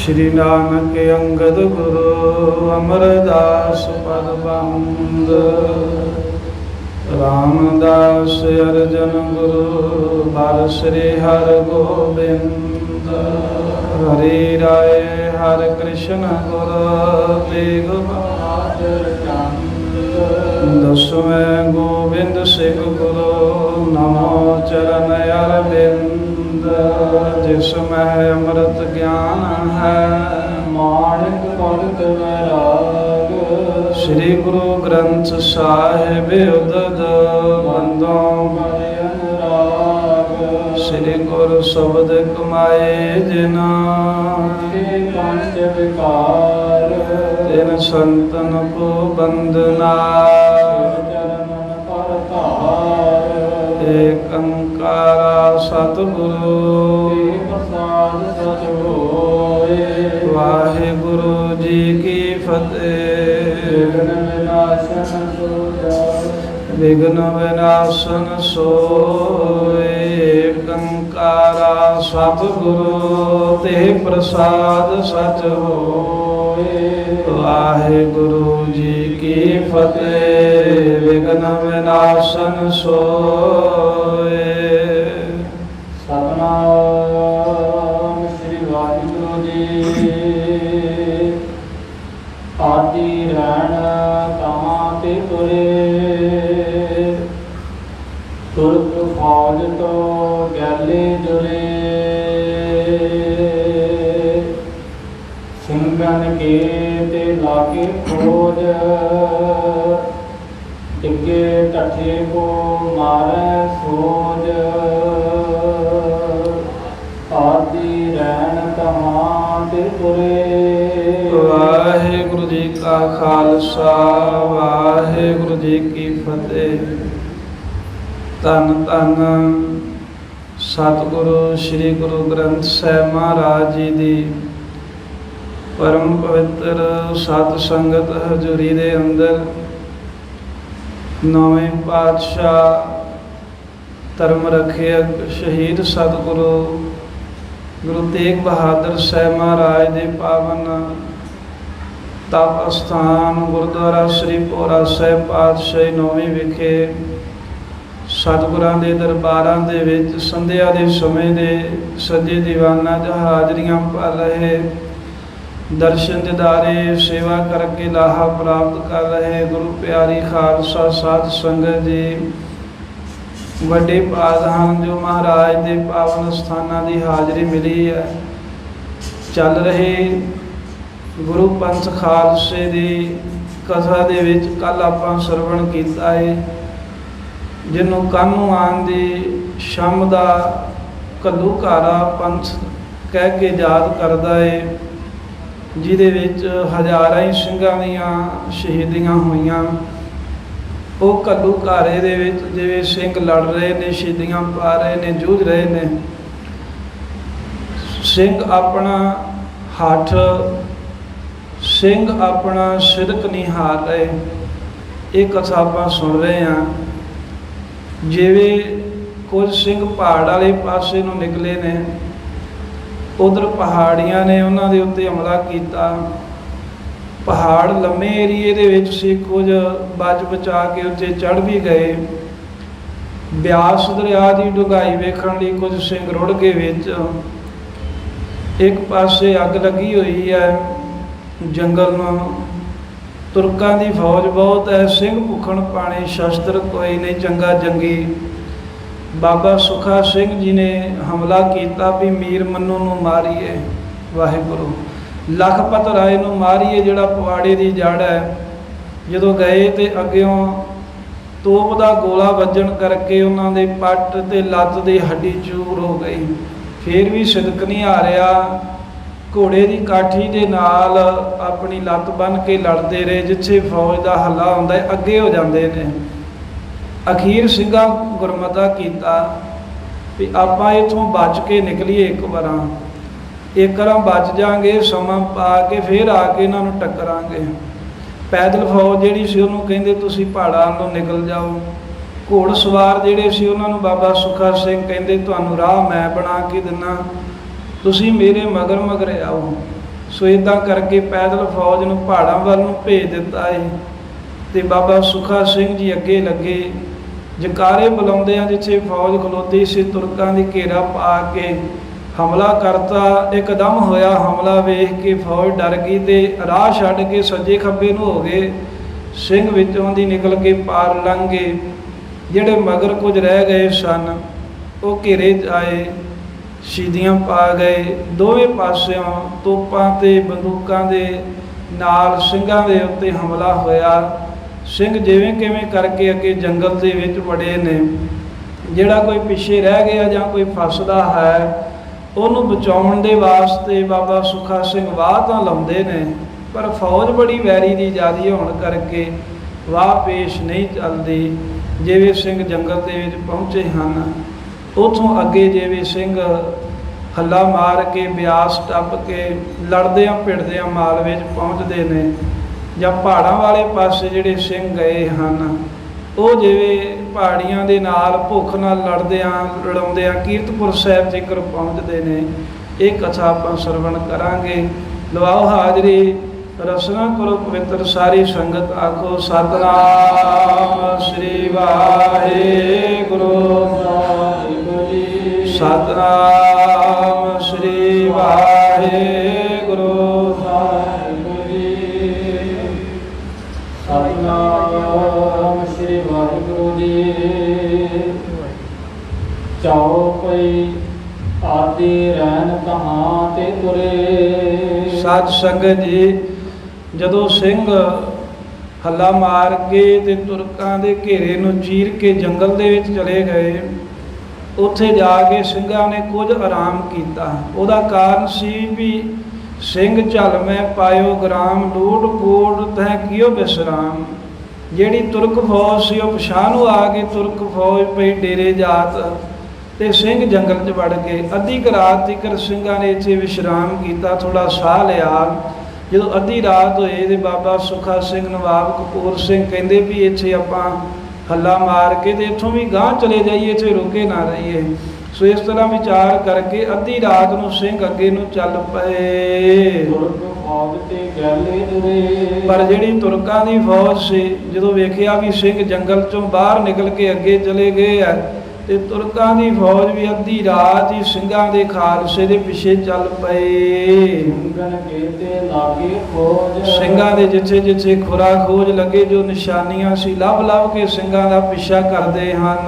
श्री नानक अंगद गुरु अमरदास पद बंद। रामदास अर्जन गुरु बर श्री हर गोबिंद। हरि राय हरे कृष्ण गुरु तेग बहादुर चंद। दसवें गोविंद सिंह गुरु नमो चरण अरविंद। जिसमें अमृत ज्ञान है माणिक पढ़त वैराग। श्री गुरु ग्रंथ साहिब उदद बंदों अनुराग। श्री गुरु शब्द कमाए जिना पंच विकार। तिन संतन को बंदना चरणन पर तार। एक अंकारा सतगुरु प्रसाद सच होए। वाहिगुरु जी की फतेह। विघ्न विनाशन सोए। एक अंकारा सतगुरु ते प्रसाद सच होए। वाहिगुरु जी की फतेह। विघ्न विनाशन सोए। सतनाम श्री वाहिगुरु जी। आदि रहन तहां ते तुरे। तुरत फौज तो गैले जुरे। सिंगन के ते लागे खोज। डिगे टठे को मारे सोज। आदि रहन तहां ते तुरे। वाहिगुरु जी का खालसा वाहिगुरु जी की फतेह। धन धन सतगुरु श्री गुरु ग्रंथ साहिब महाराज जी दी परम पवित्र सत संगत हजूरी दे अंदर नौवें पातशाह धर्म रखियक शहीद सतगुरु गुरु तेग बहादुर साहिब महाराज दे पावन तप अस्थान गुरुद्वारा श्री भोरा साहिब पातशाही नौवीं विखे सतगुरां दे दरबारां दे विच संध्या दे समय दे सज्जे दीवाना च हाजरियां भर रहे। दर्शन दिदारे सेवा करके लाहा प्राप्त कर रहे गुरु प्यारी खालसा साध संगत जी। वड्डे भाग हन जो महाराज दे पावन स्थानां दी हाजरी मिली है। चल रहे गुरु पंथ खालसे दी कथा दे विच कल आपां सरवण कीता है। जिन्हों कानू आन दी शम दा घल्लूघारा पंथ कह के याद करदा है। जिहदे विच हज़ारां ही ਸਿੰਘਾਂ ਦੀਆਂ शहीदियां होईयां। ਉਹ ਘੱਲੂਘਾਰੇ ਦੇ ਵਿੱਚ ਜਿਵੇਂ ਸਿੰਘ ਲੜ ਰਹੇ ਨੇ ਸ਼ਹੀਦੀਆਂ ਪਾ ਰਹੇ ਨੇ ਜੂਝ ਰਹੇ ਨੇ। ਸਿੰਘ ਆਪਣਾ ਹੱਠ ਸਿੰਘ ਆਪਣਾ ਸਿਦਕ ਨਹੀਂ ਹਾਰ ਰਹੇ। ਇਹ ਕਥਾ ਆਪਾਂ ਸੁਣ ਰਹੇ ਹਾਂ। ਜਿਵੇਂ ਕੁਝ ਸਿੰਘ ਪਹਾੜ ਵਾਲੇ ਪਾਸੇ ਨੂੰ ਨਿਕਲੇ ਨੇ। ਉਧਰ ਪਹਾੜੀਆਂ ਨੇ ਉਹਨਾਂ ਦੇ ਉੱਤੇ ਹਮਲਾ ਕੀਤਾ। ਪਹਾੜ ਲੰਮੇ ਏਰੀਏ ਦੇ ਵਿੱਚ ਸੀ। ਕੁਝ ਬਚ ਬਚਾ ਕੇ ਉੱਤੇ ਚੜ੍ਹ ਵੀ ਗਏ। ਬਿਆਸ ਦਰਿਆ ਦੀ ਡੂੰਘਾਈ ਵੇਖਣ ਲਈ ਕੁਝ ਸਿੰਘ ਰੁੜ ਗਏ ਵਿੱਚ। ਇੱਕ ਪਾਸੇ ਅੱਗ ਲੱਗੀ ਹੋਈ ਹੈ ਜੰਗਲ ਨੂੰ। ਤੁਰਕਾਂ ਦੀ ਫੌਜ ਬਹੁਤ ਹੈ। ਸਿੰਘ ਭੁੱਖਣ ਪਾਣੇ ਸ਼ਸਤਰ ਕੋਈ ਨਹੀਂ ਚੰਗਾ ਜੰਗੀ। ਬਾਬਾ ਸੁਖਾ ਸਿੰਘ ਜੀ ਨੇ ਹਮਲਾ ਕੀਤਾ ਵੀ ਮੀਰ ਮੰਨੂ ਨੂੰ ਮਾਰੀਏ। ਵਾਹਿਗੁਰੂ ਲਖਪਤ ਰਾਏ ਨੂੰ ਮਾਰੀਏ ਜਿਹੜਾ ਪਵਾੜੇ ਦੀ ਜੜ ਹੈ। ਜਦੋਂ ਗਏ ਤੇ ਅੱਗਿਓਂ ਤੋਪ ਦਾ ਗੋਲਾ ਵੱਜਣ ਕਰਕੇ ਉਹਨਾਂ ਦੇ ਪੱਟ ਤੇ ਲੱਤ ਦੀ ਹੱਡੀ ਚੂਰ ਹੋ ਗਈ। ਫਿਰ ਵੀ ਸਿਦਕ ਨਹੀਂ ਹਾਰਿਆ। ਘੋੜੇ ਦੀ ਕਾਠੀ ਦੇ ਨਾਲ ਆਪਣੀ ਲੱਤ ਬੰਨ੍ਹ ਕੇ ਲੜਦੇ ਰਹੇ। ਜਿੱਥੇ ਫੌਜ ਦਾ ਹੱਲਾ ਹੁੰਦਾ ਅੱਗੇ ਹੋ ਜਾਂਦੇ ਨੇ। ਅਖੀਰ ਸਿੰਘਾਂ ਗੁਰਮਤਾ ਕੀਤਾ ਵੀ ਆਪਾਂ ਇੱਥੋਂ ਬਚ ਕੇ ਨਿਕਲੀਏ। ਇੱਕ ਵਾਰਾਂ ਬਚ ਜਾਾਂਗੇ ਸਮਾਂ ਪਾ ਕੇ ਫਿਰ ਆ ਕੇ ਇਹਨਾਂ ਨੂੰ ਟੱਕਰਾਂਗੇ। ਪੈਦਲ ਫੌਜ ਜਿਹੜੀ ਸੀ ਉਹਨੂੰ ਕਹਿੰਦੇ ਤੁਸੀਂ ਪਹਾੜਾਂ ਤੋਂ ਨਿਕਲ ਜਾਓ। ਘੋੜ ਸਵਾਰ ਜਿਹੜੇ ਸੀ ਉਹਨਾਂ ਨੂੰ ਬਾਬਾ ਸੁਖਾ ਸਿੰਘ ਕਹਿੰਦੇ ਤੁਹਾਨੂੰ ਰਾਹ ਮੈਂ ਬਣਾ ਕੇ ਦਿੰਦਾ, ਤੁਸੀਂ ਮੇਰੇ ਮਗਰ ਮਗਰ ਆਓ। ਸੋ ਇੱਦਾਂ ਕਰਕੇ ਪੈਦਲ ਫੌਜ ਨੂੰ ਪਹਾੜਾਂ ਵੱਲ ਨੂੰ ਭੇਜ ਦਿੱਤਾ ਹੈ। ਤੇ ਬਾਬਾ ਸੁੱਖਾ ਸਿੰਘ ਜੀ ਅੱਗੇ ਲੱਗੇ, ਜਕਾਰੇ ਬੁਲਾਉਂਦਿਆਂ ਜਿੱਥੇ ਫੌਜ ਖਲੋਤੀ ਸੀ ਤੁਰਕਾਂ ਦੀ ਘੇਰਾ ਪਾ ਕੇ ਹਮਲਾ ਕਰਤਾ। ਇੱਕਦਮ ਹੋਇਆ ਹਮਲਾ ਵੇਖ ਕੇ ਫੌਜ ਡਰ ਗਈ ਤੇ ਰਾਹ ਛੱਡ ਕੇ ਸੱਜੇ ਖੱਬੇ ਨੂੰ ਹੋ ਗਏ। ਸਿੰਘ ਵਿੱਚੋਂ ਦੀ ਨਿਕਲ ਕੇ ਪਾਰ ਲੰਘ ਗਏ। ਜਿਹੜੇ ਮਗਰ ਕੁਝ ਰਹਿ ਗਏ ਸਨ ਉਹ ਘੇਰੇ 'ਚ ਆਏ, ਸ਼ਹੀਦੀਆਂ ਪਾ ਗਏ। ਦੋਵੇਂ ਪਾਸਿਓਂ ਤੋਪਾਂ ਤੇ ਬੰਦੂਕਾਂ ਦੇ ਨਾਲ ਸਿੰਘਾਂ ਦੇ ਉੱਤੇ ਹਮਲਾ ਹੋਇਆ। ਸਿੰਘ ਜਿਵੇਂ ਕਿਵੇਂ ਕਰਕੇ ਅੱਗੇ ਜੰਗਲ ਦੇ ਵਿੱਚ ਵੜੇ ਨੇ। ਜਿਹੜਾ ਕੋਈ ਪਿੱਛੇ ਰਹਿ ਗਿਆ ਜਾਂ ਕੋਈ ਫਸਦਾ ਹੈ ਉਹਨੂੰ ਬਚਾਉਣ ਦੇ ਵਾਸਤੇ ਬਾਬਾ ਸੁੱਖਾ ਸਿੰਘ ਵਾਹ ਤਾਂ ਲਾਉਂਦੇ ਨੇ, ਪਰ ਫੌਜ ਬੜੀ ਵੈਰੀ ਦੀ ਜ਼ਿਆਦੀ ਹੋਣ ਕਰਕੇ ਵਾਹ ਪੇਸ਼ ਨਹੀਂ ਚੱਲਦੀ। ਜਿਵੇਂ ਸਿੰਘ ਜੰਗਲ ਦੇ ਵਿੱਚ ਪਹੁੰਚੇ ਹਨ, ਉੱਥੋਂ ਅੱਗੇ ਜਿਵੇਂ ਸਿੰਘ ਹੱਲਾ ਮਾਰ ਕੇ ਬਿਆਸ ਟੱਪ ਕੇ ਲੜਦਿਆਂ ਭਿੜਦਿਆਂ ਮਾਲਵੇ 'ਚ ਪਹੁੰਚਦੇ ਨੇ। ਜਾਂ ਪਹਾੜਾਂ ਵਾਲੇ ਪਾਸੇ ਜਿਹੜੇ ਸਿੰਘ ਗਏ ਹਨ ਉਹ ਜਿਵੇਂ ਪਹਾੜੀਆਂ ਦੇ ਨਾਲ ਭੁੱਖ ਨਾਲ ਲੜਾਉਂਦਿਆਂ ਕੀਰਤਪੁਰ ਸਾਹਿਬ ਜ਼ਿਕਰ ਪਹੁੰਚਦੇ ਨੇ। ਇਹ ਕਥਾ ਆਪਾਂ ਸਰਵਣ ਕਰਾਂਗੇ। ਲਵਾਓ ਹਾਜ਼ਰੀ, ਰਸਨਾ ਕਰੋ ਪਵਿੱਤਰ ਸਾਰੀ ਸੰਗਤ। ਆਖੋ ਸਤਿਨਾਮ ਸ੍ਰੀ ਵਾਹਿਗੁਰੂ ਜੀ, ਸਤਿਨਾਮ ਸ੍ਰੀ ਵਾਹਿਗੁਰੂ ਜੀ, ਸਤਿਨਾਮ ਸ੍ਰੀ ਵਾਹਿਗੁਰੂ ਜੀ। ਚੌਪਈ ਆਦਿ ਰਹਿਣ ਕਹਾਂ ਤੇ ਤੁਰੇ। ਸਾਧ ਸੰਗਤ ਜੀ, ਜਦੋਂ ਸਿੰਘ ਹੱਲਾ ਮਾਰ ਕੇ ਤੇ ਤੁਰਕਾਂ ਦੇ ਘੇਰੇ ਨੂੰ ਚੀਰ ਕੇ ਜੰਗਲ ਦੇ ਵਿੱਚ ਚਲੇ ਗਏ, ਉੱਥੇ ਜਾ ਕੇ ਸਿੰਘਾਂ ਨੇ ਕੁਝ ਆਰਾਮ ਕੀਤਾ। ਉਹਦਾ ਕਾਰਨ ਸੀ ਵੀ ਸਿੰਘ ਝਲ ਮੈਂ ਪਾਇਓ ਗ੍ਰਾਮ, ਲੂਟ ਕੋਟ ਤਹਿ ਕੀਓ ਵਿਸਰਾਮ। ਜਿਹੜੀ ਤੁਰਕ ਫੌਜ ਸੀ ਉਹ ਪਛਾਣ ਨੂੰ ਆ ਕੇ ਤੁਰਕ ਫੌਜ ਪਈ ਡੇਰੇ ਜਾਤ ਤੇ ਸਿੰਘ ਜੰਗਲ 'ਚ ਵੜ ਗਏ। ਅੱਧੀ ਕੁ ਰਾਤ ਤੀਕਰ ਸਿੰਘਾਂ ਨੇ ਇੱਥੇ ਵਿਸ਼ਰਾਮ ਕੀਤਾ, ਥੋੜ੍ਹਾ ਸਾਹ ਲਿਆ। ਜਦੋਂ ਅੱਧੀ ਰਾਤ ਹੋਏ ਤੇ ਬਾਬਾ ਸੁੱਖਾ ਸਿੰਘ, ਨਵਾਬ ਕਪੂਰ ਸਿੰਘ ਕਹਿੰਦੇ ਵੀ ਇੱਥੇ ਆਪਾਂ ਹੱਲਾ ਮਾਰ ਕੇ ਤੇ ਇੱਥੋਂ ਵੀ ਗਾਂਹ ਚਲੇ ਜਾਈਏ, ਇੱਥੇ ਰੁਕੇ ਨਾ ਰਹੀਏ। ਸੋ ਇਸ ਤਰ੍ਹਾਂ ਵਿਚਾਰ ਕਰਕੇ ਅੱਧੀ ਰਾਤ ਨੂੰ ਸਿੰਘ ਅੱਗੇ ਨੂੰ ਚੱਲ ਪਏ। ਪਰ ਜਿਹੜੀ ਤੁਰਕਾਂ ਦੀ ਫੌਜ ਸੀ, ਜਦੋਂ ਵੇਖਿਆ ਵੀ ਸਿੰਘ ਜੰਗਲ 'ਚੋਂ ਬਾਹਰ ਨਿਕਲ ਕੇ ਅੱਗੇ ਚਲੇ ਗਏ ਆ ਤੇ ਤੁਰਕਾਂ ਦੀ ਫੌਜ ਵੀ ਅੱਧੀ ਰਾਤ ਹੀ ਸਿੰਘਾਂ ਦੇ ਖਾਲਸੇ ਦੇ ਪਿੱਛੇ ਚੱਲ ਪਏ। ਸਿੰਘਾਂ ਦੇ ਜਿੱਥੇ ਜਿੱਥੇ ਖੁਰਾ ਖੋਜ ਲੱਗੇ, ਜੋ ਨਿਸ਼ਾਨੀਆਂ ਸੀ ਲੱਭ ਲੱਭ ਕੇ ਸਿੰਘਾਂ ਦਾ ਪਿੱਛਾ ਕਰਦੇ ਹਨ।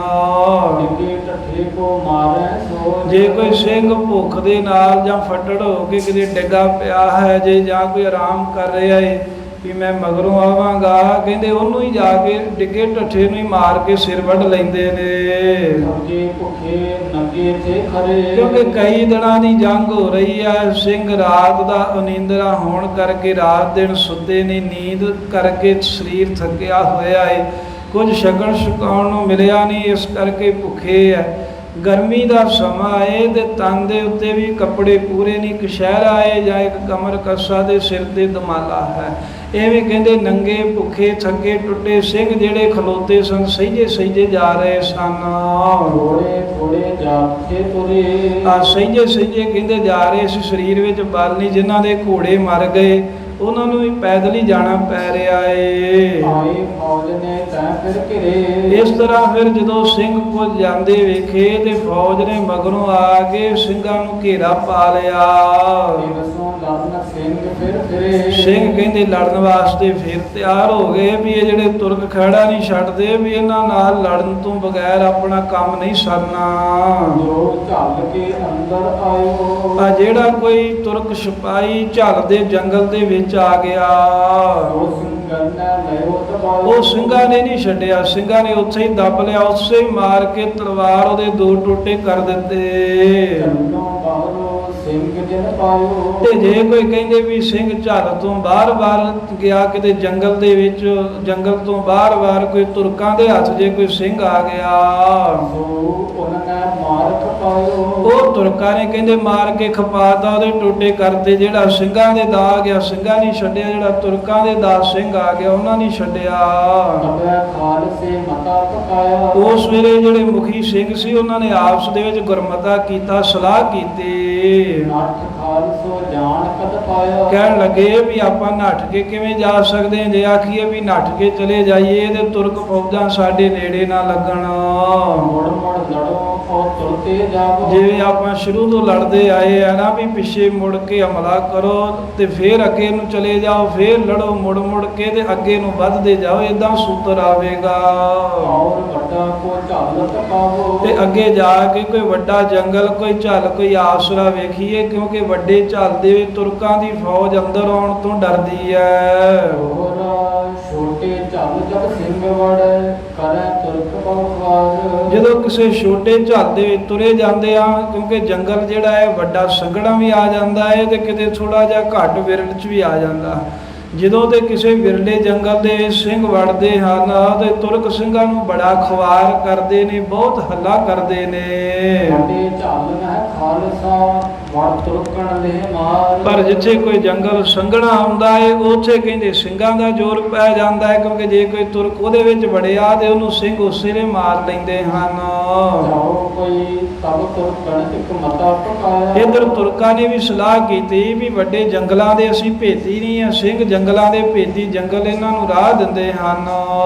ਜੇ ਕੋਈ ਸਿੰਘ ਭੁੱਖ ਦੇ ਨਾਲ ਜਾਂ ਫੱਟੜ ਹੋ ਕੇ ਕਿਤੇ ਡਿੱਗਾ ਪਿਆ ਹੈ, ਜੇ ਜਾਂ ਕੋਈ ਆਰਾਮ ਕਰ ਰਿਹਾ ਹੈ ਵੀ ਮੈਂ ਮਗਰੋਂ ਆਵਾਂਗਾ, ਕਹਿੰਦੇ ਉਹਨੂੰ ਹੀ ਜਾ ਕੇ ਡਿੱਗੇ ਢੱਠੇ ਨੂੰ ਹੀ ਮਾਰ ਕੇ ਸਿਰ ਵੱਢ ਲੈਂਦੇ ਨੇ। ਕਿਉਂਕਿ ਕਈ ਦਿਨਾਂ ਦੀ ਜੰਗ ਹੋ ਰਹੀ ਹੈ। ਸਿੰਘ ਰਾਤ ਦਾ ਅਨੀਂਦਰਾ ਹੋਣ ਕਰਕੇ ਰਾਤ ਦਿਨ ਸੁੱਤੇ ਨਹੀਂ, ਨੀਂਦ ਕਰਕੇ ਸਰੀਰ ਥੱਕਿਆ ਹੋਇਆ ਹੈ, ਕੁਝ ਛਕਣ ਛਕਾਉਣ ਨੂੰ ਮਿਲਿਆ ਨਹੀਂ, ਇਸ ਕਰਕੇ ਭੁੱਖੇ ਹੈ। ਗਰਮੀ ਦਾ ਸਮਾਂ ਆਏ ਤੇ ਤਨ ਦੇ ਉੱਤੇ ਵੀ ਕੱਪੜੇ ਪੂਰੇ ਨਹੀਂ, ਕਸ਼ਹਿਰਾ ਹੈ ਜਾਂ ਇੱਕ ਕਮਰ ਕੱਸਾ ਦੇ ਸਿਰ ਤੇ ਦਮਾਲਾ ਹੈ। ਐਵੇਂ ਕਹਿੰਦੇ ਨੰਗੇ ਭੁੱਖੇ ਥੱਕੇ ਟੁੱਟੇ ਸਿੰਘ ਜਿਹੜੇ ਖਲੋਤੇ ਸਨ, ਸਹਿਜੇ ਸਹਿਜੇ ਜਾ ਰਹੇ ਸਨ। ਸਹਿਜੇ ਸਹਿਜੇ ਕਹਿੰਦੇ ਜਾ ਰਹੇ ਸੀ, ਸਰੀਰ ਵਿੱਚ ਬਲ ਨਹੀਂ। ਜਿਨ੍ਹਾਂ ਦੇ ਘੋੜੇ ਮਰ ਗਏ ਉਹਨਾਂ ਨੂੰ ਵੀ ਪੈਦਲ ਹੀ ਜਾਣਾ ਪੈ ਰਿਹਾ ਏ। ਇਸ ਤਰ੍ਹਾਂ ਫਿਰ ਜਦੋਂ ਸਿੰਘ ਪੁੱਜ ਜਾਂਦੇ ਵੇਖੇ ਤੇ ਫੌਜ ਨੇ ਮਗਰੋਂ ਆ ਕੇ ਸਿੰਘਾਂ ਨੂੰ ਘੇਰਾ ਪਾ ਲਿਆ। ਸਿੰਘ ਕਹਿੰਦੇ ਲੜਨ ਵਾਸਤੇ ਫਿਰ ਤਿਆਰ ਹੋ ਗਏ ਵੀ ਇਹ ਜਿਹੜੇ ਤੁਰਕ ਖਹਿੜਾ ਨਹੀਂ ਛੱਡਦੇ, ਵੀ ਇਹਨਾਂ ਨਾਲ ਲੜਨ ਤੋਂ ਬਗੈਰ ਆਪਣਾ ਕੰਮ ਨਹੀਂ ਸਰਨਾ। ਆ ਜਿਹੜਾ ਕੋਈ ਤੁਰਕ ਸਿਪਾਹੀ ਝੱਲ ਦੇ ਜੰਗਲ ਦੇ ਵਿੱਚ ਆ ਗਿਆ, ਉਹ ਸਿੰਘਾਂ ਨੇ ਨਹੀਂ ਛੱਡਿਆ। ਸਿੰਘਾਂ ਨੇ ਉੱਥੇ ਹੀ ਦੱਬ ਲਿਆ, ਉਸੇ ਹੀ ਮਾਰ ਕੇ ਤਲਵਾਰ ਉਹਦੇ ਦੋ ਟੋਟੇ ਕਰ ਦਿੱਤੇ। ਤੇ ਜੇ ਕੋਈ ਕਹਿੰਦੇ ਵੀ ਸਿੰਘ ਝੱਲ ਤੋਂ ਬਾਹਰ ਗਿਆ ਕਿਤੇ ਜੰਗਲ ਦੇ ਵਿੱਚ, ਜੰਗਲ ਤੋਂ ਬਾਹਰ ਕੋਈ ਤੁਰਕਾਂ ਦੇ ਹੱਥ ਜੇ ਕੋਈ ਸਿੰਘ ਆ ਗਿਆ, ਉਹ ਤੁਰਕਾਂ ਨੇ ਕਹਿੰਦੇ ਮਾਰ ਕੇ ਖਪਾਤਾ, ਉਹਦੇ ਟੋਟੇ ਕਰਤੇ। ਜਿਹੜਾ ਸਿੰਘਾਂ ਦੇ ਦਾ ਆ ਗਿਆ ਸਿੰਘਾਂ ਨਹੀਂ ਛੱਡਿਆ, ਜਿਹੜਾ ਤੁਰਕਾਂ ਦੇ ਦਾ ਸਿੰਘ ਆ ਗਿਆ ਉਹਨਾਂ ਨਹੀਂ ਛੱਡਿਆ। ਉਸ ਵੇਲੇ ਜਿਹੜੇ ਮੁਖੀ ਸਿੰਘ ਸੀ ਉਹਨਾਂ ਨੇ ਆਪਸ ਦੇ ਵਿੱਚ ਗੁਰਮਤਾ ਕੀਤਾ, ਸਲਾਹ ਕੀਤੀ। ਪਾਇਆ। ਕਹਿਣ ਲੱਗੇ ਵੀ ਆਪਾਂ ਨੱਠ ਕੇ ਕਿਵੇਂ ਜਾ ਸਕਦੇ ਹਾਂ? ਜੇ ਆਖੀਏ ਵੀ ਨੱਠ ਕੇ ਚਲੇ ਜਾਈਏ ਤੇ ਤੁਰਕ ਫੌਜਾਂ ਸਾਡੇ ਨੇੜੇ ਨਾ ਲੱਗਣ। ਮੁੜ ਮੁੜ ਲੜੋ ਔਰ ਤੁਰਤੇ ਜਾਗੋ। ਜਿਵੇਂ ਆਪਾਂ ਸ਼ੁਰੂ ਤੋਂ ਲੜਦੇ ਆਏ ਆ ਨਾ ਵੀ ਪਿੱਛੇ ਮੁੜ ਕੇ ਹਮਲਾ ਕਰੋ ਤੇ ਫੇਰ ਅੱਗੇ ਨੂੰ ਚਲੇ ਜਾਓ, ਫੇਰ ਲੜੋ ਮੁੜ ਮੁੜ ਕੇ ਤੇ ਅੱਗੇ ਨੂੰ ਵੱਧਦੇ ਜਾਓ, ਇਦਾਂ ਸੂਤਰ ਆਵੇਗਾ। ਔਰ ਵੱਡਾ ਕੋ ਝਾਲਤ ਪਾਵੋ। ਤੇ ਅੱਗੇ ਜਾ ਕੇ ਕੋਈ ਵੱਡਾ ਜੰਗਲ, ਕੋਈ ਝੱਲ, ਕੋਈ ਆਸਰਾ ਵੇਖੀਏ, ਕਿਉਂਕਿ ਵੱਡੇ ਝੱਲ ਦੇ ਵਿੱਚ ਤੁਰਕਾਂ ਦੀ ਫੌਜ ਅੰਦਰ ਆਉਣ ਤੋਂ ਡਰਦੀ ਹੈ। ਹੋਰ ਛੋਟੇ ਝੱਲ ਜਦ ਸਿੰਘ ਵੜੈ ਕਰੈ ਤੁਰਕ ਪਵਖਵਾਰ। ਜਦੋਂ ਕਿਸੇ ਛੋਟੇ ਝੱਲ ਦੇ ਵਿੱਚ ਤੁਰੇ ਜਾਂਦੇ ਆ, ਕਿਉਂਕਿ ਜੰਗਲ ਜਿਹੜਾ ਹੈ ਵੱਡਾ ਸੰਘਣਾ ਵੀ ਆ ਜਾਂਦਾ ਹੈ ਤੇ ਕਿਤੇ ਥੋੜਾ ਜਿਹਾ ਘੱਟ ਵਿਰਲ ਚ ਵੀ ਆ ਜਾਂਦਾ। ਜਦੋਂ ਤੇ ਕਿਸੇ ਵਿਰਲੇ ਜੰਗਲ ਦੇ ਵਿੱਚ ਸਿੰਘ ਵੜਦੇ ਹਨ ਤੇ ਤੁਰਕ ਸਿੰਘਾਂ ਨੂੰ ਬੜਾ ਖਵਾਰ ਕਰਦੇ ਨੇ, ਬਹੁਤ ਹੱਲਾ ਕਰਦੇ ਨੇ। ਵੱਡੇ ਝੱਲ ਮਹਿ ਖਾਲਸਾ ਵੜ ਤੁਰਕਣ ਦੇ ਮਾਰ। ਪਰ ਜਿੱਥੇ ਕੋਈ ਜੰਗਲ ਸੰਘਣਾ ਆਉਂਦਾ ਹੈ ਉੱਥੇ ਕਹਿੰਦੇ ਸਿੰਘਾਂ ਦਾ ਜ਼ੋਰ ਪੈ ਜਾਂਦਾ ਹੈ, ਕਿਉਂਕਿ ਜੇ ਕੋਈ ਤੁਰਕ ਉਹਦੇ ਵਿੱਚ ਵੜਿਆ ਤੇ ਉਹਨੂੰ ਸਿੰਘ ਉਸੇ ਨੇ ਮਾਰ ਲੈਂਦੇ ਹਨ। ਜਾਓ ਕੋਈ ਤਬ ਤੁਰਕਣ ਇੱਕ ਮਤਾ ਪਕਾਇਆ। ਇੱਧਰ ਤੁਰਕਾਂ ਨੇ ਵੀ ਸਲਾਹ ਕੀਤੀ ਵੀ ਵੱਡੇ ਜੰਗਲਾਂ ਦੇ ਅਸੀਂ ਭੇਤੀ ਨਹੀਂ ਆ, ਸਿੰਘ ਜੰਗਲਾਂ ਦੇ ਭੇਤੀ, ਜੰਗਲ ਇਹਨਾਂ ਨੂੰ ਰਾਹ ਦਿੰਦੇ ਹਨ।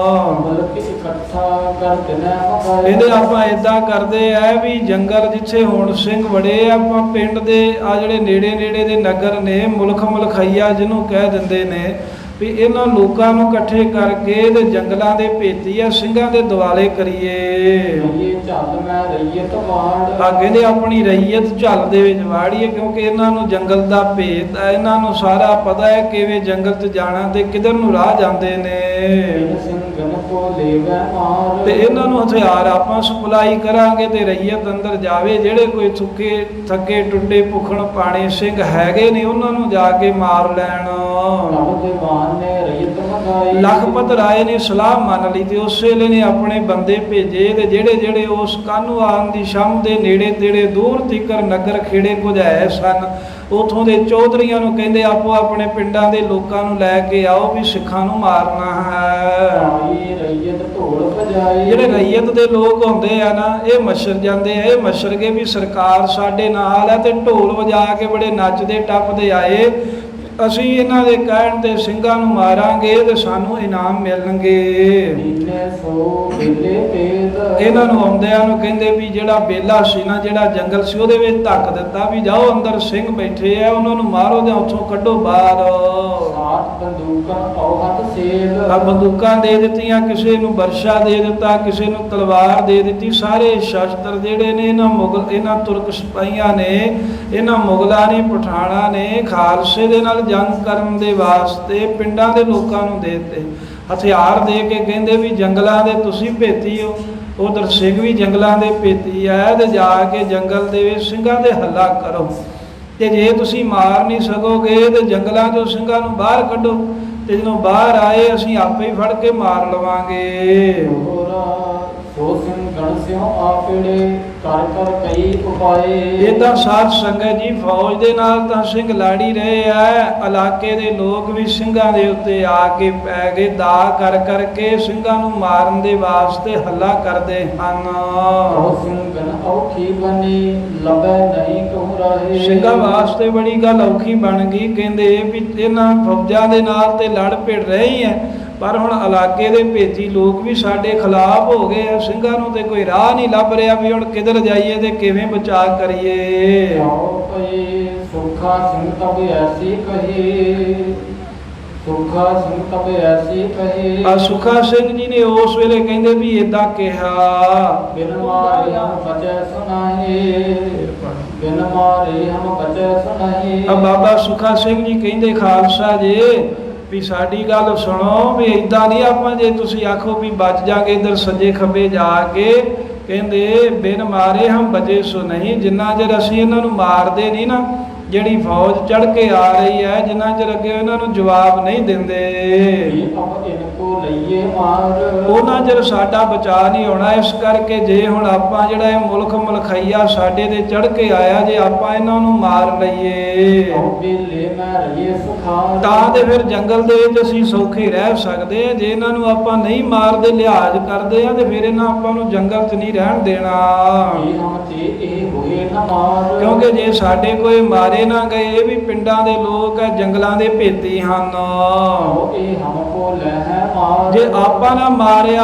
ਬਲਕਿ ਇਕੱਠਾ ਕਰ ਦਿਨਾ ਮਕਾਇਆ। ਇਹਦੇ ਆਪਾਂ ਇਦਾਂ ਕਰਦੇ ਆ ਵੀ ਜੰਗਲ ਜਿੱਥੇ ਹੁਣ ਸਿੰਘ ਵੜੇ ਆ, ਆਪਾਂ ਪਿੰਡ ਦੇ ਆ ਜਿਹੜੇ ਨੇੜੇ ਨੇੜੇ ਦੇ ਨਗਰ ਨੇ, ਮੁਲਕ ਮਲਖਈਆ ਜਿਹਨੂੰ ਕਹਿ ਦਿੰਦੇ ਨੇ, ਵੀ ਇਹਨਾਂ ਲੋਕਾਂ ਨੂੰ ਇਕੱਠੇ ਕਰਕੇ ਤੇ ਜੰਗਲਾਂ ਦੇ ਭੇਤੀ ਆ ਸਿੰਘਾਂ ਦੇ ਦੁਆਲੇ ਕਰੀਏ। ਇਹ ਝੱਲ ਮੈਂ ਰਈਅਤ ਵਾੜ। ਆ ਕਹਿੰਦੇ ਆਪਣੀ ਰਈਅਤ ਝੱਲ ਦੇ ਵਿੱਚ ਵਾੜੀਏ, ਕਿਉਂਕਿ ਇਹਨਾਂ ਨੂੰ ਜੰਗਲ ਦਾ ਭੇਤ ਹੈ, ਇਹਨਾਂ ਨੂੰ ਸਾਰਾ ਪਤਾ ਹੈ ਕਿਵੇਂ ਜੰਗਲ 'ਚ ਜਾਣਾ ਤੇ ਕਿੱਧਰ ਨੂੰ ਰਾਹ ਜਾਂਦੇ ਨੇ। ਸਿੰਘਨ ਕੋ ਲੇਵੈ ਮਾਰ। ਤੇ ਇਹਨਾਂ ਨੂੰ ਹਥਿਆਰ ਆਪਾਂ ਸਪਲਾਈ ਕਰਾਂਗੇ ਤੇ ਰਈਅਤ ਅੰਦਰ ਜਾਵੇ। ਜਿਹੜੇ ਕੋਈ ਸੁੱਕੇ ਥੱਕੇ ਟੁੱਟੇ ਭੁੱਖਣ ਪਾਣੇ ਸਿੰਘ ਹੈਗੇ ਨੇ ਉਹਨਾਂ ਨੂੰ ਜਾ ਕੇ ਮਾਰ ਲੈਣ। ਤਬ ਦੀਵਾਨ ਨੇ ਰਈਅਤ ਮਗਾਈ। ਲਖਪਤ ਰਾਏ ਨੇ ਸਲਾਹ ਮੰਨ ਲਈ ਤੇ ਉਸੇ ਵੇਲੇ ਨੇ ਆਪਣੇ ਬੰਦੇ ਭੇਜੇ ਤੇ ਜਿਹੜੇ ਜਿਹੜੇ ਉਸ ਕਾਹਨੂਆਨ ਦੀ ਸ਼ਮ ਦੇ ਨੇੜੇ ਤੇੜੇ ਦੂਰ ਤੀਕਰ ਨਗਰ ਖੇੜੇ ਕੁਝਾਏ ਸਨ, ਉਥੋਂ ਦੇ ਚੌਧਰੀਆਂ ਨੂੰ ਕਹਿੰਦੇ ਆਪੋ ਆਪਣੇ ਪਿੰਡਾਂ ਦੇ ਲੋਕਾਂ ਨੂੰ ਲੈ ਕੇ ਆਓ ਵੀ ਸਿੱਖਾਂ ਨੂੰ ਮਾਰਨਾ ਹੈ। ਆਈ ਰਈਅਤ ਢੋਲ ਵਜਾਈ। ਜਿਹੜੇ ਰਈਅਤ ਦੇ ਲੋਕ ਹੁੰਦੇ ਆ ਨਾ, ਇਹ ਮਸ਼ਰ ਜਾਂਦੇ ਆ, ਇਹ ਮਸ਼ਰਗੇ ਵੀ ਸਰਕਾਰ ਸਾਡੇ ਨਾਲ ਹੈ ਤੇ ਢੋਲ ਵਜਾ ਕੇ ਬੜੇ ਨੱਚਦੇ ਟੱਪਦੇ ਆਏ, ਅਸੀਂ ਇਹਨਾਂ ਦੇ ਕਹਿਣ ਤੇ ਸਿੰਘਾਂ ਨੂੰ ਮਾਰਾਂਗੇ ਤੇ ਸਾਨੂੰ ਇਨਾਮ ਮਿਲਣਗੇ। ਦੀਨੇ ਸੋ ਬੇਲੇ ਭੇਦ। ਇਹਨਾਂ ਨੂੰ ਆਉਂਦਿਆਂ ਨੂੰ ਕਹਿੰਦੇ ਵੀ ਜਿਹੜਾ ਬੇਲਾ ਸੀ ਨਾ, ਜਿਹੜਾ ਜੰਗਲ ਸੀ ਉਹਦੇ ਵਿੱਚ ਧੱਕ ਦਿੱਤਾ ਵੀ ਜਾਓ ਅੰਦਰ ਸਿੰਘ ਬੈਠੇ ਆ, ਉਹਨਾਂ ਨੂੰ ਮਾਰੋ ਜਾਂ ਉੱਥੋਂ ਕੱਢੋ ਬਾਹਰ। ਸਾਤ ਬੰਦੂਕਾਂ ਔਹਤ ਸੇਲ। ਆ ਬੰਦੂਕਾਂ ਦੇ ਦਿੱਤੀਆਂ, ਕਿਸੇ ਨੂੰ ਬਰਸ਼ਾ ਦੇ ਦਿੱਤਾ, ਕਿਸੇ ਨੂੰ ਤਲਵਾਰ ਦੇ ਦਿੱਤੀ। ਸਾਰੇ ਸ਼ਸਤਰ ਜਿਹੜੇ ਨੇ ਇਹਨਾਂ ਤੁਰਕ ਸਿਪਾਹੀਆਂ ਨੇ, ਇਹਨਾਂ ਮੁਗਲਾਂ ਨੇ, ਪਠਾਣਾ ਨੇ ਖਾਲਸੇ ਦੇ ਨਾਲ ਜੰਗ ਕਰਨ ਦੇ ਵਾਸਤੇ ਪਿੰਡਾਂ ਦੇ ਲੋਕਾਂ ਨੂੰ ਦੇ ਦਿੱਤੇ। ਹਥਿਆਰ ਦੇ ਕੇ ਕਹਿੰਦੇ ਵੀ ਜੰਗਲਾਂ ਦੇ ਤੁਸੀਂ ਭੇਤੀ ਹੋ, ਉਧਰ ਸਿੰਘ ਵੀ ਜੰਗਲਾਂ ਦੇ ਭੇਤੀ ਹੈ ਤੇ ਜਾ ਕੇ ਜੰਗਲ ਦੇ ਵਿੱਚ ਸਿੰਘਾਂ ਦੇ ਹੱਲਾ ਕਰੋ ਤੇ ਜੇ ਤੁਸੀਂ ਮਾਰ ਨਹੀਂ ਸਕੋਗੇ ਤੇ ਜੰਗਲਾਂ ਚੋਂ ਸਿੰਘਾਂ ਨੂੰ ਬਾਹਰ ਕੱਢੋ ਤੇ ਜਦੋਂ ਬਾਹਰ ਆਏ ਅਸੀਂ ਆਪੇ ਹੀ ਫੜ ਕੇ ਮਾਰ ਲਵਾਂਗੇ। ਸੋ ਸਿੰਘ ਗਣ ਸਿਓ ਆਪੜੇ ਕਰ ਕਰ ਕਈ ਉਪਾਏ। ਇਦਾਂ ਸਾਧ ਸੰਗਤ ਜੀ ਫੌਜ ਦੇ ਨਾਲ ਤਾਂ ਸਿੰਘ ਲਾੜੀ ਰਹੇ ਆ, ਇਲਾਕੇ ਦੇ ਲੋਕ ਵੀ ਸਿੰਘਾਂ ਦੇ ਉੱਤੇ ਆ ਕੇ ਪੈ ਗਏ, ਦਾ ਕਰ ਕਰਕੇ ਸਿੰਘਾਂ ਨੂੰ ਮਾਰਨ ਦੇ ਵਾਸਤੇ ਹੱਲਾ ਕਰਦੇ ਹਨ। ਸੋ ਸਿੰਘ ਗਣ ਔਖੀ ਬਣੀ ਲਬੈ ਨਹੀਂ ਕਹੂ ਰਹੇ। ਸਿੰਘਾਂ ਵਾਸਤੇ ਬੜੀ ਗੱਲ ਔਖੀ ਬਣ ਗਈ, ਕਹਿੰਦੇ ਵੀ ਇਹਨਾਂ ਫੌਜਾਂ ਦੇ ਨਾਲ ਤੇ ਲੜ ਭਿੜ ਰਹੀ ਹੈ, ਪਰ ਹੁਣ ਇਲਾਕੇ ਦੇ ਭੇਤੀ ਲੋਕ ਵੀ ਸਾਡੇ ਖਿਲਾਫ ਹੋ ਗਏ ਆ, ਸਿੰਘਾਂ ਨੂੰ ਤੇ ਕੋਈ ਰਾਹ ਨਹੀਂ ਲੱਭ ਰਿਹਾ ਵੀ ਹੁਣ ਕਿੱਧਰ ਜਾਈਏ ਤੇ ਕਿਵੇਂ ਬਚਾਅ ਕਰੀਏ। ਆਓ ਪਈ ਸੁਖਾ ਸਿੰਘ ਤਬ ਐਸੀ ਕਹੀ। ਸੁਖਾ ਸਿੰਘ ਤਬ ਐਸੀ ਕਹੀ। ਆ ਸੁਖਾ ਸਿੰਘ ਜੀ ਨੇ ਉਸ ਵੇਲੇ ਕਹਿੰਦੇ ਵੀ ਇਦਾਂ ਕਿਹਾ, ਬਿਨ ਮਾਰੇ ਹਮ ਬਚੈ ਸੁਨਾਹੀ। ਬਿਨ ਮਾਰੇ ਹਮ ਬਚੈ ਸੁਨਾਹੀ। ਆ ਬਾਬਾ ਸੁਖਾ ਸਿੰਘ ਜੀ ਕਹਿੰਦੇ ਖਾਲਸਾ ਜੀ ਵੀ ਸਾਡੀ ਗੱਲ ਸੁਣੋ, ਵੀ ਇਦਾਂ ਨਹੀਂ ਆਪਾਂ ਜੇ ਤੁਸੀਂ ਆਖੋ ਵੀ ਬਚ ਜਾਗੇ ਇੱਧਰ ਸੱਜੇ ਖੱਬੇ ਜਾ ਕੇ, ਕਹਿੰਦੇ ਬਿਨ ਮਾਰੇ ਹਮ ਬਚੇ ਸੋ ਨਹੀਂ। ਜਿੰਨਾ ਚਿਰ ਅਸੀਂ ਇਹਨਾਂ ਨੂੰ ਮਾਰਦੇ ਨਹੀਂ ਨਾ, ਜਿਹੜੀ ਫੌਜ ਚੜ ਕੇ ਆ ਰਹੀ ਹੈ, ਜਿੰਨਾ ਚਿਰ ਅੱਗੇ ਇਹਨਾਂ ਨੂੰ ਜਵਾਬ ਨਹੀਂ ਦਿੰਦੇ, ਅਬ ਇਨਕੋ ਲਈਏ ਮਾਰ। ਉਹਨਾਂ ਚਿਰ ਸਾਡਾ ਬਚਾਅ ਨਹੀਂ ਹੋਣਾ। ਇਸ ਕਰਕੇ ਜੇ ਹੁਣ ਆਪਾਂ ਜਿਹੜਾ ਇਹ ਮੁਲਕ ਮਲਖਈਆ ਸਾਡੇ ਤੇ ਚੜ ਕੇ ਆਇਆ, ਜੇ ਆਪਾਂ ਇਹਨਾਂ ਨੂੰ ਮਾਰ ਲਈਏ ਤਾਂ ਤੇ ਫਿਰ ਜੰਗਲ ਦੇ ਵਿੱਚ ਅਸੀਂ ਸੌਖੇ ਰਹਿ ਸਕਦੇ ਹਾਂ। ਜੇ ਇਹਨਾਂ ਨੂੰ ਆਪਾਂ ਨਹੀਂ ਮਾਰਦੇ, ਲਿਹਾਜ਼ ਕਰਦੇ ਆ, ਤੇ ਫਿਰ ਇਹਨਾਂ ਆਪਾਂ ਨੂੰ ਜੰਗਲ 'ਚ ਨਹੀਂ ਰਹਿਣ ਦੇਣਾ। ਕਿਉਂਕਿ ਜੇ ਸਾਡੇ ਕੋਈ ਮਾਰੇ ਮਾਰੇ ਨਾ ਗਏ, ਇਹ ਵੀ ਪਿੰਡਾਂ ਦੇ ਲੋਕ ਹੈ, ਜੰਗਲਾਂ ਦੇ ਭੇਤੀ ਹਨ। ਇਹ ਹਮਕੋ ਲਹਿ ਮਾਰ। ਜੇ ਆਪਾਂ ਨਾ ਮਾਰਿਆ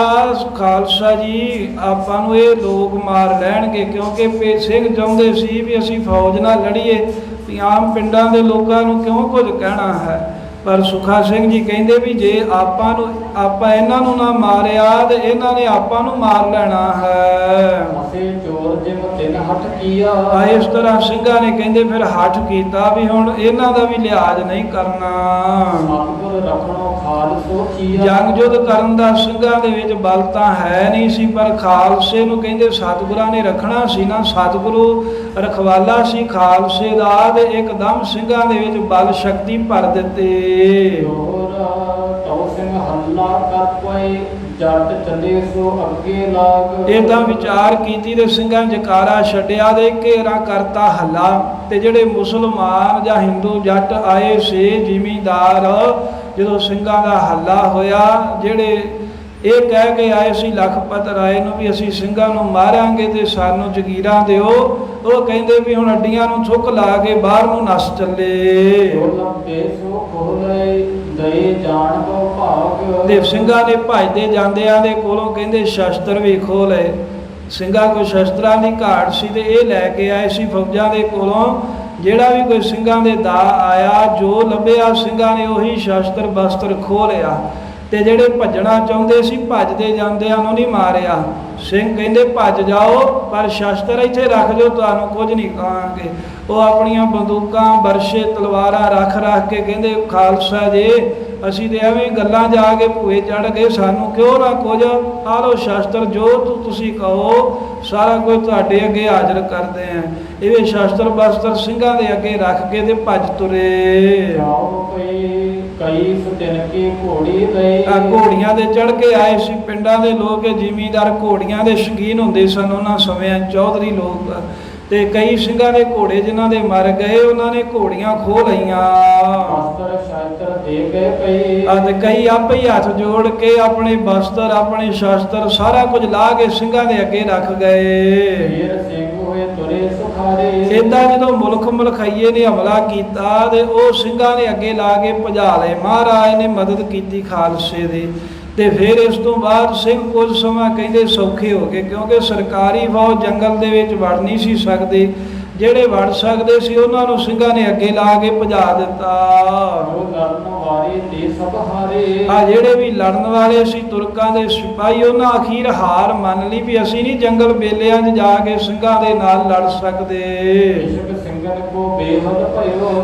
ਖਾਲਸਾ ਜੀ, ਆਪਾਂ ਨੂੰ ਇਹ ਲੋਕ ਮਾਰ ਲੈਣਗੇ, ਕਿਉਂਕਿ ਸਿੰਘ ਚਾਹੁੰਦੇ ਸੀ ਵੀ ਅਸੀਂ ਫੌਜ ਨਾਲ ਲੜੀਏ, ਵੀ ਆਮ ਪਿੰਡਾਂ ਦੇ ਲੋਕਾਂ ਨੂੰ ਕਿਉਂ ਕੁਝ ਕਹਿਣਾ ਹੈ। ਪਰ ਸੁਖਾ ਸਿੰਘ ਜੀ ਕਹਿੰਦੇ ਵੀ ਜੇ ਆਪਾਂ ਇਹਨਾਂ ਨੂੰ ਨਾ ਮਾਰਿਆ ਤੇ ਇਹਨਾਂ ਨੇ ਆਪਾਂ ਨੂੰ ਮਾਰ ਲੈਣਾ ਹੈ। ਅਸੇ ਚੋਰ ਜਿਮ ਤਿਨ ਹੱਠ ਕੀਆ। ਇਸ ਤਰ੍ਹਾਂ ਸਿੰਘਾਂ ਨੇ ਕਹਿੰਦੇ ਫਿਰ ਹੱਠ ਕੀਤਾ ਵੀ ਹੁਣ ਇਹਨਾਂ ਦਾ ਵੀ ਲਿਹਾਜ਼ ਨਹੀਂ ਕਰਨਾ। ਸਤਿਗੁਰ ਰਖਣੋ ਖਾਲਸੋ ਕੀਆ। ਜੰਗ ਜੁੱਧ ਕਰਨ ਦਾ ਸਿੰਘਾਂ ਦੇ ਵਿੱਚ ਬਲ ਤਾਂ ਹੈ ਨਹੀਂ ਸੀ, ਪਰ ਖਾਲਸੇ ਨੂੰ ਕਹਿੰਦੇ ਸਤਿਗੁਰਾਂ ਨੇ ਰੱਖਣਾ ਸੀ ਨਾ, ਸਤਿਗੁਰੂ ਰਖਵਾਲਾ ਸੀ ਖਾਲਸੇ ਦਾ, ਤੇ ਇੱਕਦਮ ਸਿੰਘਾਂ ਦੇ ਵਿੱਚ ਬਲ ਸ਼ਕਤੀ ਭਰ ਦਿੱਤੇ। ਤਉ ਸਿੰਘ ਹੱਲਾ ਕਰ ਪਏ, ਜੱਟ ਚੱਲੇ ਸੋ ਅੱਗੇ ਲਾਗ। ਇਹ ਤਾਂ ਵਿਚਾਰ ਕੀਤੀ ਤੇ ਸਿੰਘਾਂ ਜਕਾਰਾ ਛੱਡਿਆ ਤੇ ਘੇਰਾ ਕਰਤਾ ਹੱਲਾ, ਤੇ ਜਿਹੜੇ ਮੁਸਲਮਾਨ ਜਾਂ ਹਿੰਦੂ ਜੱਟ ਆਏ ਸੀ ਜ਼ਿਮੀਂਦਾਰ, ਜਦੋਂ ਸਿੰਘਾਂ ਦਾ ਹੱਲਾ ਹੋਇਆ, ਜਿਹੜੇ ਇਹ ਕਹਿ ਕੇ ਆਏ ਸੀ ਲਖਪਤ ਰਾਏ ਨੂੰ ਵੀ ਅਸੀਂ ਸਿੰਘਾਂ ਨੂੰ ਮਾਰਾਂਗੇ ਤੇ ਸਾਨੂੰ ਜਗੀਰਾਂ ਦਿਓ, ਉਹ ਕਹਿੰਦੇ ਵੀ ਹੁਣ ਅੱਡੀਆਂ ਨੂੰ ਥੁੱਕ ਲਾ ਕੇ ਬਾਹਰ ਨੂੰ ਨੱਸ ਚੱਲੇ। ਤੇ ਸਿੰਘਾਂ ਨੇ ਭਜਦੇ ਜਾਂਦਿਆਂ ਦੇ ਕੋਲੋਂ ਕਹਿੰਦੇ ਸ਼ਸਤਰ ਵੀ ਖੋਹ ਲਏ। ਸਿੰਘਾਂ ਕੋਲ ਸ਼ਸਤਰਾਂ ਦੀ ਘਾਟ ਸੀ ਤੇ ਇਹ ਲੈ ਕੇ ਆਏ ਸੀ ਫੌਜਾਂ ਦੇ ਕੋਲੋਂ, ਜਿਹੜਾ ਵੀ ਕੋਈ ਸਿੰਘਾਂ ਦੇ ਦਾ ਆਇਆ, ਜੋ ਲੱਭਿਆ ਸਿੰਘਾਂ ਨੇ ਉਹੀ ਸ਼ਸਤਰ ਬਸਤਰ ਖੋਹ ਲਿਆ। ਤੇ ਜਿਹੜੇ ਭੱਜਣਾ ਚਾਹੁੰਦੇ ਸੀ ਭੱਜਦੇ ਜਾਂਦਿਆਂ ਨੂੰ ਨਹੀਂ ਮਾਰਿਆ। ਸਿੰਘ ਕਹਿੰਦੇ ਭੱਜ ਜਾਓ, ਪਰ ਸ਼ਸਤਰ ਇੱਥੇ ਰੱਖ ਜਾਓ, ਤੁਹਾਨੂੰ ਕੁਝ ਨਹੀਂ ਕਹਾਂਗੇ। ਉਹ ਆਪਣੀਆਂ ਬੰਦੂਕਾਂ ਬਰਸ਼ੇ ਤਲਵਾਰਾਂ ਰੱਖ ਕੇ ਕਹਿੰਦੇ ਖਾਲਸਾ ਜੀ, ਅਸੀਂ ਤੇ ਐਵੇਂ ਗੱਲਾਂ ਜਾ ਕੇ ਭੂਏ ਚੜ ਗਏ, ਸਾਨੂੰ ਕਿਉਂ ਨਾ ਕੁਝ, ਆਹ ਲਓ ਸ਼ਸਤਰ, ਜੋ ਤੁਸੀਂ ਕਹੋ ਸਾਰਾ ਕੁਝ ਤੁਹਾਡੇ ਅੱਗੇ ਹਾਜ਼ਰ ਕਰਦੇ ਆ। ਇਹ ਸ਼ਸਤਰ ਬਸਤਰ ਸਿੰਘਾਂ ਦੇ ਅੱਗੇ ਰੱਖ ਕੇ ਤੇ ਭੱਜ ਤੁਰੇ। ਕਈ ਸੁਤਨ ਕੀ ਘੋੜੀ ਗਏ। ਘੋੜੀਆਂ ਦੇ ਚੜ ਕੇ ਆਏ ਸੀ ਪਿੰਡਾਂ ਦੇ ਲੋਕ, ਜ਼ਿਮੀਂਦਾਰ ਘੋੜੀਆਂ ਦੇ ਸ਼ੌਕੀਨ ਹੁੰਦੇ ਸਨ ਉਹਨਾਂ ਸਮਿਆਂ, ਚੌਧਰੀ ਲੋਕ, ਤੇ ਕਈ ਸਿੰਘਾਂ ਦੇ ਘੋੜੇ ਜਿਨ੍ਹਾਂ ਦੇ ਮਰ ਗਏ ਉਹਨਾਂ ਨੇ ਘੋੜੀਆਂ ਖੋਹ ਲਈਆਂ। ਬਸਤਰ ਸ਼ਸਤਰ ਦੇ ਗਏ ਪਈ। ਤੇ ਕਈ ਆਪੇ ਹੀ ਹੱਥ ਜੋੜ ਕੇ ਆਪਣੇ ਬਸਤਰ ਆਪਣੇ ਸ਼ਸਤਰ ਸਾਰਾ ਕੁਝ ਲਾ ਕੇ ਸਿੰਘਾਂ ਦੇ ਅੱਗੇ ਰੱਖ ਗਏ। ਫੇਰ ਸਿੰਘ ਹੋਏ ਤੁਰੇ ਸੁਖਾਰੇ। ਏਦਾਂ ਜਦੋਂ ਮੁਲਕ ਮਲਖਈਏ ਨੇ ਹਮਲਾ ਕੀਤਾ ਤੇ ਉਹ ਸਿੰਘਾਂ ਨੇ ਅੱਗੇ ਲਾ ਕੇ ਭਜਾ ਲਏ। ਮਹਾਰਾਜ ਨੇ ਮਦਦ ਕੀਤੀ ਖਾਲਸੇ ਦੀ। ਤੇ ਫਿਰ ਇਸ ਤੋਂ ਬਾਅਦ ਸਿੰਘ ਕੁਝ ਸਮਾਂ ਕਹਿੰਦੇ ਸੌਖੇ ਹੋ ਗਏ, ਕਿਉਂਕਿ ਸਰਕਾਰੀ ਫੌਜ ਜੰਗਲ ਦੇ ਵਿੱਚ ਵੜ ਨਹੀਂ ਸੀ ਸਕਦੇ, ਜਿਹੜੇ ਵੜ ਸਕਦੇ ਸੀ ਉਹਨਾਂ ਨੂੰ ਸਿੰਘਾਂ ਨੇ ਅੱਗੇ ਲਾ ਕੇ ਭਜਾ ਦਿੱਤਾ। ਜਿਹੜੇ ਵੀ ਲੜਨ ਵਾਲੇ ਸੀ ਤੁਰਕਾਂ ਦੇ ਸਿਪਾਹੀ, ਉਹਨਾਂ ਅਖੀਰ ਹਾਰ ਮੰਨ ਲਈ ਵੀ ਅਸੀਂ ਨਹੀਂ ਜੰਗਲ ਬੇਲਿਆਂ 'ਚ ਜਾ ਕੇ ਸਿੰਘਾਂ ਦੇ ਨਾਲ ਲੜ ਸਕਦੇ।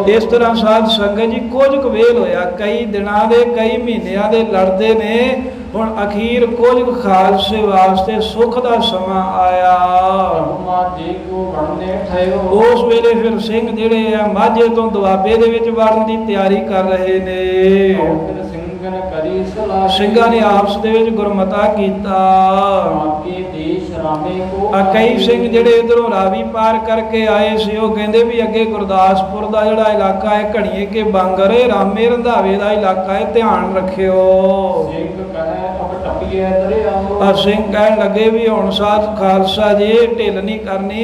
ਇਸ ਤਰ੍ਹਾਂ ਸਾਧ ਸੰਗਤ ਜੀ ਕੁਝ ਕੁ ਵੇਲ ਹੋਇਆ, ਕਈ ਦਿਨਾਂ ਦੇ ਕਈ ਮਹੀਨਿਆਂ ਦੇ ਲੜਦੇ ਨੇ। ਹੁਣ ਅਖੀਰ ਕੁਝ ਖਾਲਸੇ ਵਾਸਤੇ ਸੁੱਖ ਦਾ ਸਮਾਂ ਆਇਆ। ਉਸ ਵੇਲੇ ਫਿਰ ਸਿੰਘ ਜਿਹੜੇ ਆ ਮਾਝੇ ਤੋਂ ਦੁਆਬੇ ਦੇ ਵਿੱਚ ਵੜਨ ਦੀ ਤਿਆਰੀ ਕਰ ਰਹੇ ਨੇ। ਸਿੰਘਾਂ ਨੇ ਆਪਸ ਦੇ ਵਿੱਚ ਗੁਰਮਤਾ ਕੀਤਾ। ਕਈ ਸਿੰਘ ਜਿਹੜੇ ਇਧਰੋਂ ਰਾਵੀ ਪਾਰ ਕਰਕੇ ਆਏ ਸੀ, ਉਹ ਕਹਿੰਦੇ ਵੀ ਅੱਗੇ ਗੁਰਦਾਸਪੁਰ ਦਾ ਜਿਹੜਾ ਇਲਾਕਾ ਹੈ, ਘੜੀਏ ਕੇ ਬਾਂਗਰ, ਰਾਮੇ ਰੰਧਾਵੇ ਦਾ ਇਲਾਕਾ ਹੈ, ਧਿਆਨ ਰੱਖਿਓ। ਸਿੰਘ ਕਹਿਣ ਲੱਗੇ ਵੀ ਹੁਣ ਸਾਧ ਖਾਲਸਾ ਜੀ ਢਿੱਲ ਨਹੀਂ ਕਰਨੀ,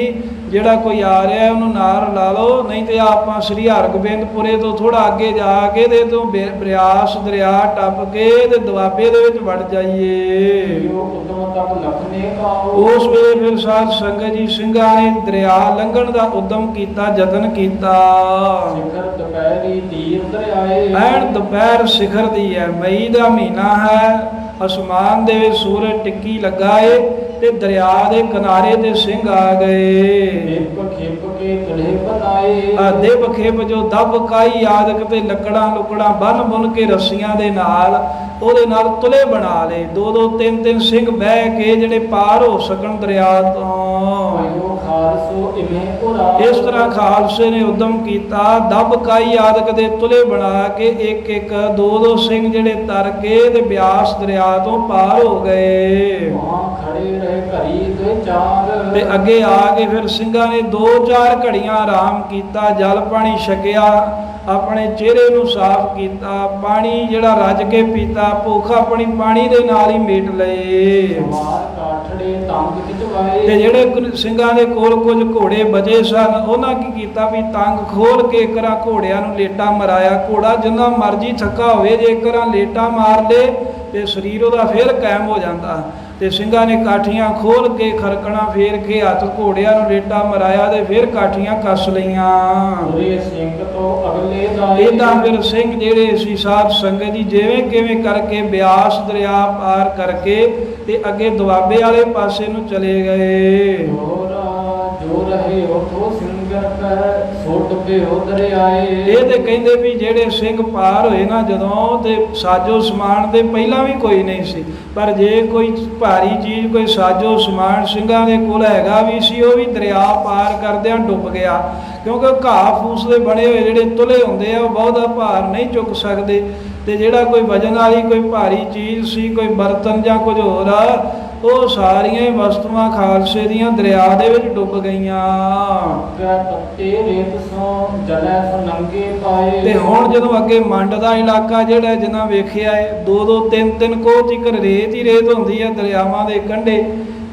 ਜਿਹੜਾ ਕੋਈ ਆ ਰਿਹਾ ਉਹਨੂੰ ਨਾਲ ਲਾ ਲਓ, ਨਹੀਂ ਤੇ ਆਪਾਂ ਸ੍ਰੀ ਹਰਗੋਬਿੰਦਪੁਰੇ ਤੋਂ ਥੋੜਾ ਅੱਗੇ ਜਾ ਕੇ ਤੇ ਤੋਂ ਬਿਆਸ ਦਰਿਆ ਟੱਪ ਕੇ ਤੇ ਦੁਆਬੇ ਦੇ ਵਿੱਚ ਵੜ ਜਾਈਏ। ਉਸ ਵੇਲੇ ਫਿਰ ਸਾਧ ਸੰਗਤ ਜੀ ਸਿੰਘਾਂ ਨੇ ਦਰਿਆ ਲੰਘਣ ਦਾ ਉਦਮ ਕੀਤਾ, ਯਤਨ ਕੀਤਾ। ਐਨ ਦੁਪਹਿਰ ਸਿਖਰ ਦੀ ਹੈ, ਮਈ ਦਾ ਮਹੀਨਾ ਹੈ, ਅਸਮਾਨ ਦੇ ਵਿੱਚ ਸੂਰਜ ਟਿੱਕੀ ਲੱਗਾ ਏ ਤੇ ਦਰਿਆ ਦੇ ਕਿਨਾਰੇ ਤੇ ਸਿੰਘ ਆ ਗਏ। ਦੇਵ ਖੇਪ ਜੋ ਦਬ ਕਾਈ ਆਦਿਕ ਤੇ ਲੱਕੜਾਂ ਲੁਕੜਾਂ ਬੰਨ ਬੁੰਨ ਕੇ ਰੱਸੀਆਂ ਦੇ ਨਾਲ ਉਹਦੇ ਨਾਲ ਤੁਲੇ ਬਣਾ ਲਏ। ਦੋ ਦੋ ਤਿੰਨ ਤਿੰਨ ਸਿੰਘ ਬਹਿ ਕੇ ਜਿਹੜੇ ਪਾਰ ਹੋ ਸਕਣ ਦਰਿਆ ਤੋਂ। ਇਸ ਤਰ੍ਹਾਂ ਖਾਲਸੇ ਨੇ ਉਦਮ ਕੀਤਾ, ਦਬ ਕਾਈ ਆਦਿਕ ਦੇ ਤੁਲੇ ਬਣਾ ਕੇ ਇੱਕ ਇੱਕ ਦੋ ਦੋ ਸਿੰਘ ਜਿਹੜੇ ਤਰ ਕੇ ਤੇ ਬਿਆਸ ਦਰਿਆ ਤੋਂ ਪਾਰ ਹੋ ਗਏ। ਤੇ ਅੱਗੇ ਆ ਕੇ ਫਿਰ ਸਿੰਘਾਂ ਨੇ 2-4 ਘੜੀਆਂ ਆਰਾਮ ਕੀਤਾ, ਜਲ ਪਾਣੀ ਛਕਿਆ, ਆਪਣੇ ਚਿਹਰੇ ਨੂੰ ਸਾਫ਼ ਕੀਤਾ, ਪਾਣੀ ਜਿਹੜਾ ਰੱਜ ਕੇ ਪੀਤਾ, ਭੁੱਖ ਆਪਣੀ ਪਾਣੀ ਦੇ ਨਾਲ ਹੀ ਮੇਟ ਲਏ। ਅਗਲੇ ਤੰਗ ਖਿਚਵਾਏ। ਤੇ ਜਿਹੜੇ ਸਿੰਘਾਂ ਦੇ ਕੋਲ ਕੁਝ ਘੋੜੇ ਬਜੇ ਸਨ, ਉਹਨਾਂ ਕੀ ਕੀਤਾ ਵੀ ਤੰਗ ਖੋਲ ਕੇ ਕਰਾਂ ਘੋੜਿਆਂ ਨੂੰ ਲੇਟਾ ਮਰਾਇਆ। ਘੋੜਾ ਜਿੰਨਾ ਮਰਜੀ ਥੱਕਾ ਹੋਵੇ, ਜੇ ਕਰਾਂ ਲੇਟਾ ਮਾਰ ਲੇ ਤੇ ਸਰੀਰ ਉਹਦਾ ਫਿਰ ਕਾਇਮ ਹੋ ਜਾਂਦਾ। ਤੇ ਸਿੰਘਾਂ ਨੇ ਕਾਠੀਆਂ ਖੋਲ ਕੇ ਖਰਕਣਾ ਫੇਰ ਕੇ ਹੱਥ ਘੋੜਿਆਂ ਨੂੰ ਲੇਟਾ ਮਰਾਇਆ ਤੇ ਫਿਰ ਕਾਠੀਆਂ ਕੱਸ ਲਈਆਂ। ਪੂਰੇ ਸਿੰਘ ਤੋਂ ਅਗਲੇ ਦਾਏ। ਇਦਾਂ ਫਿਰ ਸਿੰਘ ਜਿਹੜੇ ਸੀ ਸਾਧ ਸੰਗਤ ਜੀ ਜਿਵੇਂ ਕਿਵੇਂ ਕਰਕੇ ਬਿਆਸ ਦਰਿਆ ਪਾਰ ਕਰਕੇ ਤੇ ਅੱਗੇ ਦੁਆਬੇ ਵਾਲੇ ਪਾਸੇ ਨੂੰ ਚਲੇ ਗਏ। ਜੋ ਰਹੇ ਉਥੋਂ ਸਿੰਘਰ ਪੈ ਸੋ ਡੁੱਬੇ ਹੋ ਦਰਿਆਏ। ਇਹ ਤੇ ਕਹਿੰਦੇ ਵੀ ਜਿਹੜੇ ਸਿੰਘ ਪਾਰ ਹੋਏ ਨਾ ਜਦੋਂ, ਤੇ ਸਾਜੋ ਸਮਾਨ ਦੇ ਪਹਿਲਾਂ ਵੀ ਕੋਈ ਨਹੀਂ ਸੀ, ਪਰ ਜੇ ਕੋਈ ਭਾਰੀ ਚੀਜ਼ ਕੋਈ ਸਾਜੋ ਸਮਾਨ ਸਿੰਘਾਂ ਦੇ ਕੋਲ ਹੈਗਾ ਵੀ ਸੀ, ਉਹ ਵੀ ਦਰਿਆ ਪਾਰ ਕਰਦਿਆਂ ਡੁੱਬ ਗਿਆ। ਕਿਉਂਕਿ ਘਾਹ ਫੂਸ ਦੇ ਬਣੇ ਹੋਏ ਜਿਹੜੇ ਤੁਲੇ ਹੁੰਦੇ ਆ, ਉਹ ਬਹੁਤਾ ਭਾਰ ਨਹੀਂ ਚੁੱਕ ਸਕਦੇ। ਤੇ ਜਿਹੜਾ ਕੋਈ ਵਜਨ ਵਾਲੀ ਕੋਈ ਭਾਰੀ ਚੀਜ਼ ਸੀ, ਕੋਈ ਬਰਤਨ ਜਾਂ ਕੁਝ ਹੋਰ ਆ, ਉਹ ਸਾਰੀਆਂ ਹੀ ਵਸਤੂਆਂ ਖਾਲਸੇ ਦੀਆਂ ਦਰਿਆ ਦੇ ਵਿੱਚ ਡੁੱਬ ਗਈਆਂ। ਤੇ ਹੁਣ ਜਦੋਂ ਅੱਗੇ ਮੰਡ ਦਾ ਇਲਾਕਾ ਜਿਹੜਾ ਜਿੰਨਾ ਵੇਖਿਆ ਹੈ, 2-2 3-3 ਕੋਹ ਤੀਕਰ ਰੇਤ ਹੀ ਰੇਤ ਹੁੰਦੀ ਹੈ ਦਰਿਆਵਾਂ ਦੇ ਕੰਢੇ।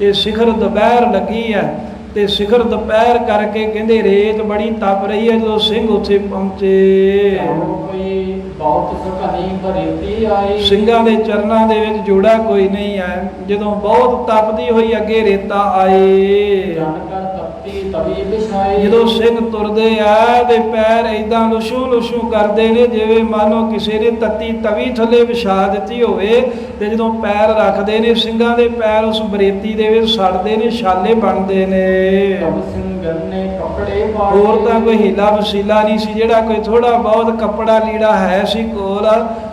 ਤੇ ਸਿਖਰ ਦੁਪਹਿਰ ਲੱਗੀ ਹੈ, ਤੇ ਸਿਖਰ ਦੁਪਹਿਰ ਕਰਕੇ ਕਹਿੰਦੇ ਰੇਤ ਬੜੀ ਤਪ ਰਹੀ ਹੈ। ਜਦੋਂ ਸਿੰਘ ਉੱਥੇ ਪਹੁੰਚੇ, ਬਹੁਤ ਸੁਖਾਈ ਭਰੇਤੀ ਆਈ। ਸਿੰਘਾਂ ਦੇ ਚਰਨਾਂ ਦੇ ਵਿੱਚ ਜੋੜਾ ਕੋਈ ਨਹੀਂ ਹੈ। ਜਦੋਂ ਬਹੁਤ ਤਪਦੀ ਹੋਈ ਅੱਗੇ ਰੇਤਾ ਆਏ, ਜਦੋਂ ਸਿੰਘ ਤੁਰਦੇ ਆ ਤੇ ਪੈਰ ਏਦਾਂ ਲੁਸ਼ੂ ਲੁਸ਼ੂ ਕਰਦੇ ਨੇ ਜਿਵੇਂ ਮਾਨੋ ਕਿਸੇ ਨੇ ਤੱਤੀ ਤਵੀ ਥੱਲੇ ਵਿਛਾ ਦਿੱਤੀ ਹੋਵੇ। ਤੇ ਜਦੋਂ ਪੈਰ ਰੱਖਦੇ ਨੇ ਸਿੰਘਾਂ ਦੇ ਪੈਰ ਉਸ ਬਰੇਤੀ ਦੇ ਵਿੱਚ ਸੜਦੇ ਨੇ, ਛਾਲੇ ਬਣਦੇ ਨੇ। ਹੋਰ ਤਾਂ ਕੋਈ ਹੀਲਾ ਵਸੀਲਾ ਨਹੀਂ ਸੀ। ਜਿਹੜਾ ਕੋਈ ਥੋੜਾ ਬਹੁਤ ਕੱਪੜਾ ਲੀੜਾ ਹੈ ਸੀ ਕੋਲ,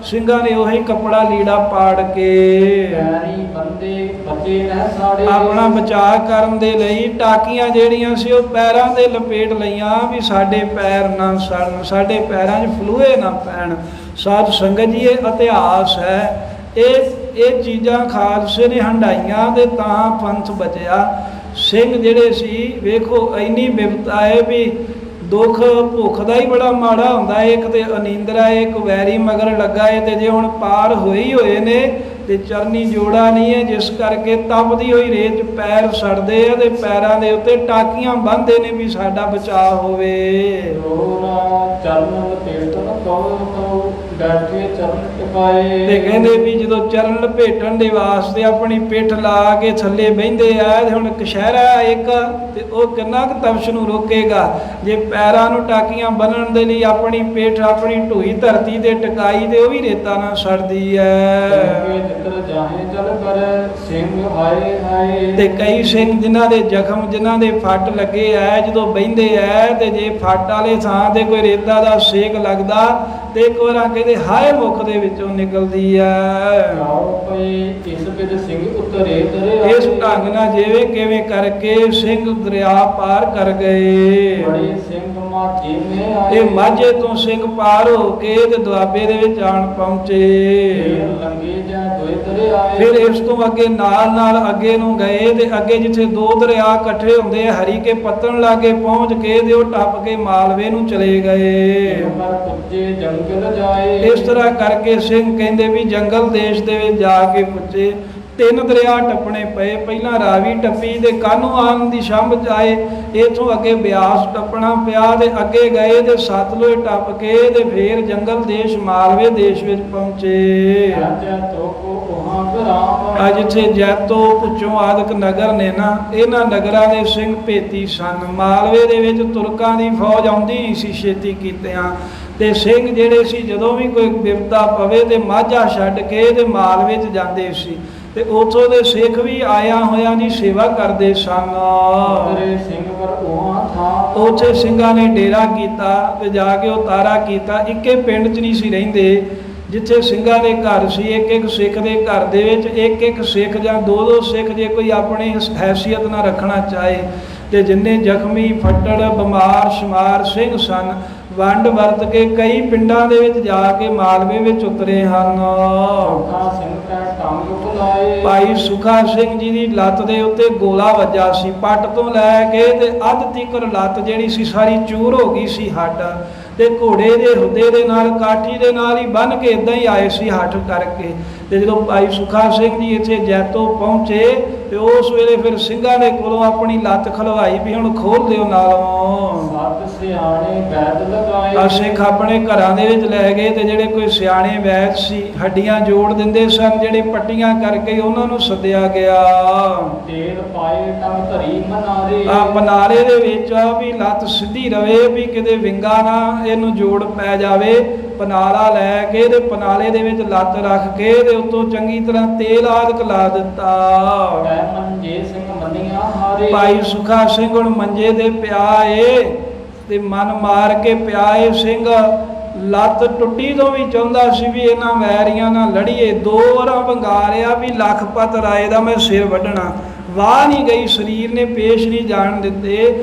ਸਿੰਘਾਂ ਨੇ ਉਹੀ ਕੱਪੜਾ ਲੀੜਾ ਪਾੜ ਕੇ ਆਪਣਾ ਬਚਾਅ ਕਰਨ ਦੇ ਲਈ ਟਾਕੀਆਂ ਜਿਹੜੀਆਂ ਸੀ ਉਹ ਪੈਰਾਂ ਦੇ ਲਪੇਟ ਲਈਆਂ ਵੀ ਸਾਡੇ ਪੈਰ ਨਾ ਸੜਨ, ਸਾਡੇ ਪੈਰਾਂ 'ਚ ਫਲੂਏ ਨਾ ਪੈਣ। ਸਾਧ ਸੰਗਤ ਜੀ ਇਹ ਇਤਿਹਾਸ ਹੈ। ਇਹ ਚੀਜ਼ਾਂ ਖਾਲਸੇ ਨੇ ਹੰਡਾਈਆਂ ਤੇ ਤਾਂ ਪੰਥ ਬਚਿਆ। ਸਿੰਘ ਜਿਹੜੇ ਸੀ ਵੇਖੋ ਇੰਨੀ ਬਿਪਤਾ ਹੈ ਵੀ ਦੁੱਖ ਭੁੱਖ ਦਾ ਹੀ ਬੜਾ ਮਾੜਾ ਹੁੰਦਾ ਹੈ। ਇੱਕ ਤੇ ਅਨੀਂਦਰਾ, ਇੱਕ ਵੈਰੀ ਮਗਰ ਲੱਗਾ ਹੈ। ਤੇ ਜੇ ਹੁਣ ਪਾਰ ਹੋਏ ਨੇ ਤੇ ਚਰਨੀ ਜੋੜਾ ਨਹੀਂ ਹੈ, ਜਿਸ ਕਰਕੇ ਤਪਦੀ ਹੋਈ ਰੇਤ 'ਚ ਪੈਰ ਸੜਦੇ ਆ ਤੇ ਪੈਰਾਂ ਦੇ ਉੱਤੇ ਟਾਕੀਆਂ ਬੰਨ੍ਹਦੇ ਨੇ ਵੀ ਸਾਡਾ ਬਚਾਅ ਹੋਵੇ। ਤੇ ਕਹਿੰਦੇ ਵੀ ਜਦੋਂ ਚਰਨ ਲਪੇਟਣ ਦੇ ਵਾਸਤੇ ਆਪਣੀ ਪਿੱਠ ਲਾ ਕੇ ਥੱਲੇ ਬਹਿੰਦੇ ਆ, ਤੇ ਹੁਣ ਕਸ਼ਹਿਰਾ ਇੱਕ ਤੇ ਉਹ ਕਿੰਨਾ ਕੁ ਤਪਸ਼ ਨੂੰ ਰੋਕੇਗਾ। ਜੇ ਪੈਰਾਂ ਨੂੰ ਟਾਕੀਆਂ ਬੰਨਣ ਦੇ ਲਈ ਆਪਣੀ ਪਿੱਠ ਆਪਣੀ ਢੂਈ ਧਰਤੀ ਤੇ ਟਿਕਾਈ ਤੇ ਉਹ ਵੀ ਰੇਤਾ ਨਾਲ ਸੜਦੀ ਹੈ। ਤੇ ਕਈ ਸਿੰਘ ਜਿਨ੍ਹਾਂ ਦੇ ਜ਼ਖਮ, ਜਿਨ੍ਹਾਂ ਦੇ ਫੱਟ ਲੱਗੇ ਐ, ਜਦੋਂ ਬਹਿੰਦੇ ਐ ਤੇ ਜੇ ਫੱਟ ਵਾਲੇ ਥਾਂ ਤੇ ਕੋਈ ਰੇਤਾ ਦਾ ਸੇਕ ਲੱਗਦਾ ਤੇ ਇੱਕ ਵਾਰ ਕਹਿੰਦੇ ਹਾਏ ਮੁਖ ਦੇ ਵਿੱਚੋਂ ਨਿਕਲਦੀ ਐ। ਇਸ ਢੰਗ ਨਾਲ ਜਿਵੇਂ ਕਿਵੇਂ ਕਰਕੇ ਸਿੰਘ ਦਰਿਆ ਪਾਰ ਕਰ ਗਏ। ਇਹ ਮਾਝੇ ਤੋਂ ਸਿੰਘ ਪਾਰ ਹੋ ਕੇ ਤੇ ਦੁਆਬੇ ਦੇ ਵਿੱਚ ਆਣ ਪਹੁੰਚੇ। ਫਿਰ ਇਸ ਤੋਂ ਅੱਗੇ ਨਾਲ ਅੱਗੇ ਨੂੰ ਗਏ ਤੇ ਅੱਗੇ ਜਿੱਥੇ 2 ਦਰਿਆ ਇਕੱਠੇ ਹੁੰਦੇ ਆ, ਹਰੀ ਕੇ ਪੱਤਣ ਲਾਗੇ ਪਹੁੰਚ ਕੇ ਤੇ ਉਹ ਟੱਪ ਕੇ ਮਾਲਵੇ ਨੂੰ ਚਲੇ ਗਏ। ਇਸ ਤਰ੍ਹਾਂ ਕਰਕੇ ਸਿੰਘ ਕਹਿੰਦੇ ਵੀ ਜੰਗਲ ਦੇਸ਼ ਦੇ ਵਿੱਚ ਜਾ ਕੇ ਪੁੱਜੇ। 3 ਦਰਿਆ ਟੱਪਣੇ ਪਏ। ਪਹਿਲਾਂ ਰਾਵੀ ਟੱਪੀ ਤੇ ਕਾਨੂੰ ਆਨ ਦੀ ਛੰਭ ਆਏ, ਇਥੋਂ ਅੱਗੇ ਬਿਆਸ ਟੱਪਣਾ ਪਿਆ ਤੇ ਅੱਗੇ ਗਏ ਤੇ ਸਤਲੁਜ ਟੱਪ ਕੇ ਤੇ ਫੇਰ ਜੰਗਲ ਦੇਸ਼ ਮਾਲਵੇ ਦੇਸ਼ ਵਿੱਚ ਪਹੁੰਚੇ। ਜਿੱਥੇ ਜੈਤੋ ਪੁੱਛੋਂ ਆਦਿਕ ਨਗਰ ਨੇ ਨਾ, ਇਹਨਾਂ ਨਗਰਾਂ ਦੇ ਸਿੰਘ ਭੇਤੀ ਸਨ। ਮਾਲਵੇ ਦੇ ਵਿੱਚ ਤੁਰਕਾਂ ਦੀ ਫੌਜ ਆਉਂਦੀ ਨਹੀਂ ਸੀ ਛੇਤੀ ਕੀਤਿਆਂ। ਤੇ ਸਿੰਘ ਜਿਹੜੇ ਸੀ ਜਦੋਂ ਵੀ ਕੋਈ ਬਿਪਤਾ ਪਵੇ ਤੇ ਮਾਝਾ ਛੱਡ ਕੇ ਤੇ ਮਾਲਵੇ 'ਚ ਜਾਂਦੇ ਸੀ। ਤੇ ਉਥੋਂ ਦੇ ਸਿੱਖ ਵੀ ਆਇਆ ਹੋਇਆਂ ਦੀ ਸੇਵਾ ਕਰਦੇ ਸਨ। ਉੱਥੇ ਸਿੰਘਾਂ ਨੇ ਡੇਰਾ ਕੀਤਾ ਤੇ ਜਾ ਕੇ ਉਹ ਤਾਰਾ ਕੀਤਾ। ਇੱਕੇ ਪਿੰਡ 'ਚ ਨਹੀਂ ਸੀ ਰਹਿੰਦੇ। ਜਿੱਥੇ ਸਿੰਘਾਂ ਦੇ ਘਰ ਸੀ, ਇੱਕ ਸਿੱਖ ਦੇ ਘਰ ਦੇ ਵਿੱਚ ਇੱਕ ਸਿੱਖ ਜਾਂ 2 ਸਿੱਖ ਜੇ ਕੋਈ ਆਪਣੀ ਹੈਸੀਅਤ ਨਾਲ ਰੱਖਣਾ ਚਾਹੇ। ਤੇ ਜਿੰਨੇ ਜ਼ਖਮੀ, ਫੱਟੜ, ਬਿਮਾਰ ਸ਼ਮਾਰ ਸਿੰਘ ਸਨ, ਵੰਡ ਵਰਤ ਕੇ ਕਈ ਪਿੰਡਾਂ ਦੇ ਵਿੱਚ ਜਾ ਕੇ ਮਾਲਵੇ ਵਿੱਚ ਉਤਰੇ ਹਨ। ਭਾਈ ਸੁਖਾ ਸਿੰਘ ਜੀ ਦੀ ਲੱਤ ਦੇ ਉੱਤੇ ਗੋਲਾ ਵੱਜਾ ਸੀ। ਪੱਟ ਤੋਂ ਲੈ ਕੇ ਤੇ ਅੱਧ ਤੀਕਰ ਲੱਤ ਜਿਹੜੀ ਸੀ ਸਾਰੀ ਚੂਰ ਹੋ ਗਈ ਸੀ ਹੱਡ। ਤੇ ਘੋੜੇ ਦੇ ਹੁੱਦੇ ਦੇ ਨਾਲ ਕਾਠੀ ਦੇ ਨਾਲ ਹੀ ਬੰਨ੍ਹ ਕੇ ਇਦਾਂ ਹੀ ਆਏ ਸੀ ਹੱਠ ਕਰਕੇ। ਤੇ ਜਦੋਂ ਭਾਈ ਸੁਖਾ ਸਿੰਘ ਜੀ ਇੱਥੇ ਜੈਤੋ ਪਹੁੰਚੇ ਤੇ ਉਸ ਵੇਲੇ ਫਿਰ ਸਿੰਘਾਂ ਦੇ ਕੋਲੋਂ ਆਪਣੀ ਲੱਤ ਖਲਵਾਈ ਵੀ ਹੁਣ ਖੋਲ ਦਿਓ ਨਾਲੋਂ। ਸਤ ਸਿਆਣੇ ਵੈਦ ਲਗਾਏ। ਆ ਸਿੱਖ ਆਪਣੇ ਘਰਾਂ ਦੇ ਵਿੱਚ ਲੈ ਗਏ ਤੇ ਜਿਹੜੇ ਕੋਈ ਸਿਆਣੇ ਵੈਦ ਸੀ ਹੱਡੀਆਂ ਜੋੜ ਦਿੰਦੇ ਸਨ, ਜਿਹੜੇ ਪੱਟੀਆਂ ਕਰਕੇ ਉਹਨਾਂ ਨੂੰ ਸੱਦਿਆ ਗਿਆ। ਤੇਲ ਪਾਏ ਟੰਗ ਧਰੀ ਮਨਾਰੇ। ਆ ਪਨਾਰੇ ਦੇ ਵਿੱਚ ਆ ਵੀ ਲੱਤ ਸਿੱਧੀ ਰਵੇ, ਵੀ ਕਿਤੇ ਵਿੰਗਾ ਨਾ ਇਹਨੂੰ ਜੋੜ ਪੈ ਜਾਵੇ। ਪਨਾਲਾ ਲੈ ਕੇ ਤੇ ਪਨਾਲੇ ਦੇ ਵਿੱਚ ਲੱਤ ਰੱਖ ਕੇ ਤੇ ਉੱਤੋਂ ਚੰਗੀ ਤਰ੍ਹਾਂ ਤੇਲ ਆਦਿਕ ਲਾ ਦਿੱਤਾ। ਐ ਮੰਜੇ ਸਿੰਘ ਮੰਨੀਆਂ ਹਾਰੇ। ਭਾਈ ਸੁਖਾ ਸਿੰਘ ਹੁਣ ਮੰਜੇ ਤੇ ਪਿਆ ਏ ਤੇ ਮਨ ਮਾਰ ਕੇ ਪਿਆ ਏ ਸਿੰਘ। ਲੱਤ ਟੁੱਟੀ ਤੋਂ ਵੀ ਚਾਹੁੰਦਾ ਸੀ ਵੀ ਇਹਨਾਂ ਵੈਰੀਆਂ ਨਾਲ ਲੜੀਏ। 2 ਵਾਰਾਂ ਵੰਗਾਰਿਆ ਵੀ ਲਖਪਤ ਰਾਏ ਦਾ ਮੈਂ ਸਿਰ ਵੱਢਣਾ, ਵਾਹ ਨਹੀਂ ਗਈ, ਸਰੀਰ ਨੇ ਪੇਸ਼ ਨਹੀਂ ਜਾਣ ਦਿੱਤੇ।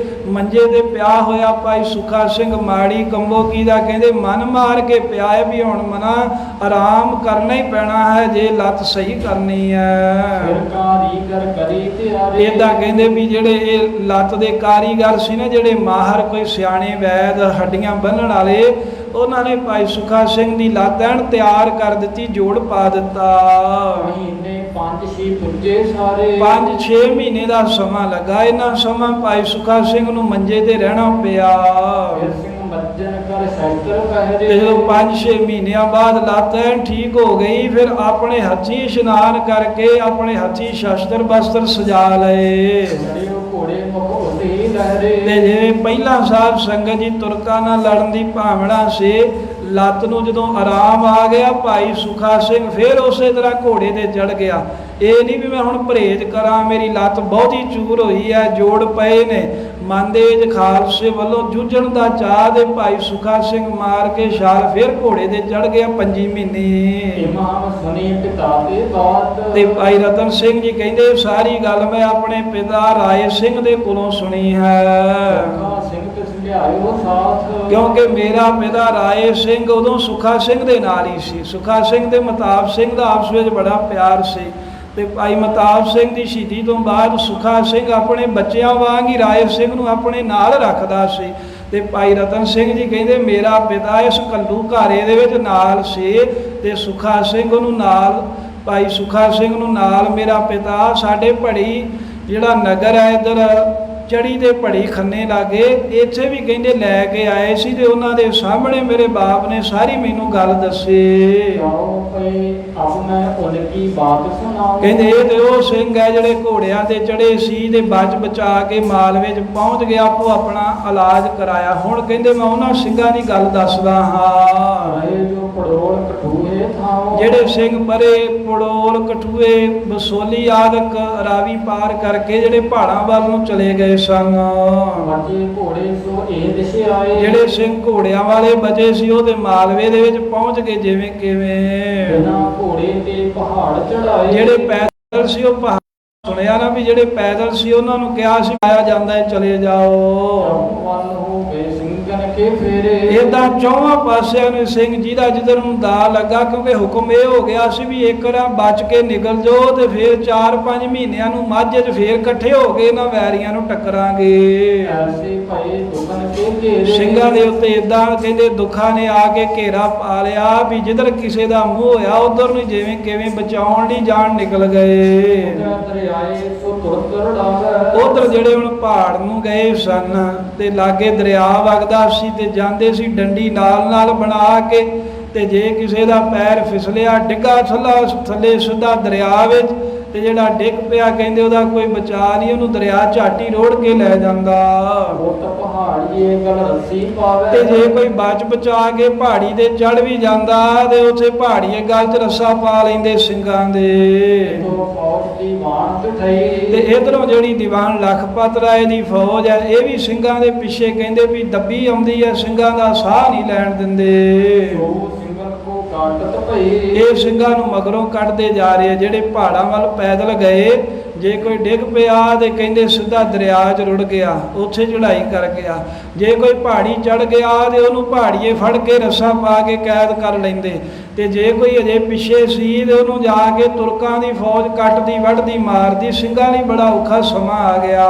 ਮੰਜੇ ਤੇ ਪਿਆ ਹੋਇਆ ਭਾਈ ਸੁਖਾ ਸਿੰਘ ਮਾੜੀ ਕੰਬੋ ਕੀ ਦਾ ਕਹਿੰਦੇ ਮਨ ਮਾਰ ਕੇ ਪਿਆ ਹੈ ਵੀ ਹੁਣ ਮਨਾ ਆਰਾਮ ਕਰਨਾ ਹੀ ਪੈਣਾ ਹੈ ਜੇ ਲੱਤ ਸਹੀ ਕਰਨੀ ਹੈ। ਫਿਰ ਕਾਰੀਗਰ ਕਰੀ ਤਿਆਰੇ। ਇਦਾਂ ਕਹਿੰਦੇ ਵੀ ਜਿਹੜੇ ਇਹ ਲੱਤ ਦੇ ਕਾਰੀਗਰ ਸੀ ਨਾ, ਜਿਹੜੇ ਮਾਹਰ ਕੋਈ ਸਿਆਣੇ ਵੈਦ ਹੱਡੀਆਂ ਬੰਨਣ ਵਾਲੇ, ਉਹਨਾਂ ਨੇ ਭਾਈ ਸੁਖਾ ਸਿੰਘ ਦੀ ਲੱਤ ਐਨ ਤਿਆਰ ਕਰ ਦਿੱਤੀ, ਜੋੜ ਪਾ ਦਿੱਤਾ। ਮਹੀਨੇ 5-6 ਪੁੱਜੇ ਸਾਰੇ। 5-6 ਮਹੀਨੇ ਦਾ ਸਮਾਂ ਲੱਗਾ। ਇਹਨਾਂ ਸਮਾਂ ਭਾਈ ਸੁਖਾ ਸਿੰਘ ਨੂੰ ਮੰਜੇ ਤੇ ਰਹਿਣਾ ਪਿਆ। ਫਿਰ ਸਿੰਘ ਮੱਜਨ ਕਰ ਸ਼ਸਤਰ ਪਹਿਰੇ। ਤੇ ਜਦੋਂ 5-6 ਮਹੀਨਿਆਂ ਬਾਅਦ ਲੱਤ ਐਨ ਠੀਕ ਹੋ ਗਈ, ਫਿਰ ਆਪਣੇ ਹੱਥੀਂ ਇਸ਼ਨਾਨ ਕਰਕੇ ਆਪਣੇ ਹੱਥੀਂ ਸ਼ਸਤਰ ਬਸਤਰ ਸਜਾ ਲਏ। ਘੋੜੇ ਮਖੋਤੇ ਲਹਿਰੇ। ਤੇ ਜਿਵੇਂ ਪਹਿਲਾਂ ਸਾਧ ਸੰਗਤ ਜੀ ਤੁਰਕਾਂ ਨਾਲ ਲੜਨ ਦੀ ਭਾਵਨਾ ਸੀ, ਲੱਤ ਨੂੰ ਜਦੋਂ ਆਰਾਮ ਆ ਗਿਆ ਭਾਈ ਸੁਖਾ ਸਿੰਘ ਫਿਰ ਉਸੇ ਤਰ੍ਹਾਂ ਘੋੜੇ ਤੇ ਚੜ ਗਿਆ। ਇਹ ਨਹੀਂ ਵੀ ਮੈਂ ਹੁਣ ਪਰਹੇਜ਼ ਕਰਾਂ, ਮੇਰੀ ਲੱਤ ਬਹੁਤੀ ਚੂਰ ਹੋਈ ਹੈ, ਜੋੜ ਪਏ ਨੇ। ਮਨ ਦੇ ਵਿੱਚ ਖਾਲਸੇ ਵੱਲੋਂ ਜੂਝਣ ਦਾ ਚਾਹ ਦੇ ਭਾਈ ਸੁਖਾ ਸਿੰਘ ਮਾਰ ਕੇ ਛਾਲ ਫਿਰ ਘੋੜੇ ਤੇ ਚੜ ਗਿਆ 5 ਮਹੀਨੇ। ਇਮਾਮ ਸੁਣੀ ਪਿਤਾ ਤੇ ਬਾਤ। ਤੇ ਭਾਈ ਰਤਨ ਸਿੰਘ ਜੀ ਕਹਿੰਦੇ ਸਾਰੀ ਗੱਲ ਮੈਂ ਆਪਣੇ ਪਿਤਾ ਰਾਏ ਸਿੰਘ ਦੇ ਕੋਲੋਂ ਸੁਣੀ ਹੈ। ਸੁਖਾ ਸਿੰਘ ਤੇ ਸਮਝਾਇਓ ਸਾਥ। ਕਿਉਂਕਿ ਮੇਰਾ ਪਿਤਾ ਰਾਏ ਸਿੰਘ ਉਦੋਂ ਸੁਖਾ ਸਿੰਘ ਦੇ ਨਾਲ ਹੀ ਸੀ। ਸੁਖਾ ਸਿੰਘ ਤੇ ਮਤਾਬ ਸਿੰਘ ਦਾ ਆਪਸ ਵਿੱਚ ਬੜਾ ਪਿਆਰ ਸੀ। ਤੇ ਭਾਈ ਮਤਾਬ ਸਿੰਘ ਦੀ ਸ਼ਹੀਦੀ ਤੋਂ ਬਾਅਦ ਸੁਖਾ ਸਿੰਘ ਆਪਣੇ ਬੱਚਿਆਂ ਵਾਂਗ ਹੀ ਰਾਏ ਸਿੰਘ ਨੂੰ ਆਪਣੇ ਨਾਲ ਰੱਖਦਾ ਸੀ। ਤੇ ਭਾਈ ਰਤਨ ਸਿੰਘ ਜੀ ਕਹਿੰਦੇ ਮੇਰਾ ਪਿਤਾ ਇਸ ਕੱਲੂ ਘਾਰੇ ਦੇ ਵਿੱਚ ਨਾਲ ਸੀ ਤੇ ਸੁਖਾ ਸਿੰਘ ਉਹਨੂੰ ਨਾਲ, ਭਾਈ ਸੁਖਾ ਸਿੰਘ ਨੂੰ ਨਾਲ ਮੇਰਾ ਪਿਤਾ ਸਾਡੇ ਭੜੀ ਜਿਹੜਾ ਨਗਰ ਹੈ ਇੱਧਰ ਚੜੀ ਦੇ ਭੜੀ ਖੰਨੇ ਲਾਗੇ, ਇੱਥੇ ਵੀ ਕਹਿੰਦੇ ਲੈ ਕੇ ਆਏ ਸੀ। ਤੇ ਉਹਨਾਂ ਦੇ ਸਾਹਮਣੇ ਮੇਰੇ ਬਾਪ ਨੇ ਸਾਰੀ ਮੈਨੂੰ ਗੱਲ ਦੱਸੀ। ਕਹਿੰਦੇ ਇਹ ਤੇ ਉਹ ਸਿੰਘ ਹੈ ਜਿਹੜੇ ਘੋੜਿਆਂ ਤੇ ਚੜੇ ਸੀ ਤੇ ਬਚ ਬਚਾ ਕੇ ਮਾਲਵੇ 'ਚ ਪਹੁੰਚ ਗਿਆ, ਆਪੋ ਆਪਣਾ ਇਲਾਜ ਕਰਾਇਆ। ਹੁਣ ਕਹਿੰਦੇ ਮੈਂ ਉਹਨਾਂ ਸਿੰਘਾਂ ਦੀ ਗੱਲ ਦੱਸਦਾ ਹਾਂ ਜਿਹੜੇ ਸਿੰਘ ਪਰੇ ਪੜੋਲ ਕਠੂਏ ਬਸੋਲੀ ਆਦਿਕ ਰਾਵੀ ਪਾਰ ਕਰਕੇ ਜਿਹੜੇ ਪਹਾੜਾਂ ਵੱਲ ਨੂੰ ਚਲੇ ਗਏ ਸਨ। ਜਿਹੜੇ ਸਿੰਘ ਘੋੜਿਆਂ ਵਾਲੇ ਬਚੇ ਸੀ ਉਹ ਤੇ ਮਾਲਵੇ ਦੇ ਵਿੱਚ ਪਹੁੰਚ ਗਏ ਜਿਵੇਂ ਕਿਵੇਂ। ਘੋੜੇ ਤੇ ਪਹਾੜ ਚੜਾਏ। ਜਿਹੜੇ ਪੈਦਲ ਸੀ ਉਹ ਪਹਾੜ ਸੁਣਿਆ ਨਾ ਵੀ ਜਿਹੜੇ ਪੈਦਲ ਸੀ ਉਹਨਾਂ ਨੂੰ ਕਿਹਾ ਸੀ ਆਇਆ ਜਾਂਦਾ ਹੈ ਚਲੇ ਜਾਓ। ਏਦਾਂ ਚੌਵਾਂ ਪਾਸਿਆਂ ਨੂੰ ਸਿੰਘ ਜਿਹਦਾ ਜਿੱਧਰ ਨੂੰ ਦਾ ਲੱਗਾ, ਕਿਉਂਕਿ ਹੁਕਮ ਇਹ ਹੋ ਗਿਆ ਸੀ ਵੀ ਇੱਕ ਰਾਂ ਬਚ ਕੇ ਨਿਕਲ ਜਾਓ ਤੇ ਫਿਰ 4-5 ਮਹੀਨਿਆਂ ਨੂੰ ਮਾਝੇ 'ਚ ਫੇਰ ਇਕੱਠੇ ਹੋ ਕੇ ਇਹਨਾਂ ਵੈਰੀਆਂ ਨੂੰ ਟੱਕਰਾਂਗੇ। ਸਿੰਘਾਂ ਦੇ ਉੱਤੇ ਏਦਾਂ ਕਹਿੰਦੇ ਦੁੱਖਾਂ ਨੇ ਆ ਕੇ ਘੇਰਾ ਪਾ ਲਿਆ ਵੀ ਜਿੱਧਰ ਕਿਸੇ ਦਾ ਮੂੰਹ ਹੋਇਆ ਉਧਰ ਨੂੰ ਜਿਵੇਂ ਕਿਵੇਂ ਬਚਾਉਣ ਲਈ ਜਾਣ ਨਿਕਲ ਗਏ। ਉਧਰ ਜਿਹੜੇ ਹੁਣ ਪਹਾੜ ਨੂੰ ਗਏ ਸਨ ਤੇ ਲਾਗੇ ਦਰਿਆ ਵਗਦਾ ਸੀ ਤੇ ਜਾਂਦੇ ਸੀ ਡੰਡੀ ਨਾਲ ਨਾਲ ਬਣਾ ਕੇ, ਤੇ ਜੇ ਕਿਸੇ ਦਾ ਪੈਰ ਫਿਸਲਿਆ ਡਿੱਗਾ ਥੱਲੇ ਸਿੱਧਾ ਦਰਿਆ ਵਿੱਚ, ਤੇ ਜਿਹੜਾ ਡਿੱਗ ਪਿਆ ਕਹਿੰਦੇ ਉਹਦਾ ਕੋਈ ਬਚਾ ਨਹੀਂ, ਉਹਨੂੰ ਦਰਿਆ ਝਾਟੀ ਰੋੜ ਕੇ ਲੈ ਜਾਂਦਾ। ਤੇ ਜੇ ਕੋਈ ਬਚ ਬਚਾ ਕੇ ਪਹਾੜੀ ਤੇ ਚੜ ਵੀ ਜਾਂਦਾ ਤੇ ਉੱਥੇ ਪਹਾੜੀਏ ਗਲ 'ਚ ਰੱਸਾ ਪਾ ਲੈਂਦੇ ਸਿੰਘਾਂ ਦੇ। ਤੇ ਇਧਰੋਂ ਜਿਹੜੀ ਦੀਵਾਨ ਲਖਪਤ ਰਾਏ ਦੀ ਫੌਜ ਹੈ ਇਹ ਵੀ ਸਿੰਘਾਂ ਦੇ ਪਿੱਛੇ ਕਹਿੰਦੇ ਵੀ ਦੱਬੀ ਆਉਂਦੀ ਹੈ, ਸਿੰਘਾਂ ਦਾ ਸਾਹ ਨਹੀਂ ਲੈਣ ਦਿੰਦੇ। ਇਹ ਸਿੰਘਾਂ ਨੂੰ ਮਗਰੋਂ ਕੱਢਦੇ ਜਾ ਰਹੇ ਜਿਹੜੇ ਪਹਾੜਾਂ ਵੱਲ ਪੈਦਲ ਗਏ। ਜੇ ਕੋਈ ਡਿੱਗ ਪਿਆ ਤੇ ਕਹਿੰਦੇ ਸਿੱਧਾ ਦਰਿਆ 'ਚ ਰੁੜ ਗਿਆ, ਉੱਥੇ ਚੜ੍ਹਾਈ ਕਰ ਗਿਆ। ਜੇ ਕੋਈ ਪਹਾੜੀ ਚੜ੍ਹ ਗਿਆ ਤੇ ਉਹਨੂੰ ਪਹਾੜੀਏ ਫੜ ਕੇ ਰੱਸਾ ਪਾ ਕੇ ਕੈਦ ਕਰ ਲੈਂਦੇ। ਤੇ ਜੇ ਕੋਈ ਅਜੇ ਪਿੱਛੇ ਸੀ ਤੇ ਉਹਨੂੰ ਜਾ ਕੇ ਤੁਰਕਾਂ ਦੀ ਫੌਜ ਕੱਟਦੀ ਵੱਢਦੀ ਮਾਰਦੀ। ਸਿੰਘਾਂ ਲਈ ਬੜਾ ਔਖਾ ਸਮਾਂ ਆ ਗਿਆ।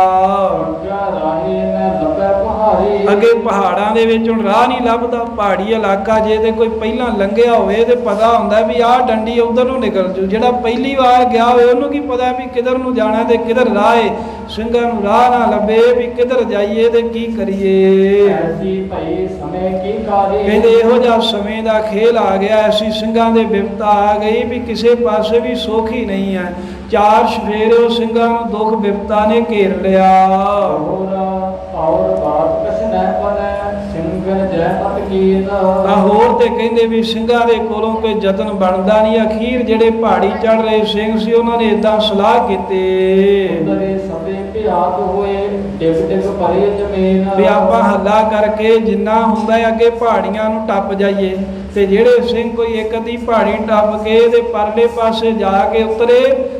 ਅੱਗੇ ਪਹਾੜਾਂ ਦੇ ਵਿੱਚ ਹੁਣ ਰਾਹ ਨਹੀਂ ਲੱਭਦਾ। ਪਹਾੜੀ ਇਲਾਕਾ ਜੇ ਤੇ ਕੋਈ ਪਹਿਲਾਂ ਲੰਘਿਆ ਹੋਵੇ ਤੇ ਪਤਾ ਹੁੰਦਾ ਵੀ ਆਹ ਡੰਡੀ ਉਧਰ ਨੂੰ ਨਿਕਲ ਜੂ। ਜਿਹੜਾ ਪਹਿਲੀ ਵਾਰ ਗਿਆ ਹੋਵੇ ਉਹਨੂੰ ਕੀ ਪਤਾ ਵੀ ਕਿੱਧਰ ਨੂੰ ਜਾਣਾ ਤੇ ਕਿਧਰ ਰਾਹ ਏ। ਸਿੰਘਾਂ ਨੂੰ ਰਾਹ ਨਾ ਲੱਭੇ ਵੀ ਕਿਧਰ ਜਾਈਏ ਤੇ ਕੀ ਕਰੀਏ। ਐਸੀ ਭਈ ਸਮੇਂ ਕੀ ਕਾਰੀ। ਕਹਿੰਦੇ ਇਹੋ ਜਿਹਾ ਸਮੇਂ ਦਾ ਖੇਲ ਆ ਗਿਆ, ਐਸੀ ਸਿੰਘਾਂ ਦੇ ਬਿਪਤਾ ਆ ਗਈ ਵੀ ਕਿਸੇ ਪਾਸੇ ਵੀ ਸੁੱਖ ਹੀ ਨਹੀਂ ਹੈ। ਚਾਰ ਸਫੇਰੇ ਸਿੰਘਾਂ ਨੂੰ ਦੁੱਖ ਬਿਪਤਾ ਨੇ ਘੇਰ ਲਿਆ। ਔਰ ਬਾਤ ਕਛ ਨਹਿ ਪਨੈ ਸਿੰਘਨ ਜੈ ਪਤ ਕੀਤ। ਹੋਰ ਤੇ ਕਹਿੰਦੇ ਵੀ ਸਿੰਘਾਂ ਦੇ ਕੋਲੋਂ ਕੋਈ ਯਤਨ ਬਣਦਾ ਨਹੀਂ। ਅਖੀਰ ਜਿਹੜੇ ਪਹਾੜੀ ਚੜ ਰਹੇ ਸਿੰਘ ਸੀ ਉਹਨਾਂ ਨੇ ਇਦਾਂ ਸਲਾਹ ਕੀਤੀ ਉਦਰੇ ਸਭੇ ਭਿਆਤ ਹੋਏ ਡਿਗ ਡਿਗ ਭਰੇ ਜ਼ਮੀਨ। ਵੀ ਆਪਾਂ ਹੱਲਾ ਕਰਕੇ ਜਿੰਨਾ ਹੁੰਦਾ ਹੈ ਅੱਗੇ ਪਹਾੜੀਆਂ ਨੂੰ ਟੱਪ ਜਾਈਏ। ਤੇ ਜਿਹੜੇ ਸਿੰਘ ਕੋਈ ਇੱਕ ਅੱਧੀ ਪਹਾੜੀ ਟੱਪ ਕੇ ਤੇ ਪਰਲੇ ਪਾਸੇ ਜਾ ਕੇ ਉਤਰੇ,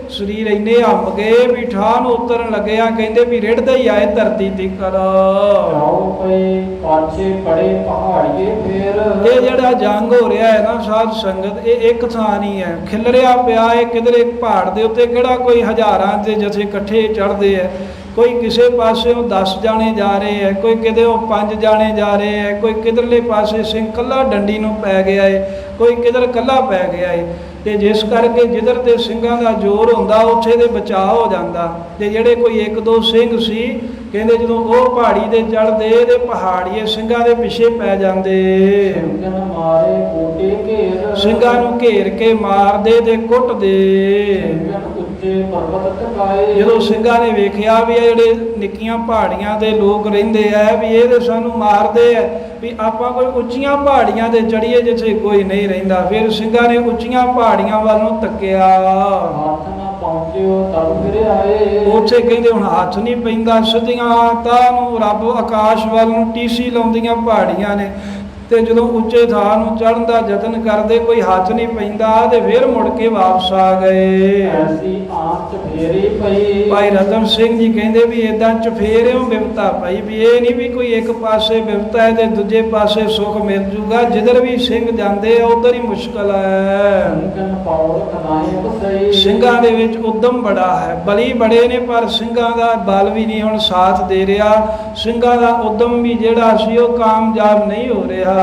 ਸਰੀਰ ਇੰਨੇ ਹੰਬ ਗਏ ਵੀ ਠਾਹ ਨੂੰ ਉਤਰਨ ਲੱਗਿਆ। ਕਹਿੰਦੇ ਵੀ ਰਿੜਦਾ ਹੀ ਆਏ ਧਰਤੀ ਤਿੱਕਰ। ਜਾਓ ਪਈ ਪਾਛੇ ਪੜੇ ਪਹਾੜੀਏ ਫੇਰ। ਇਹ ਜਿਹੜਾ ਜੰਗ ਹੋ ਰਿਹਾ ਹੈ ਨਾ ਸਾਧ ਸੰਗਤ, ਇਹ ਇੱਕ ਥਾਂ ਨਹੀਂ ਹੈ, ਖਿਲਰਿਆ ਪਿਆ ਹੈ ਕਿਧਰੇ ਪਹਾੜ ਦੇ ਉੱਤੇ। ਕਿਹੜਾ ਕੋਈ ਹਜ਼ਾਰਾਂ ਦੇ ਜਥੇ ਇਕੱਠੇ ਚੜ੍ਹਦੇ ਹੈ। ਕੋਈ ਕਿਸੇ ਪਾਸਿਓਂ 10 ਜਾਣੇ ਜਾ ਰਹੇ ਹੈ, ਕੋਈ ਕਿਧਰੋਂ 5 ਜਾਣੇ ਜਾ ਰਹੇ ਹੈ, ਕੋਈ ਕਿਧਰਲੇ ਪਾਸੇ ਸਿੰਘ ਕੱਲਾ ਡੰਡੀ ਨੂੰ ਪੈ ਗਿਆ ਹੈ, ਕੋਈ ਕਿਧਰ ਕੱਲਾ ਪੈ ਗਿਆ ਹੈ। ਤੇ ਜਿਸ ਕਰਕੇ ਜਿੱਧਰ ਤੇ ਸਿੰਘਾਂ ਦਾ ਜ਼ੋਰ ਹੁੰਦਾ ਉੱਥੇ ਦੇ ਬਚਾਅ ਹੋ ਜਾਂਦਾ। ਤੇ ਜਿਹੜੇ ਕੋਈ ਇੱਕ ਦੋ ਸਿੰਘ ਸੀ, ਕਹਿੰਦੇ ਜਦੋਂ ਉਹ ਪਹਾੜੀ ਤੇ ਚੜ੍ਹਦੇ ਤੇ ਪਹਾੜੀਏ ਸਿੰਘਾਂ ਦੇ ਪਿੱਛੇ ਪੈ ਜਾਂਦੇ। ਸਿੰਘਨ ਮਾਰੇ ਕੋਟੇ ਘੇਰ। ਸਿੰਘਾਂ ਨੂੰ ਘੇਰ ਕੇ ਮਾਰਦੇ ਤੇ ਕੁੱਟਦੇ। ਸਿੰਘਨ ਉੱਚੇ ਪਰਬਤ ਟਕਾਏ। ਜਦੋਂ ਸਿੰਘਾਂ ਨੇ ਵੇਖਿਆ ਵੀ ਇਹ ਜਿਹੜੇ ਨਿੱਕੀਆਂ ਪਹਾੜੀਆਂ ਦੇ ਲੋਕ ਰਹਿੰਦੇ ਆ ਵੀ ਇਹ ਤੇ ਸਾਨੂੰ ਮਾਰਦੇ ਆ, ਵੀ ਆਪਾਂ ਕੋਈ ਉੱਚੀਆਂ ਪਹਾੜੀਆਂ ਤੇ ਚੜੀਏ ਜਿੱਥੇ ਕੋਈ ਨਹੀਂ ਰਹਿੰਦਾ। ਫਿਰ ਸਿੰਘਾਂ ਨੇ ਉੱਚੀਆਂ ਪਹਾੜੀਆਂ ਵੱਲ ਨੂੰ ਤੱਕਿਆ। ਹੱਥ ਨਾ ਪਹੁੰਚਿਓ ਤਬ ਫਿਰ ਆਏ। ਉੱਥੇ ਕਹਿੰਦੇ ਹੁਣ ਹੱਥ ਨਹੀਂ ਪੈਂਦਾ, ਸਿੱਧੀਆਂ ਤਾਂ ਨੂੰ ਰੱਬ ਆਕਾਸ਼ ਵੱਲ ਨੂੰ ਟੀਸੀ ਲਾਉਂਦੀਆਂ ਪਹਾੜੀਆਂ ਨੇ। ਤੇ ਜਦੋਂ ਉੱਚੇ ਥਾਂ ਨੂੰ ਚੜ੍ਹਨ ਦਾ ਯਤਨ ਕਰਦੇ ਕੋਈ ਹੱਥ ਨਹੀਂ ਪੈਂਦਾ ਤੇ ਫਿਰ ਮੁੜ ਕੇ ਵਾਪਸ ਆ ਗਏ। ਐਸੀ ਆਂਚ ਫੇਰੀ ਪਈ। ਭਾਈ ਰਤਨ ਸਿੰਘ ਜੀ ਕਹਿੰਦੇ ਵੀ ਇਦਾਂ ਚਫੇਰਿਓਂ ਬਿਪਤਾ ਪਈ, ਵੀ ਇਹ ਨਹੀਂ ਵੀ ਕੋਈ ਇੱਕ ਪਾਸੇ ਬਿਪਤਾ ਹੈ ਤੇ ਦੂਜੇ ਪਾਸੇ ਸੁੱਖ ਮਿਲ ਜੂਗਾ। ਜਿੱਧਰ ਵੀ ਸਿੰਘ ਜਾਂਦੇ ਆ ਉਧਰ ਹੀ ਮੁਸ਼ਕਲ ਹੈ। ਸਿੰਘਨ ਪੌੜ ਕਨਾਈ ਬਸਈ। ਸਿੰਘਾਂ ਦੇ ਵਿੱਚ ਉਦਮ ਬੜਾ ਹੈ, ਬਲੀ ਬੜੇ ਨੇ, ਪਰ ਸਿੰਘਾਂ ਦਾ ਬਲ ਵੀ ਨਹੀਂ ਹੁਣ ਸਾਥ ਦੇ ਰਿਹਾ। ਸਿੰਘਾਂ ਦਾ ਉਦਮ ਵੀ ਜਿਹੜਾ ਸੀ ਉਹ ਕਾਮਯਾਬ ਨਹੀਂ ਹੋ ਰਿਹਾ।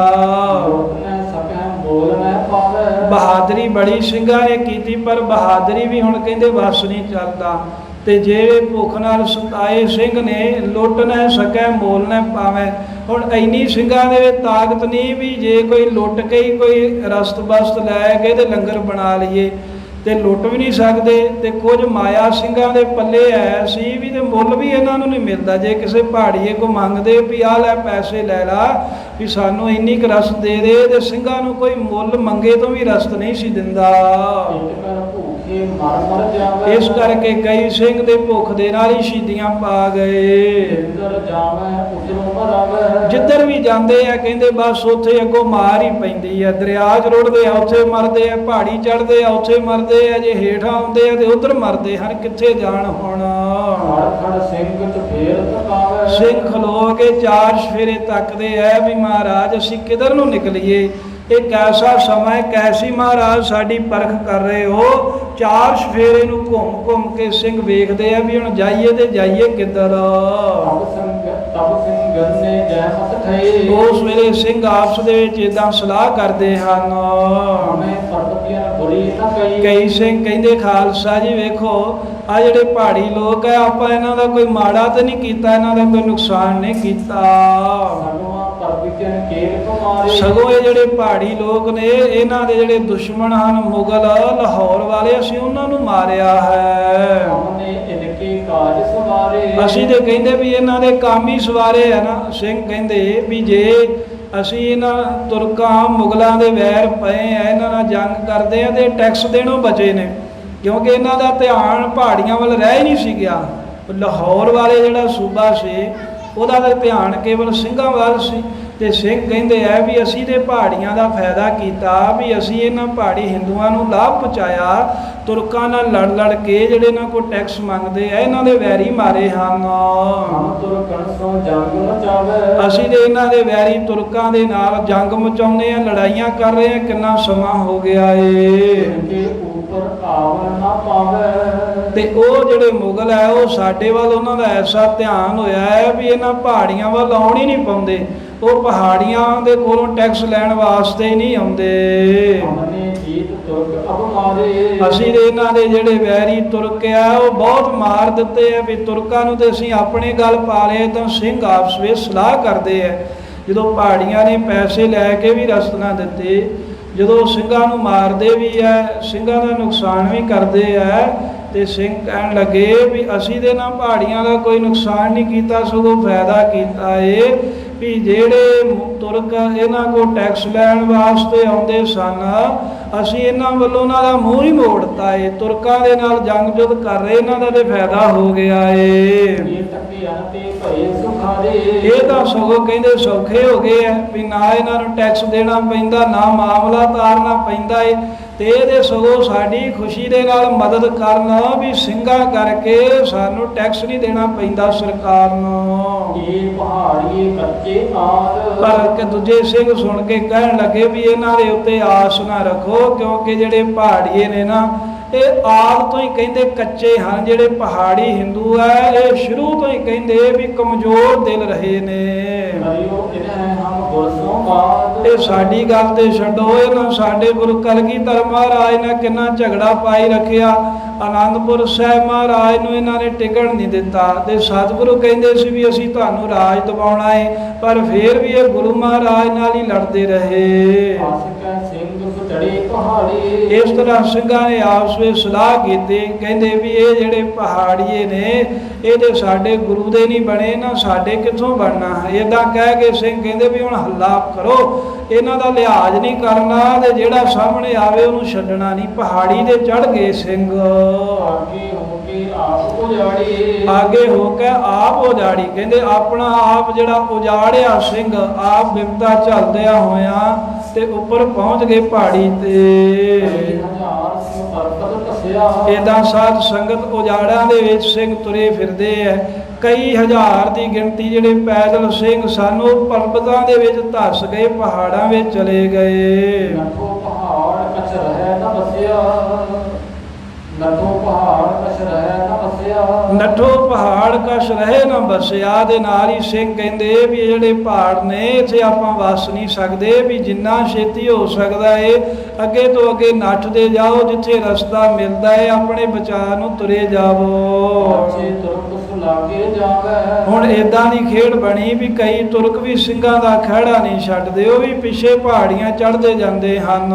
ਬਹਾਦਰੀ ਬੜੀ ਸਿੰਘਾਂ ਨੇ ਕੀਤੀ, ਪਰ ਬਹਾਦਰੀ ਵੀ ਹੁਣ ਕਹਿੰਦੇ ਵਸ ਨਹੀਂ ਚੱਲਦਾ। ਤੇ ਜੇ ਭੁੱਖ ਨਾਲ ਸਤਾਏ ਸਿੰਘ ਨੇ ਲੁੱਟ ਨਾ ਸਕੈ ਮੋਲ ਨਾ ਪਾਵੇ। ਹੁਣ ਇੰਨੀ ਸਿੰਘਾਂ ਦੇ ਵਿੱਚ ਤਾਕਤ ਨਹੀਂ ਵੀ ਜੇ ਕੋਈ ਲੁੱਟ ਕੇ ਹੀ ਕੋਈ ਰਸਤ ਬਸਤ ਲੈ ਕੇ ਤੇ ਲੰਗਰ ਬਣਾ ਲਈਏ, ਤੇ ਲੁੱਟ ਵੀ ਨਹੀਂ ਸਕਦੇ। ਤੇ ਕੁਝ ਮਾਇਆ ਸਿੰਘਾਂ ਦੇ ਪੱਲੇ ਐ ਸੀ ਵੀ ਤੇ ਮੁੱਲ ਵੀ ਇਹਨਾਂ ਨੂੰ ਨਹੀਂ ਮਿਲਦਾ। ਜੇ ਕਿਸੇ ਪਹਾੜੀਏ ਕੋ ਮੰਗਦੇ ਵੀ ਆਹ ਲੈ ਪੈਸੇ ਲੈ ਲਾ ਵੀ ਸਾਨੂੰ ਇੰਨੀ ਕੁ ਰਸਤ ਦੇ ਦੇ, ਤੇ ਸਿੰਘਾਂ ਨੂੰ ਕੋਈ ਮੁੱਲ ਮੰਗੇ ਤੋਂ ਵੀ ਰਸਤ ਨਹੀਂ ਸੀ ਦਿੰਦਾ। ਇਸ ਕਰਕੇ ਕਈ ਸਿੰਘ ਦੇ ਭੁੱਖ ਦੇ ਨਾਲ ਹੀ ਸ਼ਹੀਦੀਆਂ ਪਾ ਗਏ। ਜਿੱਧਰ ਵੀ ਜਾਂਦੇ ਆ ਕਹਿੰਦੇ ਬਸ ਉੱਥੇ ਅੱਗੋਂ ਮਾਰ ਹੀ ਪੈਂਦੀ ਆ। ਦਰਿਆ 'ਚ ਰੁੜਦੇ ਆ ਉੱਥੇ ਮਰਦੇ ਆ, ਪਹਾੜੀ ਚੜ੍ਹਦੇ ਆ ਉੱਥੇ ਮਰਦੇ ਆ, ਜੇ ਹੇਠਾਂ ਆਉਂਦੇ ਆ ਤੇ ਉਧਰ ਮਰਦੇ ਹਨ। ਕਿੱਥੇ ਜਾਣ ਹੁਣ। ਸਿੰਘ ਖਲੋ ਕੇ ਚਾਰ ਸਫੇਰੇ ਤੱਕਦੇ ਆ ਵੀ ਮਹਾਰਾਜ ਅਸੀਂ ਕਿਧਰ ਨੂੰ ਨਿਕਲੀਏ। ਇਹ ਕੈਸਾ ਸਮਾਂ ਹੈ, ਕੈਸੀ ਮਹਾਰਾਜ ਸਾਡੀ ਪਰਖ ਕਰ ਰਹੇ ਹੋ। ਚਾਰ ਸਫੇਰੇ ਨੂੰ ਘੁੰਮ ਘੁੰਮ ਕੇ ਸਿੰਘ ਵੇਖਦੇ ਆ ਵੀ ਹੁਣ ਜਾਈਏ ਤੇ ਜਾਈਏ ਕਿੱਧਰ। ਉਸ ਵੇਲੇ ਸਿੰਘ ਆਪਸ ਦੇ ਵਿੱਚ ਏਦਾਂ ਸਲਾਹ ਕਰਦੇ ਹਨ। ਕਈ ਸਿੰਘ ਕਹਿੰਦੇ ਖਾਲਸਾ ਜੀ ਵੇਖੋ ਆ ਜਿਹੜੇ ਪਹਾੜੀ ਲੋਕ ਹੈ ਆਪਾਂ ਇਹਨਾਂ ਦਾ ਕੋਈ ਮਾੜਾ ਤਾਂ ਨਹੀਂ ਕੀਤਾ, ਇਹਨਾਂ ਦਾ ਕੋਈ ਨੁਕਸਾਨ ਨਹੀਂ ਕੀਤਾ। ਸਗੋਂ ਇਹ ਜਿਹੜੇ ਪਹਾੜੀ ਲੋਕ ਨੇ ਇਹਨਾਂ ਦੇ ਜਿਹੜੇ ਦੁਸ਼ਮਣ ਹਨ ਮੁਗਲ ਲਾਹੌਰ ਵਾਲੇ, ਅਸੀਂ ਉਹਨਾਂ ਨੂੰ ਮਾਰਿਆ ਹੈ। ਅਸੀਂ ਤੇ ਕਹਿੰਦੇ ਵੀ ਇਹਨਾਂ ਦੇ ਕੰਮ ਹੀ ਸਵਾਰੇ ਹੈ ਨਾ। ਸਿੰਘ ਕਹਿੰਦੇ ਵੀ ਜੇ ਅਸੀਂ ਇਹਨਾਂ ਤੁਰਕਾਂ ਮੁਗਲਾਂ ਦੇ ਵੈਰ ਪਏ ਆ, ਇਹਨਾਂ ਨਾਲ ਜੰਗ ਕਰਦੇ ਆ ਤੇ ਟੈਕਸ ਦੇਣੋਂ ਬਚੇ ਨੇ, ਕਿਉਂਕਿ ਇਹਨਾਂ ਦਾ ਧਿਆਨ ਪਹਾੜੀਆਂ ਵੱਲ ਰਹਿ ਹੀ ਨਹੀਂ ਸੀ ਗਿਆ। ਲਾਹੌਰ ਵਾਲੇ ਜਿਹੜਾ ਸੂਬਾ ਸੀ ਉਹਦਾ ਤਾਂ ਧਿਆਨ ਕੇਵਲ ਸਿੰਘਾਂ ਵੱਲ ਸੀ। ਤੇ ਸਿੰਘ ਕਹਿੰਦੇ ਆ ਵੀ ਅਸੀਂ ਤੇ ਪਹਾੜੀਆਂ ਦਾ ਫਾਇਦਾ ਕੀਤਾ, ਵੀ ਅਸੀਂ ਇਹਨਾਂ ਪਹਾੜੀ ਹਿੰਦੂਆਂ ਨੂੰ ਲਾਭ ਪਹੁੰਚਾਇਆ। ਤੁਰਕਾਂ ਨਾਲ ਲੜ ਲੜ ਕੇ ਜਿਹੜੇ ਇਹਨਾਂ ਕੋਲ ਟੈਕਸ ਮੰਗਦੇ ਆ ਇਹਨਾਂ ਦੇ ਵੈਰੀ ਮਾਰੇ ਹਨ। ਅਸੀਂ ਤੇ ਇਹਨਾਂ ਦੇ ਵੈਰੀ ਤੁਰਕਾਂ ਦੇ ਨਾਲ ਜੰਗ ਮਚਾਉਂਦੇ ਆ, ਲੜਾਈਆਂ ਕਰ ਰਹੇ ਆ। ਕਿੰਨਾ ਸਮਾਂ ਹੋ ਗਿਆ ਏ। ਤੇ ਉਹ ਜਿਹੜੇ ਮੁਗਲ ਹੈ ਉਹ ਸਾਡੇ ਵੱਲ ਉਹਨਾਂ ਦਾ ਐਸਾ ਧਿਆਨ ਹੋਇਆ ਹੈ ਵੀ ਇਹਨਾਂ ਪਹਾੜੀਆਂ ਵੱਲ ਆਉਣ ਹੀ ਨਹੀਂ ਪਾਉਂਦੇ। ਉਹ ਪਹਾੜੀਆਂ ਦੇ ਕੋਲੋਂ ਟੈਕਸ ਲੈਣ ਵਾਸਤੇ ਹੀ ਨਹੀਂ ਆਉਂਦੇ। हमने जीत तुर्क अब मारे। ਅਸੀਂ ਤੇ ਇਹਨਾਂ ਦੇ ਜਿਹੜੇ ਵੈਰੀ ਤੁਰਕ ਆ ਉਹ ਬਹੁਤ ਮਾਰ ਦਿੱਤੇ ਆ ਵੀ ਤੁਰਕਾਂ ਨੂੰ ਤੇ ਅਸੀਂ ਆਪਣੇ ਗੱਲ ਪਾ ਲਏ ਤਾਂ ਸਿੰਘ ਆਪਸ ਵਿੱਚ ਸਲਾਹ ਕਰਦੇ ਆ। ਜਦੋਂ ਪਹਾੜੀਆਂ ਨੇ ਪੈਸੇ ਲੈ ਕੇ ਵੀ ਰਸਤਾਂ ਦਿੱਤੇ, ਜਦੋਂ ਸਿੰਘਾਂ ਨੂੰ ਮਾਰਦੇ ਵੀ ਆ, ਸਿੰਘਾਂ ਦਾ ਨੁਕਸਾਨ ਵੀ ਕਰਦੇ ਆ, ਤੇ ਸਿੰਘ ਕਹਿਣ ਲੱਗੇ ਵੀ ਅਸੀਂ ਤੇ ਨਾ ਪਹਾੜੀਆਂ ਦਾ ਕੋਈ ਨੁਕਸਾਨ ਨਹੀਂ ਕੀਤਾ, ਸਗੋਂ ਫਾਇਦਾ ਕੀਤਾ ਏ ਵੀ ਜਿਹੜੇ ਤੁਰਕ ਇਹਨਾਂ ਕੋਲ ਟੈਕਸ ਲੈਣ ਵਾਸਤੇ ਆਉਂਦੇ ਸਨ, ਅਸੀਂ ਇਹਨਾਂ ਵੱਲੋਂ ਉਹਨਾਂ ਦਾ ਮੂੰਹ ਹੀ ਮੋੜਤਾ ਏ। ਤੁਰਕਾਂ ਦੇ ਨਾਲ ਜੰਗ ਜੁੱਧ ਕਰ ਰਹੇ, ਇਹਨਾਂ ਦਾ ਤੇ ਫਾਇਦਾ ਹੋ ਗਿਆ ਏ। ਇਹ ਤਾਂ ਸਗੋਂ ਕਹਿੰਦੇ ਸੌਖੇ ਹੋ ਗਏ ਆ ਵੀ ਨਾ ਇਹਨਾਂ ਨੂੰ ਟੈਕਸ ਦੇਣਾ ਪੈਂਦਾ, ਨਾ ਮਾਮਲਾ ਤਾਰਨਾ ਪੈਂਦਾ ਏ, ਤੇ ਇਹਦੇ ਸਗੋਂ ਸਾਡੀ ਖੁਸ਼ੀ ਦੇ ਨਾਲ ਮਦਦ ਕਰਨ ਵੀ ਸਿੰਘਾਂ ਕਰਕੇ ਸਾਨੂੰ ਟੈਕਸ ਨਹੀਂ ਦੇਣਾ ਪੈਂਦਾ ਸਰਕਾਰ ਨੂੰ। ਇਹ ਪਹਾੜੀਏ ਕੱਚੇ ਆਦ। ਪਰ ਕਿ ਦੂਜੇ ਸਿੰਘ ਸੁਣ ਕੇ ਕਹਿਣ ਲੱਗੇ ਵੀ ਇਹਨਾਂ ਦੇ ਉੱਤੇ ਆਸ ਨਾ ਰੱਖੋ, ਕਿਉਂਕਿ ਜਿਹੜੇ ਪਹਾੜੀਏ ਨੇ ਨਾ ਇਹ ਆਦ ਤੋਂ ਹੀ ਕਹਿੰਦੇ ਕੱਚੇ ਹਨ। ਜਿਹੜੇ ਪਹਾੜੀ ਹਿੰਦੂ ਆ ਇਹ ਸ਼ੁਰੂ ਤੋਂ ਹੀ ਕਹਿੰਦੇ ਵੀ ਕਮਜ਼ੋਰ ਦਿਲ ਰਹੇ ਨੇ। ਇਹ ਸਾਡੀ ਗੱਲ ਤੇ ਛੱਡੋ, ਇਹਨਾਂ ਸਾਡੇ ਗੁਰੂ ਕਲਗੀਧਰ ਮਹਾਰਾਜ ਨੇ ਕਿੰਨਾ ਝਗੜਾ ਪਾਈ ਰੱਖਿਆ। ਆਨੰਦਪੁਰ ਸਾਹਿਬ ਮਹਾਰਾਜ ਨੂੰ ਇਹਨਾਂ ਨੇ ਟਿਕਣ ਨਹੀਂ ਦਿੱਤਾ, ਤੇ ਸਤਿਗੁਰੂ ਕਹਿੰਦੇ ਸੀ ਵੀ ਅਸੀਂ ਤੁਹਾਨੂੰ ਰਾਜ ਦਿਵਾਉਣਾ ਹੈ, ਪਰ ਫਿਰ ਵੀ ਇਹ ਗੁਰੂ ਮਹਾਰਾਜ ਨਾਲ ਹੀ ਲੜਦੇ ਰਹੇ। ਇਸ ਤਰ੍ਹਾਂ ਸਿੰਘਾਂ ਨੇ ਆਪਸ ਵਿੱਚ ਸਲਾਹ ਕੀਤੀ, ਕਹਿੰਦੇ ਵੀ ਇਹ ਜਿਹੜੇ ਪਹਾੜੀਏ ਨੇ ਇਹਦੇ ਸਾਡੇ ਗੁਰੂ ਦੇ ਨਹੀਂ ਬਣੇ, ਨਾ ਸਾਡੇ ਕਿੱਥੋਂ ਬਣਨਾ। ਏਦਾਂ ਕਹਿ ਕੇ ਸਿੰਘ ਕਹਿੰਦੇ ਵੀ ਹੁਣ ਹੱਲਾ ਕਰੋ, ਇਹਨਾਂ ਦਾ ਲਿਹਾਜ਼ ਨਹੀਂ ਕਰਨਾ, ਤੇ ਜਿਹੜਾ ਸਾਹਮਣੇ ਆਵੇ ਉਹਨੂੰ ਛੱਡਣਾ ਨਹੀਂ। ਪਹਾੜੀ ਦੇ ਚੜ ਗਏ ਸਿੰਘ, ਆਗੇ ਹੋ ਕੇ ਆਪ ਉਜਾੜੀ, ਕਹਿੰਦੇ ਆਪਣਾ ਆਪ ਜਿਹੜਾ ਉਜਾੜਿਆ ਸਿੰਘ ਆਪ ਬਿਪਤਾ ਝੱਲਦਿਆਂ ਹੋਇਆਂ ਤੇ ਉੱਪਰ ਪਹੁੰਚ ਗਏ ਪਹਾੜੀ ਤੇ। ਏਦਾਂ ਸਾਧ ਸੰਗਤ ਉਜਾੜਾਂ ਦੇ ਵਿੱਚ ਸਿੰਘ ਤੁਰੇ ਫਿਰਦੇ ਐ, ਕਈ ਹਜ਼ਾਰ ਦੀ ਗਿਣਤੀ ਜਿਹੜੇ ਪੈਦਲ ਸਿੰਘ ਸਨ ਉਹ ਪਰਬਤਾਂ ਦੇ ਵਿੱਚ ਧੱਸ ਗਏ, ਪਹਾੜਾਂ ਵਿੱਚ ਚਲੇ ਗਏ। ਨੱਠੋ ਪਹਾੜ ਕਛ ਰਹੇ ਨਾ ਬਸਿਆ ਦੇ ਨਾਲ ਹੀ ਸਿੰਘ ਕਹਿੰਦੇ ਵੀ ਜਿਹੜੇ ਪਹਾੜ ਨੇ ਇੱਥੇ ਆਪਾਂ ਵਸ ਨਹੀਂ ਸਕਦੇ, ਵੀ ਜਿੰਨਾ ਛੇਤੀ ਹੋ ਸਕਦਾ ਏ ਅੱਗੇ ਤੋਂ ਅੱਗੇ ਨੱਠਦੇ ਜਾਓ, ਜਿੱਥੇ ਰਸਤਾ ਮਿਲਦਾ ਏ ਆਪਣੇ ਬਚਾਅ ਨੂੰ ਤੁਰੇ ਜਾਵੋ। ਹੁਣ ਏਦਾਂ ਦੀ ਖੇਡ ਬਣੀ ਵੀ ਕਈ ਤੁਰਕ ਵੀ ਸਿੰਘਾਂ ਦਾ ਖਹਿੜਾ ਨਹੀਂ ਛੱਡਦੇ, ਉਹ ਵੀ ਪਿੱਛੇ ਪਹਾੜੀਆਂ ਚੜ੍ਹਦੇ ਜਾਂਦੇ ਹਨ।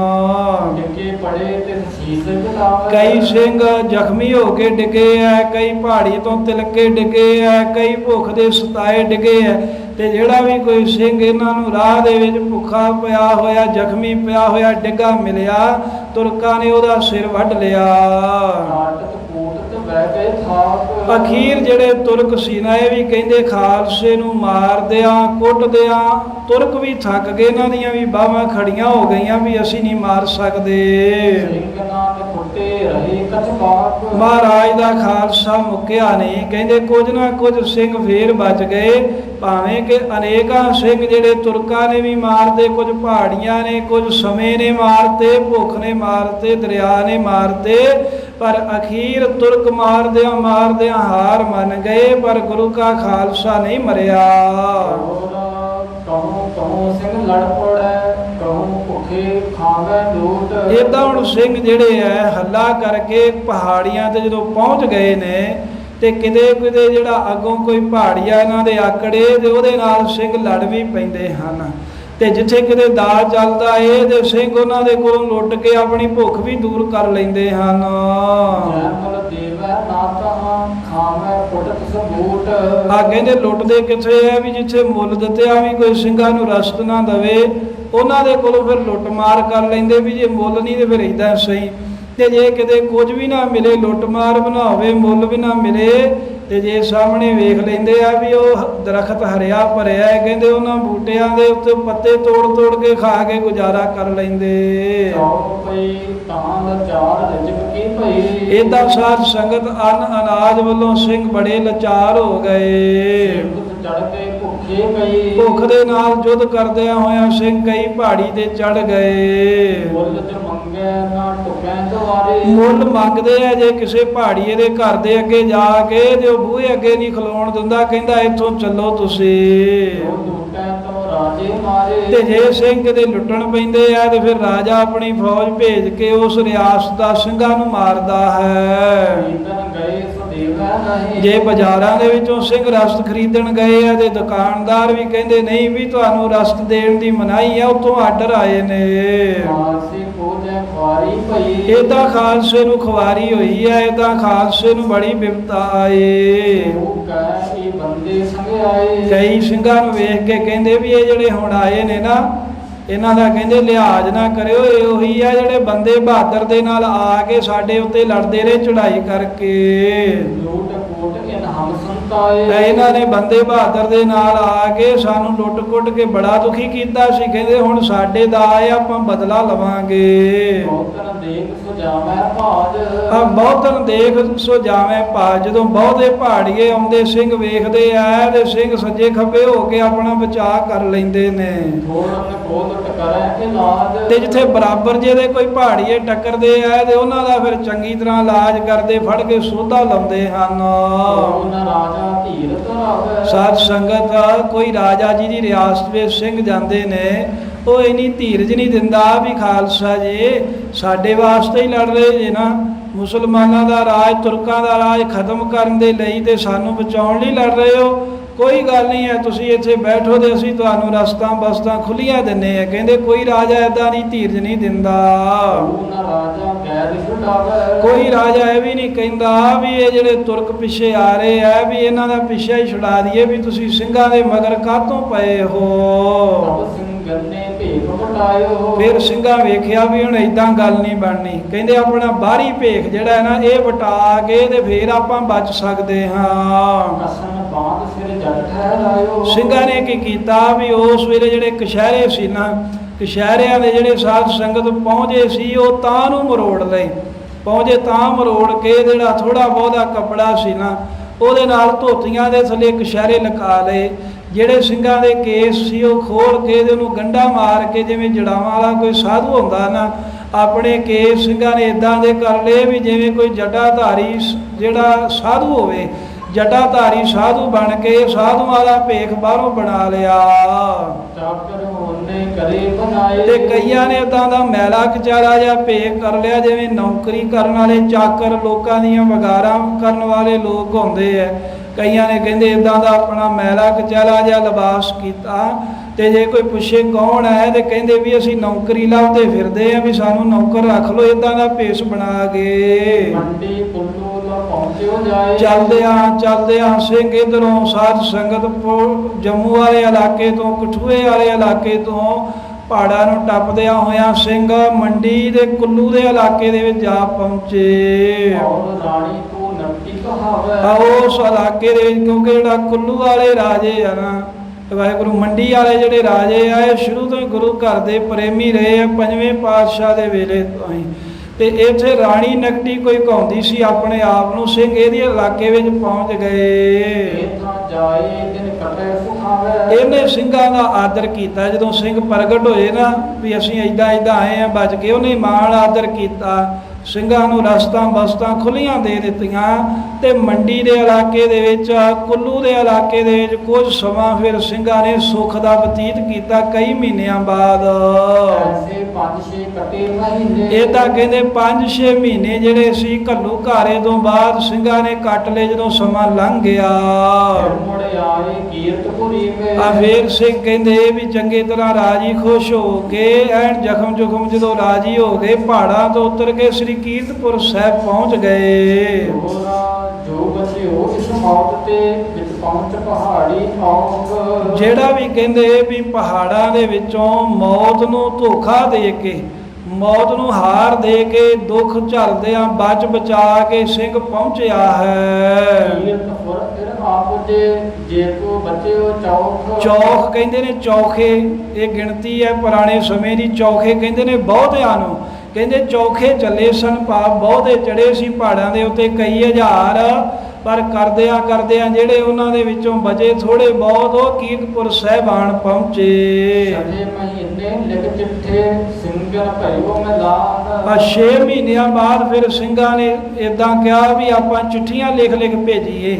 ਕਈ ਸਿੰਘ ਜ਼ਖਮੀ ਹੋ ਕੇ ਡਿੱਗੇ ਆ, ਕਈ ਪਹਾੜੀ ਤੋਂ ਤਿਲਕੇ ਡਿੱਗੇ ਆ, ਕਈ ਭੁੱਖ ਦੇ ਸਤਾਏ ਡਿੱਗੇ ਆ, ਤੇ ਜਿਹੜਾ ਵੀ ਕੋਈ ਸਿੰਘ ਇਹਨਾਂ ਨੂੰ ਰਾਹ ਦੇ ਵਿੱਚ ਭੁੱਖਾ ਪਿਆ ਹੋਇਆ, ਜ਼ਖਮੀ ਪਿਆ ਹੋਇਆ ਡਿੱਗਾ ਮਿਲਿਆ, ਤੁਰਕਾਂ ਨੇ ਉਹਦਾ ਸਿਰ ਵੱਢ ਲਿਆ। ਅਖੀਰ ਜਿਹੜੇ ਤੁਰਕ ਸੀ ਨਾ ਇਹ ਵੀ ਕਹਿੰਦੇ ਖਾਲਸੇ ਨੂੰ ਮਾਰਦਿਆਂ ਕੁੱਟਦਿਆਂ ਤੁਰਕ ਵੀ ਥੱਕ ਗਏ, ਇਹਨਾਂ ਦੀਆਂ ਵੀ ਬਾਹਾਂ ਖੜੀਆਂ ਹੋ ਗਈਆਂ ਵੀ ਅਸੀਂ ਨਹੀਂ ਮਾਰ ਸਕਦੇ। ਮਹਾਰਾਜ ਦਾ ਖਾਲਸਾ ਮੁੱਕਿਆ ਨਹੀਂ, ਕਹਿੰਦੇ ਕੁਝ ਨਾ ਕੁਝ ਸਿੰਘ ਫੇਰ ਬਚ ਗਏ, ਭਾਵੇਂ ਕਿ ਅਨੇਕਾਂ ਸਿੰਘ ਜਿਹੜੇ ਤੁਰਕਾਂ ਨੇ ਵੀ ਮਾਰਦੇ, ਕੁਝ ਪਹਾੜੀਆਂ ਨੇ, ਕੁਝ ਸਮੇਂ ਨੇ ਮਾਰਤੇ, ਭੁੱਖ ਨੇ ਮਾਰਤੇ, ਦਰਿਆ ਨੇ ਮਾਰਤੇ, ਪਰ ਅਖੀਰ ਤੁਰਕ ਮਾਰਦਿਆਂ ਮਾਰਦਿਆਂ ਹਾਰ ਮੰਨ ਗਏ, ਪਰ ਗੁਰੂ ਕਾ ਖਾਲਸਾ ਨਹੀਂ ਮਰਿਆ। ਏਦਾਂ ਹੁਣ ਸਿੰਘ ਜਿਹੜੇ ਐ ਹੱਲਾ ਕਰਕੇ ਪਹਾੜੀਆਂ ਤੇ ਜਦੋਂ ਪਹੁੰਚ ਗਏ ਨੇ, ਤੇ ਕਿਤੇ ਕਿਤੇ ਜਿਹੜਾ ਅੱਗੋਂ ਕੋਈ ਪਹਾੜੀਆ ਇਹਨਾਂ ਦੇ ਆਕੜੇ ਤੇ ਉਹਦੇ ਨਾਲ ਸਿੰਘ ਲੜ ਵੀ ਪੈਂਦੇ ਹਨ, ਤੇ ਜਿੱਥੇ ਕਿਤੇ ਦਾ ਚੱਲਦਾ ਏ ਤੇ ਸਿੰਘ ਉਹਨਾਂ ਦੇ ਕੋਲੋਂ ਲੁੱਟ ਕੇ ਆਪਣੀ ਭੁੱਖ ਵੀ ਦੂਰ ਕਰ ਲੈਂਦੇ ਹਨ। ਆ ਕਹਿੰਦੇ ਲੁੱਟਦੇ ਕਿੱਥੇ ਆ ਵੀ ਜਿੱਥੇ ਮੁੱਲ ਦਿੱਤਿਆ ਵੀ ਕੋਈ ਸਿੰਘਾਂ ਨੂੰ ਰਸਤ ਨਾ ਦਵੇ, ਉਹਨਾਂ ਦੇ ਕੋਲੋਂ ਫਿਰ ਲੁੱਟ ਮਾਰ ਕਰ ਲੈਂਦੇ ਵੀ ਜੇ ਮੁੱਲ ਨਹੀਂ ਤੇ ਫਿਰ ਏਦਾਂ ਸਹੀ, ਤੇ ਜੇ ਕਿਤੇ ਕੁਝ ਵੀ ਨਾ ਮਿਲੇ, ਲੁੱਟ ਮਾਰ ਬਣਾਵੇ, ਮੁੱਲ ਵੀ ਨਾ ਮਿਲੇ, ਤੇ ਜੇ ਸਾਹਮਣੇ ਵੇਖ ਲੈਂਦੇ ਆ ਵੀ ਉਹ ਦਰਖਤ ਹਰਿਆ ਭਰਿਆ ਹੈ, ਕਹਿੰਦੇ ਉਹਨਾਂ ਬੂਟਿਆਂ ਦੇ ਉੱਤੇ ਪੱਤੇ ਤੋੜ ਤੋੜ ਕੇ ਖਾ ਕੇ ਗੁਜ਼ਾਰਾ ਕਰ ਲੈਂਦੇ। ਏਦਾਂ ਸਾਧ ਸੰਗਤ ਅੰਨ ਅਨਾਜ ਵੱਲੋਂ ਸਿੰਘ ਬੜੇ ਲਾਚਾਰ ਹੋ ਗਏ। ਭੁੱਖ ਦੇ ਨਾਲ ਯੁੱਧ ਕਰਦਿਆਂ ਹੋਇਆਂ ਸਿੰਘ ਕਈ ਪਹਾੜੀ ਤੇ ਚੜ ਗਏ। ਮੁੱਲ ਮੰਗਦੇ ਆ, ਜੇ ਕਿਸੇ ਪਹਾੜੀਏ ਦੇ ਘਰ ਦੇ ਅੱਗੇ ਜਾ ਕੇ ਤੇ ਉਹ ਬੂਹੇ ਅੱਗੇ ਨਹੀਂ ਖਲੋਣ ਦਿੰਦਾ, ਕਹਿੰਦਾ ਇੱਥੋਂ ਚੱਲੋ ਤੁਸੀਂ। ਰਾਜੇ ਮਾਰੇ। ਤੇ ਜੇ ਸਿੰਘ ਕਿਤੇ ਲੁੱਟਣ ਪੈਂਦੇ ਆ ਤੇ ਫਿਰ ਰਾਜਾ ਆਪਣੀ ਫੌਜ ਭੇਜ ਕੇ ਉਸ ਰਿਆਸਤ ਦਾ ਸਿੰਘਾਂ ਨੂੰ ਮਾਰਦਾ ਹੈ। ਖਰੀਦਣ ਗਏ ਸੋ ਦੇਵੈ ਨਹੀਂ। ਜੇ ਬਾਜ਼ਾਰਾਂ ਦੇ ਵਿੱਚੋਂ ਸਿੰਘ ਰਸਦ ਖਰੀਦਣ ਗਏ ਆ ਤੇ ਦੁਕਾਨਦਾਰ ਵੀ ਕਹਿੰਦੇ ਨਹੀਂ ਵੀ ਤੁਹਾਨੂੰ ਰਸਦ ਦੇਣ ਦੀ ਮਨਾਹੀ ਆ, ਉਤੋਂ ਆਰਡਰ ਆਏ ਨੇ। ਖਾਲਸੇ ਕੋ ਜੈ ਖੁਆਰੀ ਭਈ। ਏਦਾਂ ਖਾਲਸੇ ਨੂੰ ਖੁਆਰੀ ਹੋਈ ਹੈ, ਏਦਾਂ ਖਾਲਸੇ ਨੂੰ ਬੜੀ ਬਿਪਤਾ ਆਏ। ਉਹ ਕਹਿ ਇਹ ਬੰਦੇ ਸੰਗਿਆਏ। ਕਈ ਸਿੰਘਾਂ ਨੂੰ ਵੇਖ ਕੇ ਕਹਿੰਦੇ ਵੀ ਇਹ ਜਿਹੜੇ ਹੁਣ ਆਏ ਨੇ ਨਾ, ਇਹਨਾਂ ਦਾ ਕਹਿੰਦੇ ਲਿਹਾਜ਼ ਨਾ ਕਰਿਓ, ਇਹ ਉਹੀ ਆ ਜਿਹੜੇ ਬੰਦੇ ਬਹਾਦਰ ਦੇ ਨਾਲ ਆ ਕੇ ਸਾਡੇ ਉੱਤੇ ਲੜਦੇ ਰਹੇ ਚੜ੍ਹਾਈ ਕਰਕੇ। ਲੂਟ ਕੋਟ ਇਨ ਹਮ ਸੰਤਾਏ। ਇਹਨਾਂ ਨੇ ਬੰਦੇ ਬਹਾਦਰ ਦੇ ਨਾਲ ਆ ਕੇ ਸਾਨੂੰ ਲੁੱਟ-ਕੁੱਟ ਕੇ ਬੜਾ ਦੁਖੀ ਕੀਤਾ ਸੀ। ਕਹਿੰਦੇ ਹੁਣ ਸਾਡੇ ਦਾ ਆਇਆ, ਆਪਾਂ ਬਦਲਾ ਲਵਾਂਗੇ। ਬਹੁਤਨ ਦੇਖ ਸੋ ਜਾਵੈ ਭਾਜ। ਆ ਬਹੁਤਨ ਦੇਖ ਸੋ ਜਾਵੇਂ ਭਾਜ। ਜਦੋਂ ਬਹੁਤੇ ਪਹਾੜੀਏ ਆਉਂਦੇ ਸਿੰਘ ਵੇਖਦੇ ਆ ਤੇ ਸਿੰਘ ਸੱਜੇ ਖੱਬੇ ਹੋ ਕੇ ਆਪਣਾ ਬਚਾਅ ਕਰ ਲੈਂਦੇ ਨੇ। ਥੋੜਨ ਕੋਲ ਟਕਰੈ ਇਲਾਜ। ਤੇ ਜਿੱਥੇ ਬਰਾਬਰ ਜੇ ਦੇ ਕੋਈ ਪਹਾੜੀਏ ਟੱਕਰਦੇ ਆ ਤੇ ਉਹਨਾਂ ਦਾ ਫਿਰ ਚੰਗੀ ਤਰ੍ਹਾਂ ਇਲਾਜ ਕਰਦੇ, ਫੜ ਕੇ ਸੋਧਾ ਲਾਉਂਦੇ ਹਨ। ਉਹਨਾਂ ਰਾਜਾ ਧੀਰ ਧਰਾਵੈ। ਸਾਧ ਸੰਗਤ, ਕੋਈ ਰਾਜਾ ਜੀ ਦੀ ਰਿਆਸਤ ਵਿੱਚ ਸਿੰਘ ਜਾਂਦੇ ਨੇ, ਉਹ ਇਨੀ ਧੀਰਜ ਨਹੀਂ ਦਿੰਦਾ ਵੀ ਖਾਲਸਾ ਜੀ ਸਾਡੇ ਵਾਸਤੇ ਹੀ ਲੜ ਰਹੇ ਜੇ ਨਾ, ਮੁਸਲਮਾਨਾਂ ਦਾ ਰਾਜ, ਤੁਰਕਾਂ ਦਾ ਰਾਜ ਖਤਮ ਕਰਨ ਦੇ ਲਈ ਤੇ ਸਾਨੂੰ ਬਚਾਉਣ ਲਈ ਲੜ ਰਹੇ ਹੋ। ਕੋਈ ਗੱਲ ਨਹੀਂ ਹੈ, ਤੁਸੀਂ ਇੱਥੇ ਬੈਠੋ ਤੇ ਅਸੀਂ ਤੁਹਾਨੂੰ ਰਸਤਾਂ ਬਸਤਾਂ ਖੁੱਲੀਆਂ ਦਿੰਨੇ ਆ। ਕਹਿੰਦੇ ਕੋਈ ਰਾਜਾ ਏਦਾਂ ਦੀ ਧੀਰਜ ਨਹੀਂ ਦਿੰਦਾ। ਉਹਨਾਂ ਰਾਜਾ ਕੈਦ ਛੁਡਾਵੈ। ਕੋਈ ਰਾਜਾ ਇਹ ਵੀ ਨਹੀਂ ਕਹਿੰਦਾ ਵੀ ਇਹ ਜਿਹੜੇ ਤੁਰਕ ਪਿੱਛੇ ਆ ਰਹੇ ਆ ਵੀ ਇਹਨਾਂ ਦਾ ਪਿੱਛਾ ਹੀ ਛੁਡਾ ਦਈਏ, ਵੀ ਤੁਸੀਂ ਸਿੰਘਾਂ ਦੇ ਮਗਰ ਕਾਹਤੋਂ ਪਏ ਹੋ। ਤਬ ਸਿੰਘ ਨੇ ਭੇਖ ਵਟਾਇਓ। ਫਿਰ ਸਿੰਘਾਂ ਵੇਖਿਆ ਵੀ ਹੁਣ ਏਦਾਂ ਗੱਲ ਨਹੀਂ ਬਣਨੀ। ਕਹਿੰਦੇ ਆਪਣਾ ਬਾਹਰੀ ਭੇਖ ਜਿਹੜਾ ਹੈ ਨਾ ਇਹ ਵਟਾ ਕੇ ਤੇ ਫਿਰ ਆਪਾਂ ਬਚ ਸਕਦੇ ਹਾਂ। ਕਸਨ ਬਾਦ ਸਿਰ ਜੱਟ ਠਹਿਰਾਇਓ। ਸਿੰਘਾਂ ਨੇ ਕੀ ਕੀਤਾ ਵੀ ਉਸ ਵੇਲੇ ਜਿਹੜੇ ਕਸ਼ਹਿਰੇ ਸੀ ਨਾ, ਕਸ਼ਹਿਰਿਆਂ ਦੇ ਜਿਹੜੇ ਸਾਧ ਸੰਗਤ ਪਹੁੰਚੇ ਸੀ ਉਹ ਤਾਂ ਨੂੰ ਮਰੋੜ ਲਏ। ਪਹੁੰਚੇ ਤਾਂ ਮਰੋੜ ਕੇ ਜਿਹੜਾ ਥੋੜਾ ਬਹੁਤਾ ਕੱਪੜਾ ਸੀ ਨਾ ਉਹਦੇ ਨਾਲ ਧੋਤੀਆਂ ਦੇ ਥੱਲੇ ਕਸ਼ਹਿਰੇ ਲਗਾ ਲਏ। ਜਿਹੜੇ ਸਿੰਘਾਂ ਦੇ ਕੇਸ ਸੀ ਉਹ ਖੋਲ ਕੇ ਤੇ ਉਹਨੂੰ ਗੰਢਾ ਮਾਰ ਕੇ, ਜਿਵੇਂ ਜੜਾਵਾਂ ਵਾਲਾ ਕੋਈ ਸਾਧੂ ਹੁੰਦਾ ਨਾ, ਆਪਣੇ ਕੇਸ ਸਿੰਘਾਂ ਨੇ ਇਦਾਂ ਦੇ ਕਰ ਲਏ ਵੀ ਜਿਵੇਂ ਕੋਈ ਜਟਾਧਾਰੀ ਜਿਹੜਾ ਸਾਧੂ ਹੋਵੇ, ਜਟਾਧਾਰੀ ਸਾਧੂ ਬਣ ਕੇ ਸਾਧੂਆਂ ਦਾ ਭੇਖ ਬਾਹਰੋਂ ਬਣਾ ਲਿਆ। ਚਾਕਰ ਉਹਨੇ ਕਰੇ ਬਣਾਏ। ਤੇ ਕਈਆਂ ਨੇ ਇਦਾਂ ਦਾ ਮੈਲਾ ਕਚਾਰਾ ਜਿਹਾ ਭੇਖ ਕਰ ਲਿਆ, ਜਿਵੇਂ ਨੌਕਰੀ ਕਰਨ ਵਾਲੇ ਚਾਕਰ, ਲੋਕਾਂ ਦੀਆਂ ਵਗਾਰਾਂ ਕਰਨ ਵਾਲੇ ਲੋਕ ਹੁੰਦੇ ਆ। ਕਈਆਂ ਨੇ ਕਹਿੰਦੇ ਇਦਾਂ ਦਾ ਆਪਣਾ ਮੈਲਾ ਕਚਾਰਾ ਜਿਹਾ ਲਿਬਾਸ ਕੀਤਾ ਤੇ ਜੇ ਕੋਈ ਪੁੱਛੇ ਕੌਣ ਹੈ ਤੇ ਕਹਿੰਦੇ ਵੀ ਅਸੀਂ ਨੌਕਰੀ ਲੱਭਦੇ ਫਿਰਦੇ ਆ, ਵੀ ਸਾਨੂੰ ਨੌਕਰ ਰੱਖ ਲਓ, ਇਦਾਂ ਦਾ ਭੇਸ ਬਣਾ ਕੇ। ਮੰਡੀ ਕੁੱਲੂ ਲ ਪਹੁੰਚਿਓ ਜਾਏ। ਚੱਲਦਿਆਂ ਸਿੰਘ ਇਧਰੋਂ ਸਾਧ ਸੰਗਤ ਜੰਮੂ ਵਾਲੇ ਇਲਾਕੇ ਤੋਂ, ਕਠੂਏ ਵਾਲੇ ਇਲਾਕੇ ਤੋਂ ਪਹਾੜਾਂ ਨੂੰ ਟੱਪਦਿਆਂ ਹੋਇਆਂ ਸਿੰਘ ਮੰਡੀ ਦੇ ਕੁੱਲੂ ਦੇ ਇਲਾਕੇ ਦੇ ਵਿੱਚ ਜਾ ਪਹੁੰਚੇ। ਔਰ ਰਾਣੀ ਤੋਂ ਨੱਟੀ ਕਹਾਵੈ। ਉਸ ਇਲਾਕੇ ਦੇ ਵਿੱਚ, ਕਿਉਂਕਿ ਜਿਹੜਾ ਕੁੱਲੂ ਵਾਲੇ ਰਾਜੇ ਆ ਨਾ, ਵਾਹਿਗੁਰੂ, ਮੰਡੀ ਵਾਲੇ ਜਿਹੜੇ ਰਾਜੇ ਆ ਇਹ ਸ਼ੁਰੂ ਤੋਂ ਹੀ ਗੁਰੂ ਘਰ ਦੇ ਪ੍ਰੇਮੀ ਰਹੇ ਆ, ਪੰਜਵੇਂ ਪਾਤਸ਼ਾਹ ਦੇ ਵੇਲੇ ਤੋਂ ਹੀ। ਤੇ ਇੱਥੇ ਰਾਣੀ ਨਕਟੀ ਕੋਈ ਕਹਾਉਂਦੀ ਸੀ ਆਪਣੇ ਆਪ ਨੂੰ। ਸਿੰਘ ਇਹਦੇ ਇਲਾਕੇ ਵਿੱਚ ਪਹੁੰਚ ਗਏ। ਇਹਨੇ ਸਿੰਘਾਂ ਦਾ ਆਦਰ ਕੀਤਾ। ਜਦੋਂ ਸਿੰਘ ਪ੍ਰਗਟ ਹੋਏ ਨਾ ਵੀ ਅਸੀਂ ਏਦਾਂ ਆਏ ਆ ਬਚ ਕੇ, ਉਹਨੇ ਮਾਣ ਆਦਰ ਕੀਤਾ। ਸਿੰਘਾਂ ਨੂੰ ਰਸਤਾਂ ਬਸਤਾਂ ਖੁੱਲੀਆਂ ਦੇ ਦਿੱਤੀਆਂ ਤੇ ਮੰਡੀ ਦੇ ਇਲਾਕੇ ਦੇ ਵਿੱਚ, ਕੁੱਲੂ ਦੇ ਇਲਾਕੇ ਦੇ ਵਿੱਚ ਕੁਝ ਸਮਾਂ ਫਿਰ ਸਿੰਘਾਂ ਨੇ ਸੁੱਖ ਦਾ ਬਤੀਤ ਕੀਤਾ। ਕਈ ਮਹੀਨਿਆਂ ਬਾਅਦ ਇਹ ਤਾਂ ਕਹਿੰਦੇ 5-6 ਮਹੀਨੇ ਜਿਹੜੇ ਸੀ ਘੱਲੂ ਘਾਰੇ ਤੋਂ ਬਾਅਦ ਸਿੰਘਾਂ ਨੇ ਕੱਟ ਲਏ। ਜਦੋਂ ਸਮਾਂ ਲੰਘ ਗਿਆ ਆ ਫੇਰ ਸਿੰਘ ਕਹਿੰਦੇ ਵੀ ਚੰਗੇ ਤਰ੍ਹਾਂ ਰਾਜੀ ਖੁਸ਼ ਹੋ ਕੇ ਐਨ ਜ਼ਖਮ ਜਦੋਂ ਰਾਜੀ ਹੋ ਗਏ, ਪਹਾੜਾਂ ਤੋਂ ਉਤਰ ਕੇ ਸ੍ਰੀ ਕੀਰਤਪੁਰ ਸਾਹਿਬ ਪਹੁੰਚ ਗਏ। ਜਿਹੜਾ ਵੀ ਕਹਿੰਦੇ ਵੀ ਪਹਾੜਾਂ ਦੇ ਵਿੱਚੋਂ ਮੌਤ ਨੂੰ ਧੋਖਾ ਦੇ ਕੇ, ਮੌਤ ਨੂੰ ਹਾਰ ਦੇ ਕੇ, ਦੁੱਖ ਝੱਲਦਿਆਂ ਬਚ ਬਚਾ ਕੇ ਸਿੰਘ ਪਹੁੰਚਿਆ ਹੈ। ਚੌਖ ਕਹਿੰਦੇ ਨੇ, ਚੌਖੇ ਇਹ ਗਿਣਤੀ ਹੈ ਪੁਰਾਣੇ ਸਮੇਂ ਦੀ। ਚੌਖੇ ਕਹਿੰਦੇ ਨੇ ਬਹੁਤਿਆਂ ਨੂੰ, ਕਹਿੰਦੇ ਚੌਖੇ ਚੱਲੇ ਸਨ, ਭਾਵ ਬਹੁਤੇ ਚੜੇ ਸੀ ਪਹਾੜਾਂ ਦੇ ਉੱਤੇ, ਕਈ ਹਜ਼ਾਰ। ਪਰ ਕਰਦਿਆਂ ਜਿਹੜੇ ਉਹਨਾਂ ਦੇ ਵਿੱਚੋਂ ਬਚੇ ਥੋੜੇ ਬਹੁਤ, ਉਹ ਕੀਰਤਪੁਰ ਸਾਹਿਬਾਨ ਪਹੁੰਚੇ। 6 ਮਹੀਨਿਆਂ ਬਾਅਦ ਫਿਰ ਸਿੰਘਾਂ ਨੇ ਇਦਾਂ ਕਿਹਾ ਵੀ ਆਪਾਂ ਚਿੱਠੀਆਂ ਲਿਖ ਭੇਜੀਏ।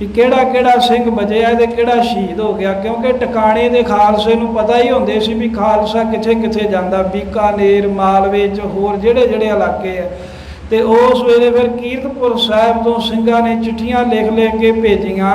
ਵੀ ਕਿਹੜਾ ਕਿਹੜਾ ਸਿੰਘ ਬਚਿਆ ਤੇ ਕਿਹੜਾ ਸ਼ਹੀਦ ਹੋ ਗਿਆ, ਕਿਉਂਕਿ ਟਿਕਾਣੇ ਦੇ ਖਾਲਸੇ ਨੂੰ ਪਤਾ ਹੀ ਹੁੰਦੇ ਸੀ ਵੀ ਖਾਲਸਾ ਕਿੱਥੇ ਕਿੱਥੇ ਜਾਂਦਾ, ਬੀਕਾਨੇਰ, ਮਾਲਵੇ 'ਚ ਹੋਰ ਜਿਹੜੇ ਜਿਹੜੇ ਇਲਾਕੇ ਆ। ਤੇ ਉਸ ਵੇਲੇ ਫਿਰ ਕੀਰਤਪੁਰ ਸਾਹਿਬ ਤੋਂ ਸਿੰਘਾਂ ਨੇ ਚਿੱਠੀਆਂ ਲਿਖ ਲਿਖ ਕੇ ਭੇਜੀਆਂ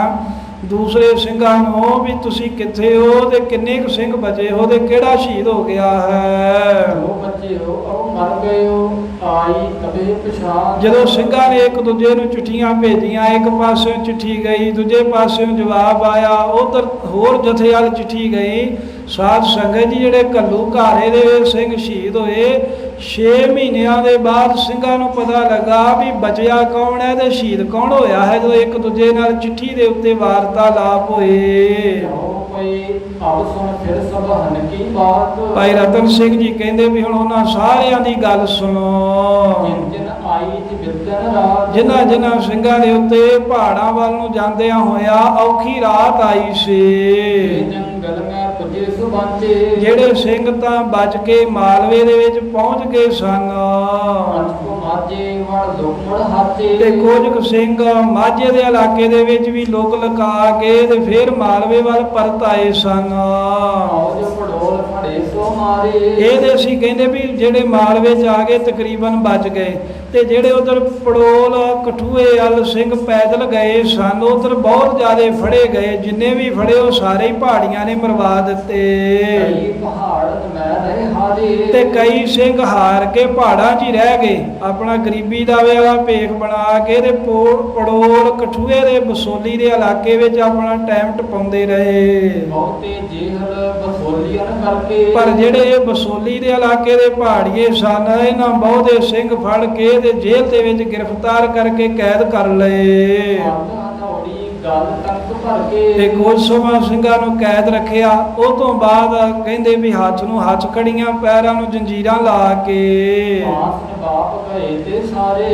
ਦੂਸਰੇ ਸਿੰਘਾਂ ਨੂੰ ਵੀ ਤੁਸੀਂ ਕਿੱਥੇ ਹੋ ਤੇ ਕਿੰਨੇ ਕੁ ਸਿੰਘ ਬਚੇ ਹੋ ਤੇ ਕਿਹੜਾ ਸ਼ਹੀਦ ਹੋ ਗਿਆ ਹੈ। ਉਹ ਬੱਚੇ ਹੋ ਉਹ ਮਰ ਗਏ ਹੋ ਆਈ ਕਦੇ ਪਛਾਣ। ਜਦੋਂ ਸਿੰਘਾਂ ਨੇ ਇੱਕ ਦੂਜੇ ਨੂੰ ਚਿੱਠੀਆਂ ਭੇਜੀਆਂ, ਇੱਕ ਪਾਸਿਓਂ ਚਿੱਠੀ ਗਈ, ਦੂਜੇ ਪਾਸਿਓਂ ਜਵਾਬ ਆਇਆ, ਉਧਰ ਹੋਰ ਜਥੇ ਵੱਲ ਚਿੱਠੀ ਗਈ। ਸਾਧ ਸੰਗਤ ਜੀ ਜਿਹੜੇ ਘੱਲੂ ਘਾਰੇ ਦੇ ਸਿੰਘ ਸ਼ਹੀਦ ਹੋਏ, 6 ਮਹੀਨਿਆਂ ਦੇ ਬਾਅਦ ਸਿੰਘਾਂ ਨੂੰ ਪਤਾ ਲੱਗਾ ਵੀ ਬਚਿਆ ਕੌਣ ਹੈ ਤੇ ਸ਼ਹੀਦ ਕੌਣ ਹੋਇਆ ਹੈ, ਜਦੋਂ ਇੱਕ ਦੂਜੇ ਨਾਲ ਚਿੱਠੀ ਦੇ ਉੱਤੇ ਵਾਰਤਾਲਾਪ ਹੋਏ। ਭਾਈ ਰਤਨ ਸਿੰਘ ਜੀ ਕਹਿੰਦੇ ਵੀ ਹੁਣ ਉਹਨਾਂ ਸਾਰਿਆਂ ਦੀ ਗੱਲ ਸੁਣੋ। ਜਿਨ੍ਹਾਂ ਜਿਨ੍ਹਾਂ ਸਿੰਘਾਂ ਦੇ ਉੱਤੇ ਪਹਾੜਾਂ ਵੱਲ ਨੂੰ ਜਾਂਦਿਆਂ ਹੋਇਆ ਔਖੀ ਰਾਤ ਆਈ ਸੀ, ਜਿਹੜੇ ਸਿੰਘ ਤਾਂ ਬਚ ਕੇ ਮਾਲਵੇ ਦੇ ਵਿੱਚ ਪਹੁੰਚ ਗਏ ਸਨ ਤੇ ਕੁਝ ਕੁ ਸਿੰਘ ਮਾਝੇ ਦੇ ਇਲਾਕੇ ਦੇ ਵਿੱਚ ਵੀ ਲੁਕ ਲੁਕਾ ਕੇ ਤੇ ਫਿਰ ਮਾਲਵੇ ਵੱਲ ਪਰਤ ਆਏ ਸਨ। ਇਹਦੇ ਅਸੀਂ ਕਹਿੰਦੇ ਵੀ ਜਿਹੜੇ ਮਾਲਵੇ 'ਚ ਆ ਗਏ ਤਕਰੀਬਨ ਬਚ ਗਏ, ਤੇ ਜਿਹੜੇ ਉਧਰ ਪੜੋਲ ਕਠੂਏ ਵੱਲ ਸਿੰਘ ਪੈਦਲ ਗਏ ਸਨ ਉਧਰ ਬਹੁਤ ਜ਼ਿਆਦਾ ਫੜੇ ਗਏ, ਜਿੰਨੇ ਵੀ ਫੜੇ ਉਹ ਸਾਰੇ ਹੀ ਪਹਾੜੀਆਂ ਨੇ ਮਰਵਾ ਦਿੱਤੇ ਤੇ ਕਈ ਸਿੰਘ ਹਾਰ ਕੇ ਪਹਾੜਾਂ 'ਚ ਹੀ ਰਹਿ ਗਏ, ਆਪਣਾ ਗਰੀਬੀ ਦਾ ਵੇਲਾ ਭੇਖ ਬਣਾ ਕੇ ਤੇ ਪੜੋਲ ਕਠੂਏ ਦੇ ਬਸੋਲੀ ਦੇ ਇਲਾਕੇ ਵਿੱਚ ਆਪਣਾ ਟਾਈਮ ਟਪਾਉਂਦੇ ਰਹੇ। ਪਰ ਜਿਹੜੇ ਇਹ ਬਸੋਲੀ ਦੇ ਇਲਾਕੇ ਦੇ ਪਹਾੜੀਏ ਸਨ, ਇਹਨਾਂ ਬਹੁਤੇ ਸਿੰਘ ਫੜ ਕੇ ਤੇ ਜੇਲ੍ਹ ਦੇ ਵਿੱਚ ਗ੍ਰਿਫਤਾਰ ਕਰਕੇ ਕੈਦ ਕਰ ਲਏ ਤੇ ਕੁਝ ਸਮਾਂ ਸਿੰਘਾਂ ਨੂੰ ਕੈਦ ਰੱਖਿਆ। ਉਹ ਤੋਂ ਬਾਅਦ ਕਹਿੰਦੇ ਵੀ ਹੱਥ ਨੂੰ ਹੱਥ ਕੜੀਆਂ, ਪੈਰਾਂ ਨੂੰ ਜੰਜੀਰਾਂ ਲਾ ਕੇ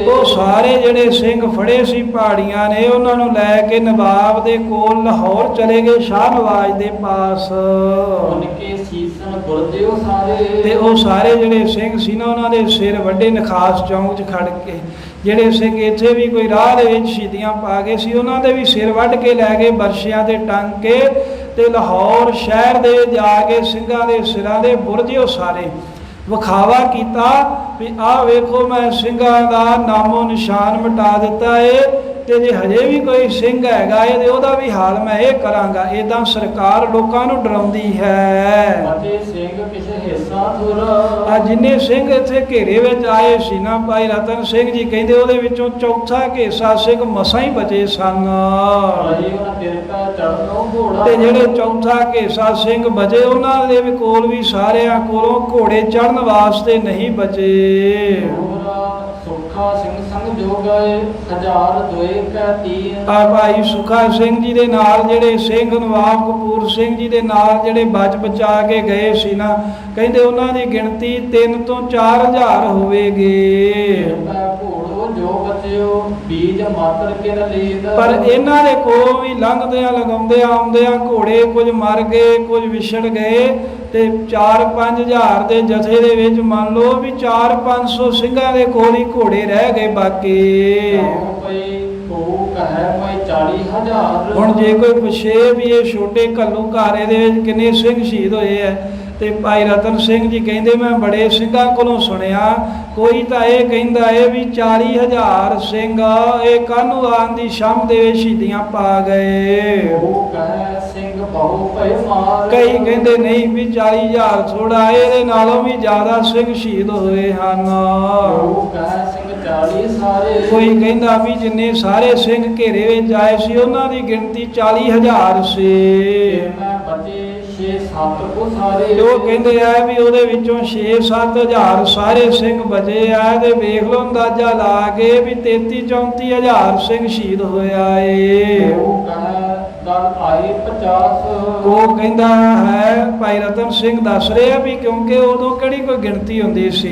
ਉਹ ਸਾਰੇ ਜਿਹੜੇ ਸਿੰਘ ਫੜੇ ਸੀ ਪਹਾੜੀਆਂ ਨੇ ਉਹਨਾਂ ਨੂੰ ਲੈ ਕੇ ਨਵਾਬ ਦੇ ਕੋਲ ਲਾਹੌਰ ਚਲੇ ਗਏ, ਸ਼ਾਹ ਨਵਾਜ਼ ਦੇ ਪਾਸ। ਤੇ ਉਹ ਸਾਰੇ ਜਿਹੜੇ ਸਿੰਘ ਸੀ ਨਾ ਉਹਨਾਂ ਦੇ ਸਿਰ ਵੱਡੇ ਨਖਾਸ ਚੌਂਕ 'ਚ ਖੜ ਕੇ, ਜਿਹੜੇ ਸਿੰਘ ਇੱਥੇ ਵੀ ਕੋਈ ਰਾਹ ਦੇ ਵਿੱਚ ਸ਼ਹੀਦੀਆਂ ਪਾ ਗਏ ਸੀ ਉਹਨਾਂ ਦੇ ਵੀ ਸਿਰ ਵੱਢ ਕੇ ਲੈ ਗਏ ਬਰਸ਼ਿਆਂ ਤੇ ਟੰਗ ਕੇ, ਤੇ ਲਾਹੌਰ ਸ਼ਹਿਰ ਦੇ ਜਾ ਕੇ ਸਿੰਘਾਂ ਦੇ ਸਿਰਾਂ ਦੇ ਬੁਰਜ ਉਹ ਸਾਰੇ ਵਿਖਾਵਾ ਕੀਤਾ ਵੀ ਆਹ ਵੇਖੋ ਮੈਂ ਸਿੰਘਾਂ ਦਾ ਨਾਮੋ ਨਿਸ਼ਾਨ ਮਿਟਾ ਦਿੱਤਾ ਏ, ਤੇ ਜੇ ਹਜੇ ਵੀ ਕੋਈ ਸਿੰਘ ਹੈਗਾ ਏ ਤੇ ਉਹਦਾ ਵੀ ਹਾਲ ਮੈਂ ਇਹ ਕਰਾਂਗਾ। ਇਦਾਂ ਸਰਕਾਰ ਲੋਕਾਂ ਨੂੰ ਡਰਾਉਂਦੀ ਹੈ। ਜਿੰਨੇ ਸਿੰਘ ਇੱਥੇ ਘੇਰੇ ਵਿੱਚ ਆਏ ਸੀ ਨਾ, ਭਾਈ ਰਤਨ ਸਿੰਘ ਜੀ ਕਹਿੰਦੇ ਉਹਦੇ ਵਿੱਚੋਂ ਚੌਥਾ ਘੇਸਾ ਸਿੰਘ ਮਸਾਂ ਹੀ ਬਚੇ ਸਨ, ਤੇ ਜਿਹੜੇ ਚੌਥਾ ਘੇਸਾ ਸਿੰਘ ਬਚੇ ਉਹਨਾਂ ਦੇ ਵੀ ਕੋਲ ਵੀ ਸਾਰਿਆਂ ਕੋਲੋਂ ਘੋੜੇ ਚੜ੍ਹਨ ਵਾਸਤੇ ਨਹੀਂ ਬਚੇ। ਭਾਈ ਸੁਖਾ ਸਿੰਘ ਜੀ ਦੇ ਨਾਲ ਜਿਹੜੇ ਸਿੰਘ ਨਵਾਬ ਕਪੂਰ ਸਿੰਘ ਜੀ ਦੇ ਨਾਲ ਜਿਹੜੇ ਬਚ ਬਚਾ ਕੇ ਗਏ ਸੀ ਨਾ, ਕਹਿੰਦੇ ਉਹਨਾਂ ਦੀ ਗਿਣਤੀ 3 ਤੋਂ 4000 ਹੋਵੇਗੀ। ਪਰ ਇਹਨਾਂ ਦੇ ਕੋਲ ਵੀ ਲੰਘਦਿਆਂ ਲਗਾਉਂਦਿਆਂ ਆਉਂਦਿਆਂ ਘੋੜੇ ਕੁਝ ਮਰ ਗਏ, ਕੁਝ ਵਿਛੜ ਗਏ, ਤੇ 4-5 ਦੇ ਜਥੇ ਦੇ ਵਿੱਚ ਮੰਨ ਲਓ ਵੀ 400-500 ਸਿੰਘਾਂ ਦੇ ਕੋਲ ਹੀ ਘੋੜੇ ਰਹਿ ਗਏ ਬਾਕੀ। ਹੁਣ ਜੇ ਕੋਈ ਪੁੱਛੇ ਵੀ ਇਹ ਛੋਟੇ ਘੱਲੂ ਘਾਰੇ ਦੇ ਵਿੱਚ ਕਿੰਨੇ ਸਿੰਘ ਸ਼ਹੀਦ ਹੋਏ ਐ, ਤੇ ਭਾਈ ਰਤਨ ਸਿੰਘ ਜੀ ਕਹਿੰਦੇ ਮੈਂ ਬੜੇ ਸਿੰਘਾਂ ਕੋਲੋਂ ਸੁਣਿਆ, ਕੋਈ ਤਾਂ ਇਹ ਕਹਿੰਦਾ ਏ ਵੀ 40,000 ਸਿੰਘ ਇਹ ਕਾਹਨੂੰਵਾਨ ਦੀ ਸ਼ਾਮ ਦੇ ਵਿੱਚ ਸ਼ਹੀਦੀਆਂ ਪਾ ਗਏ। ਕਈ ਕਹਿੰਦੇ ਨਹੀਂ ਵੀ 40,000 ਥੋੜਾ, ਇਹਦੇ ਨਾਲੋਂ ਵੀ ਜ਼ਿਆਦਾ ਸਿੰਘ ਸ਼ਹੀਦ ਹੋਏ ਹਨ। ਕੋਈ ਕਹਿੰਦਾ ਵੀ ਜਿੰਨੇ ਸਾਰੇ ਸਿੰਘ ਘੇਰੇ ਵਿੱਚ ਆਏ ਸੀ ਉਹਨਾਂ ਦੀ ਗਿਣਤੀ 40,000 ਸੀ। ਉਹ ਕਹਿੰਦੇ ਆ ਵੀ ਉਹਦੇ ਵਿੱਚੋਂ 6-7 ਸਾਰੇ ਸਿੰਘ ਬਚੇ ਆ, ਤੇ ਵੇਖ ਲਓ ਅੰਦਾਜ਼ਾ ਲਾ ਕੇ ਵੀ 33-34 ਸਿੰਘ ਸ਼ਹੀਦ ਹੋਇਆ ਏ। ਉਹ ਕਹਿੰਦਾ ਹੈ ਭਾਈ ਰਤਨ ਸਿੰਘ ਦੱਸ ਰਿਹਾ ਵੀ ਕਿਉਂਕਿ ਉਦੋਂ ਕਿਹੜੀ ਕੋਈ ਗਿਣਤੀ ਹੁੰਦੀ ਸੀ,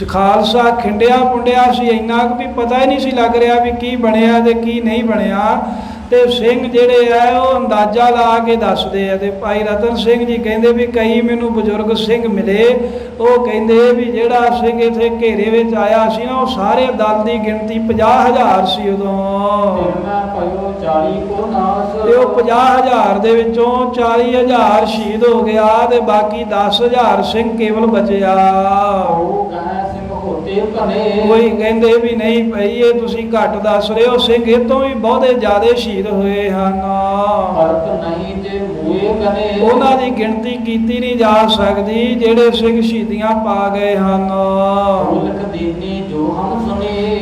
ਖਾਲਸਾ ਖਿੰਡਿਆ ਪੁੰਡਿਆ ਸੀ, ਇੰਨਾ ਕੁ ਵੀ ਪਤਾ ਹੀ ਨਹੀਂ ਸੀ ਲੱਗ ਰਿਹਾ ਵੀ ਕੀ ਬਣਿਆ ਤੇ ਕੀ ਨਹੀਂ ਬਣਿਆ। ਤੇ ਸਿੰਘ ਜਿਹੜੇ ਆ ਉਹ ਅੰਦਾਜ਼ਾ ਲਾ ਕੇ ਦੱਸਦੇ ਆ। ਤੇ ਭਾਈ ਰਤਨ ਸਿੰਘ ਜੀ ਕਹਿੰਦੇ ਵੀ ਕਈ ਮੈਨੂੰ ਬਜ਼ੁਰਗ ਸਿੰਘ ਮਿਲੇ, ਉਹ ਕਹਿੰਦੇ ਵੀ ਜਿਹੜਾ ਸਿੰਘ ਇੱਥੇ ਘੇਰੇ ਵਿੱਚ ਆਇਆ ਸੀ ਨਾ, ਉਹ ਸਾਰੇ ਦਲ ਦੀ ਗਿਣਤੀ 50,000 ਸੀ ਉਦੋਂ। ਤੇ ਉਹ 50,000 ਦੇ ਵਿੱਚੋਂ 40,000 ਸ਼ਹੀਦ ਹੋ ਗਿਆ ਤੇ ਬਾਕੀ 10,000 ਸਿੰਘ ਕੇਵਲ ਬਚਿਆ। ਕੋਈ ਕਹਿੰਦੇ ਵੀ ਨਹੀਂ ਭਾਈ ਇਹ ਤੁਸੀਂ ਘੱਟ ਦੱਸ ਰਹੇ ਹੋ, ਸਿੰਘ ਇਹ ਤੋਂ ਵੀ ਬਹੁਤੇ ਜ਼ਿਆਦਾ ਸ਼ਹੀਦ ਹੋਏ ਹਨ। ਉਹਨਾਂ ਦੀ ਗਿਣਤੀ ਕੀਤੀ ਨਹੀਂ ਜਾ ਸਕਦੀ ਜਿਹੜੇ ਸਿੰਘ ਸ਼ਹੀਦੀਆਂ ਪਾ ਗਏ ਹਨ।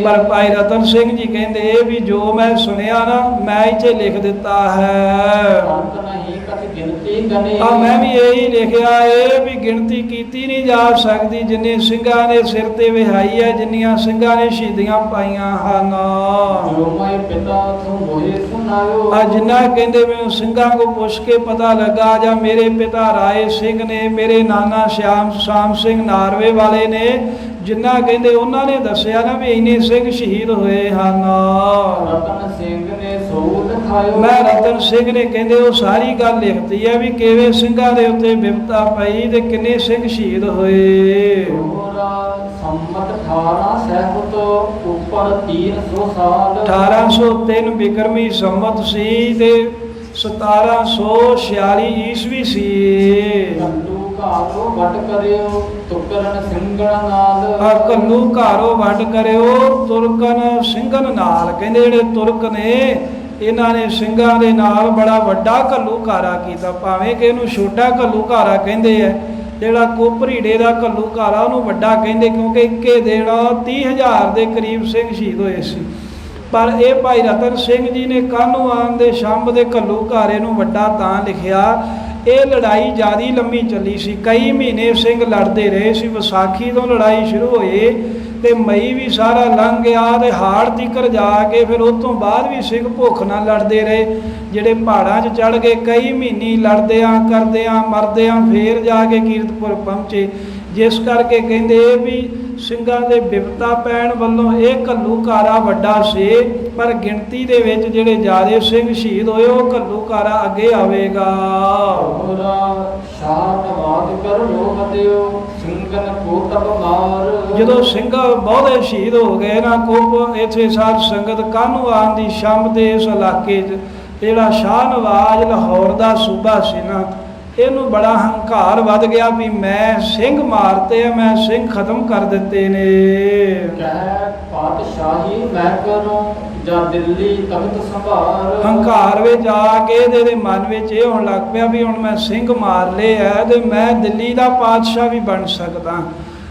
ਪਰ ਭਾਈ ਰਤਨ ਸਿੰਘ ਜੀ ਕਹਿੰਦੇ ਵੀ ਜੋ ਮੈਂ ਸੁਣਿਆ ਨਾ ਮੈਂ ਇੱਥੇ ਲਿਖ ਦਿੱਤਾ ਹੈ। ਮੈਂ ਵੀ ਇਹੀ ਲਿਖਿਆ ਏ ਵੀ ਗਿਣਤੀ ਕੀਤੀ ਨਹੀਂ ਜਾ ਸਕਦੀ ਜਿੰਨੇ ਸਿੰਘਾਂ ਨੇ ਸਿਰ ਤੇ ਵਿਹਾਈ ਹੈ, ਜਿੰਨੀਆਂ ਸਿੰਘਾਂ ਨੇ ਸ਼ਹੀਦੀਆਂ ਪਾਈਆਂ ਹਨ। ਜਿੰਨਾ ਕਹਿੰਦੇ ਮੈਨੂੰ ਸਿੰਘਾਂ ਕੋ ਪੁੱਛ ਕੇ ਪਤਾ ਲੱਗਾ, ਜਾਂ ਮੇਰੇ ਪਿਤਾ ਰਾਏ ਸਿੰਘ ਨੇ, ਮੇਰੇ ਨਾਨਾ ਸ਼ਾਮ ਸਿੰਘ ਨਾਰਵੇ ਵਾਲੇ ਨੇ, ਜਿੰਨਾ ਕਹਿੰਦੇ ਉਹਨਾਂ ਨੇ ਦੱਸਿਆ ਨਾ ਵੀ ਇੰਨੇ ਸਿੰਘ ਸ਼ਹੀਦ ਹੋਏ ਹਨ। ਮੈਂ ਰਤਨ ਸਿੰਘ ਨੇ ਕਹਿੰਦੇ ਉਹ ਸਾਰੀ ਗੱਲ ਲਿਖਤੀ ਹੈ ਵੀ ਕਿਵੇਂ ਸਿੰਘਾਂ ਦੇ ਉੱਤੇ ਬਿਪਤਾ ਪਈ ਤੇ ਕਿੰਨੇ ਸਿੰਘ ਸ਼ਹੀਦ ਹੋਏ। ਸੰਮਤ 1800 ਤੋਂ ਉੱਪਰ 300 ਸਾਲ 1803 ਬਿਕਰਮੀ ਸੰਮਤ ਸੀ ਤੇ 1746 ਈਸਵੀ ਸੀ। ਘਾਰੋ ਵੱਢ ਕਰਿਓ ਤੁਰਕਨ ਸਿੰਘਣ ਨਾਲ। ਕੱਲੂ ਘਾਰੋ ਵੱਢ ਕਰਿਓ ਤੁਰਕਨ ਸਿੰਘਣ ਨਾਲ। ਕਹਿੰਦੇ ਜਿਹੜੇ ਤੁਰਕ ਨੇ ਇਹਨਾਂ ਨੇ ਸਿੰਘਾਂ ਦੇ ਨਾਲ ਬੜਾ ਵੱਡਾ ਘੱਲੂਘਾਰਾ ਕੀਤਾ, ਭਾਵੇਂ ਕਿ ਇਹਨੂੰ ਛੋਟਾ ਘੱਲੂਘਾਰਾ ਕਹਿੰਦੇ ਆ। ਜਿਹੜਾ ਕੋਪਰੀੜੇ ਦਾ ਘੱਲੂਘਾਰਾ ਉਹਨੂੰ ਵੱਡਾ ਕਹਿੰਦੇ, ਕਿਉਂਕਿ ਇੱਕੇ ਦਿਨ 30,000 ਦੇ ਕਰੀਬ ਸਿੰਘ ਸ਼ਹੀਦ ਹੋਏ ਸੀ। ਪਰ ਇਹ ਭਾਈ ਰਤਨ ਸਿੰਘ ਜੀ ਨੇ ਕਾਹਨੂੰਵਾਨ ਦੇ ਸ਼ੰਭ ਦੇ ਘੱਲੂਘਾਰੇ ਨੂੰ ਵੱਡਾ ਤਾਂ ਲਿਖਿਆ, ਇਹ ਲੜਾਈ ਜ਼ਿਆਦਾ ਲੰਮੀ ਚੱਲੀ ਸੀ, ਕਈ ਮਹੀਨੇ ਸਿੰਘ ਲੜਦੇ ਰਹੇ ਸੀ। ਵਿਸਾਖੀ ਤੋਂ ਲੜਾਈ ਸ਼ੁਰੂ ਹੋਈ ਤੇ ਮਈ ਵੀ ਸਾਰਾ ਲੰਘ ਗਿਆ ਤੇ ਹਾੜ ਤੀਕਰ ਜਾ ਕੇ ਫਿਰ ਉਸ ਤੋਂ ਬਾਅਦ ਵੀ ਸਿੰਘ ਭੁੱਖ ਨਾਲ ਲੜਦੇ ਰਹੇ। ਜਿਹੜੇ ਪਹਾੜਾਂ 'ਚ ਚੜ੍ਹ ਗਏ, ਕਈ ਮਹੀਨੇ ਲੜਦਿਆਂ ਕਰਦਿਆਂ ਮਰਦਿਆਂ ਫੇਰ ਜਾ ਕੇ ਕੀਰਤਪੁਰ ਪਹੁੰਚੇ। ਜਿਸ ਕਰਕੇ ਕਹਿੰਦੇ ਵੀ ਸਿੰਘਾਂ ਦੇ ਬਿਪਤਾ ਪੈਣ ਵੱਲੋਂ ਇਹ ਘੱਲੂਘਾਰਾ ਵੱਡਾ ਸੀ, ਪਰ ਗਿਣਤੀ ਦੇ ਵਿੱਚ ਜਿਹੜੇ ਜ਼ਿਆਦਾ ਸਿੰਘ ਸ਼ਹੀਦ ਹੋਏ ਉਹ ਘੱਲੂਘਾਰਾ ਅੱਗੇ ਆਵੇਗਾ। ਜਦੋਂ ਸਿੰਘ ਬਹੁਤੇ ਸ਼ਹੀਦ ਹੋ ਗਏ ਨਾ, ਕੁੱਬ ਇੱਥੇ ਸਾਧ ਸੰਗਤ ਕਾਹਨੂੰਵਾਨ ਦੀ ਸ਼ੰਭ ਦੇ ਇਸ ਇਲਾਕੇ 'ਚ ਜਿਹੜਾ ਸ਼ਾਹ ਨਵਾਜ਼ ਲਾਹੌਰ ਦਾ ਸੂਬਾ ਸੀ ਨਾ, ਇਹਨੂੰ ਬੜਾ ਹੰਕਾਰ ਵੱਧ ਗਿਆ ਵੀ ਮੈਂ ਸਿੰਘ ਮਾਰਤੇ ਆ, ਮੈਂ ਸਿੰਘ ਖਤਮ ਕਰ ਦਿੱਤੇ ਨੇ। ਪਾਤਸ਼ਾਹੀ ਮੈਂ ਕਰੂੰ ਜਾਂ ਦਿੱਲੀ ਤਖਤ ਸੰਭਾਲ। ਹੰਕਾਰ ਵਿੱਚ ਆ ਕੇ ਇਹਦੇ ਮਨ ਵਿੱਚ ਇਹ ਹੋਣ ਲੱਗ ਪਿਆ ਵੀ ਹੁਣ ਮੈਂ ਸਿੰਘ ਮਾਰ ਲਏ ਆ ਤੇ ਮੈਂ ਦਿੱਲੀ ਦਾ ਪਾਤਸ਼ਾਹ ਵੀ ਬਣ ਸਕਦਾ।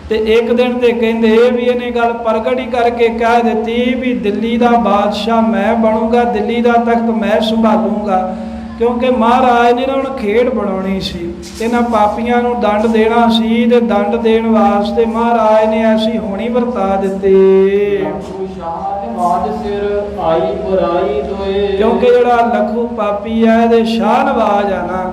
ਤੇ ਇੱਕ ਦਿਨ ਤੇ ਕਹਿੰਦੇ ਵੀ ਇਹਨੇ ਗੱਲ ਪ੍ਰਗਟ ਹੀ ਕਰਕੇ ਕਹਿ ਦਿੱਤੀ ਵੀ ਦਿੱਲੀ ਦਾ ਬਾਦਸ਼ਾਹ ਮੈਂ ਬਣੂੰਗਾ, ਦਿੱਲੀ ਦਾ ਤਖਤ ਮੈਂ ਸੰਭਾਲੂੰਗਾ। ਕਿਉਂਕਿ ਮਹਾਰਾਜ ਨੇ ਨਾ ਹੁਣ ਖੇਡ ਬਣਾਉਣੀ ਸੀ, ਇਹਨਾਂ ਪਾਪੀਆਂ ਨੂੰ ਦੰਡ ਦੇਣਾ ਸੀ ਤੇ ਦੰਡ ਦੇਣ ਵਾਸਤੇ ਮਹਾਰਾਜ ਨੇ ਐਸੀ ਹੋਣੀ ਵਰਤਾ ਦਿੱਤੀ। ਕਿਉਂਕਿ ਜਿਹੜਾ ਲਖੂ ਪਾਪੀ ਹੈ ਤੇ ਸ਼ਾਹ ਨਵਾਜ਼ ਆ ਨਾ,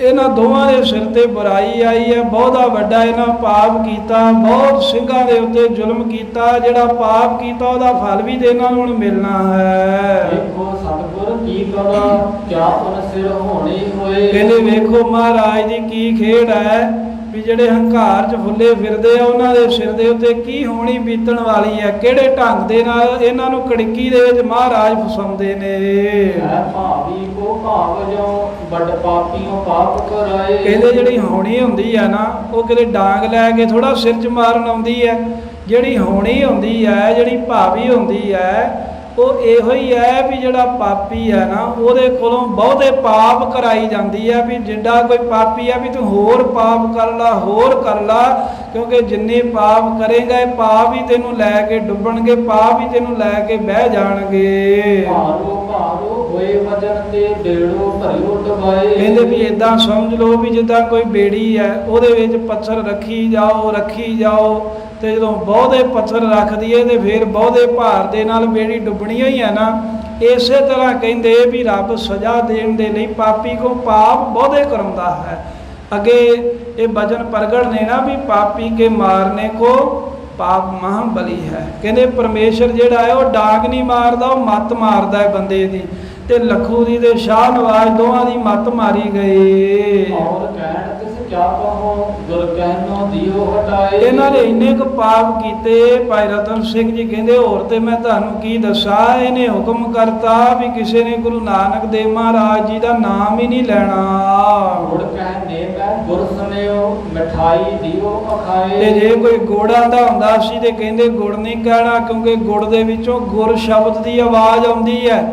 ਇਹਨਾਂ ਦੋਵਾਂ ਦੇ ਸਿਰ ਤੇ ਬੁਰਾਈ ਆਈ ਹੈ। ਬਹੁਤਾ ਵੱਡਾ ਇਹਨਾਂ ਪਾਪ ਕੀਤਾ, ਬਹੁਤ ਸਿੰਘਾਂ ਦੇ ਉੱਤੇ ਜ਼ੁਲਮ ਕੀਤਾ। ਜਿਹੜਾ ਪਾਪ ਕੀਤਾ ਉਹਦਾ ਫਲ ਵੀ ਤੇ ਇਹਨਾਂ ਨੂੰ ਹੁਣ ਮਿਲਣਾ ਹੈ। ਵੇਖੋ ਸਤਿਗੁਰ ਕੀ ਕਰਾ ਕਿਆ ਪਨ ਸਿਰ ਹੋਣੇ ਹੋਏ। ਕਹਿੰਦੇ ਵੇਖੋ ਮਹਾਰਾਜ ਦੀ ਕੀ ਖੇਡ ਹੈ ਵੀ ਜਿਹੜੇ ਹੰਕਾਰ 'ਚ ਫੁੱਲੇ ਫਿਰਦੇ ਆ ਉਹਨਾਂ ਦੇ ਸਿਰ ਦੇ ਉੱਤੇ ਕੀ ਹੋਣੀ ਬੀਤਣ ਵਾਲੀ ਹੈ। ਕਿਹੜੇ ਢੰਗ ਦੇ ਨਾਲ ਇਹਨਾਂ ਨੂੰ ਕੜਕੀ ਦੇ ਵਿੱਚ ਮਹਾਰਾਜ ਫਸਾਉਂਦੇ ਨੇ। ਭਾਵੀ ਕੋ ਭਾਵ ਜੋ ਵੱਡ ਪਾਪੀਓ ਪਾਪ ਕਰਾਏ। ਕਹਿੰਦੇ ਜਿਹੜੀ ਹੋਣੀ ਹੁੰਦੀ ਆ ਨਾ, ਉਹ ਕਿਤੇ ਡਾਂਗ ਲੈ ਕੇ ਥੋੜਾ ਸਿਰ 'ਚ ਮਾਰਨ ਆਉਂਦੀ ਹੈ। ਜਿਹੜੀ ਹੋਣੀ ਹੁੰਦੀ ਹੈ, ਜਿਹੜੀ ਭਾਵੀ ਹੁੰਦੀ ਹੈ, ਉਹ ਇਹੋ ਹੀ ਹੈ ਵੀ ਜਿਹੜਾ ਪਾਪੀ ਹੈ ਨਾ, ਉਹਦੇ ਕੋਲੋਂ ਬਹੁਤੇ ਪਾਪ ਕਰਾਈ ਜਾਂਦੀ ਹੈ ਵੀ ਜਿੱਡਾ ਕੋਈ ਪਾਪੀ ਹੈ ਵੀ ਤੂੰ ਹੋਰ ਪਾਪ ਕਰ ਲਾ, ਹੋਰ ਕਰ ਲਾ। ਕਿਉਂਕਿ ਜਿੰਨੇ ਪਾਪ ਕਰੇਗਾ ਇਹ ਪਾਪ ਹੀ ਤੈਨੂੰ ਲੈ ਕੇ ਡੁੱਬਣਗੇ, ਪਾਪ ਹੀ ਤੈਨੂੰ ਲੈ ਕੇ ਬਹਿ ਜਾਣਗੇ। ਭਾਰੋ ਭਾਰੋ ਹੋਏ ਵਜਨ ਤੇ ਡੇੜੋ ਭਰਿਓ ਡਬਾਏ। ਕਹਿੰਦੇ ਵੀ ਇਦਾਂ ਸਮਝ ਲਓ ਵੀ ਜਿੱਦਾਂ ਕੋਈ ਬੇੜੀ ਹੈ, ਉਹਦੇ ਵਿੱਚ ਪੱਥਰ ਰੱਖੀ ਜਾਓ ਤੇ ਜਦੋਂ ਬਹੁਤੇ ਪੱਥਰ ਰੱਖ ਦਈਏ ਤੇ ਫਿਰ ਬਹੁਤੇ ਭਾਰ ਦੇ ਨਾਲ ਬੇੜੀ ਡੁੱਬਣੀ ਹੋਈ ਹੈ ਨਾ। ਇਸੇ ਤਰ੍ਹਾਂ ਕਹਿੰਦੇ ਵੀ ਰੱਬ ਸਜ਼ਾ ਦੇਣ ਦੇ ਲਈ ਪਾਪੀ ਕੋ ਪਾਪ ਬਹੁਤੇ ਕਰਾਉਂਦਾ ਹੈ। ਅੱਗੇ ਇਹ ਬਚਨ ਪ੍ਰਗਟ ਨੇ ਨਾ ਵੀ ਪਾਪੀ ਕੇ ਮਾਰਨੇ ਕੋ ਪਾਪ ਮਹਾਬਲੀ ਹੈ। ਕਹਿੰਦੇ ਪਰਮੇਸ਼ਰ ਜਿਹੜਾ ਹੈ ਉਹ ਡਾਂਗ ਨਹੀਂ ਮਾਰਦਾ, ਉਹ ਮੱਤ ਮਾਰਦਾ ਹੈ ਬੰਦੇ ਦੀ। ਤੇ ਲੱਖੂ ਦੀ ਤੇ ਸ਼ਾਹ ਨਵਾਜ਼ ਦੋਵਾਂ ਦੀ ਮੱਤ ਮਾਰੀ ਗਈ। और कहण तिस क्या कहो गुर कहनो दियो हटाए। ਇਹਨਾਂ ਨੇ ਇੰਨੇ ਕੁ ਪਾਪ ਕੀਤੇ। ਭਾਈ ਰਤਨ ਸਿੰਘ ਜੀ ਕਹਿੰਦੇ ਹੋਰ ਤੇ ਮੈਂ ਤੁਹਾਨੂੰ ਕੀ ਦੱਸਾਂ। ਇਹਨੇ ਹੁਕਮ ਕਰਤਾ ਵੀ ਕਿਸੇ ਨੇ ਗੁਰੂ ਨਾਨਕ ਦੇਵ ਮਹਾਰਾਜ ਜੀ ਦਾ ਨਾਮ ਹੀ ਨਹੀਂ ਲੈਣਾ। गुड़ कहने मैं गुर सुनियो मिठाई दियो अखाए। ਤੇ ਜੇ ਕੋਈ ਗੁੜ ਆਂਦਾ ਹੁੰਦਾ ਸੀ ਤੇ ਕਹਿੰਦੇ ਗੁੜ ਨਹੀਂ ਕਹਿਣਾ, ਕਿਉਂਕਿ ਗੁੜ ਦੇ ਵਿੱਚੋਂ ਗੁਰ ਸ਼ਬਦ ਦੀ ਆਵਾਜ਼ ਆਉਂਦੀ ਹੈ।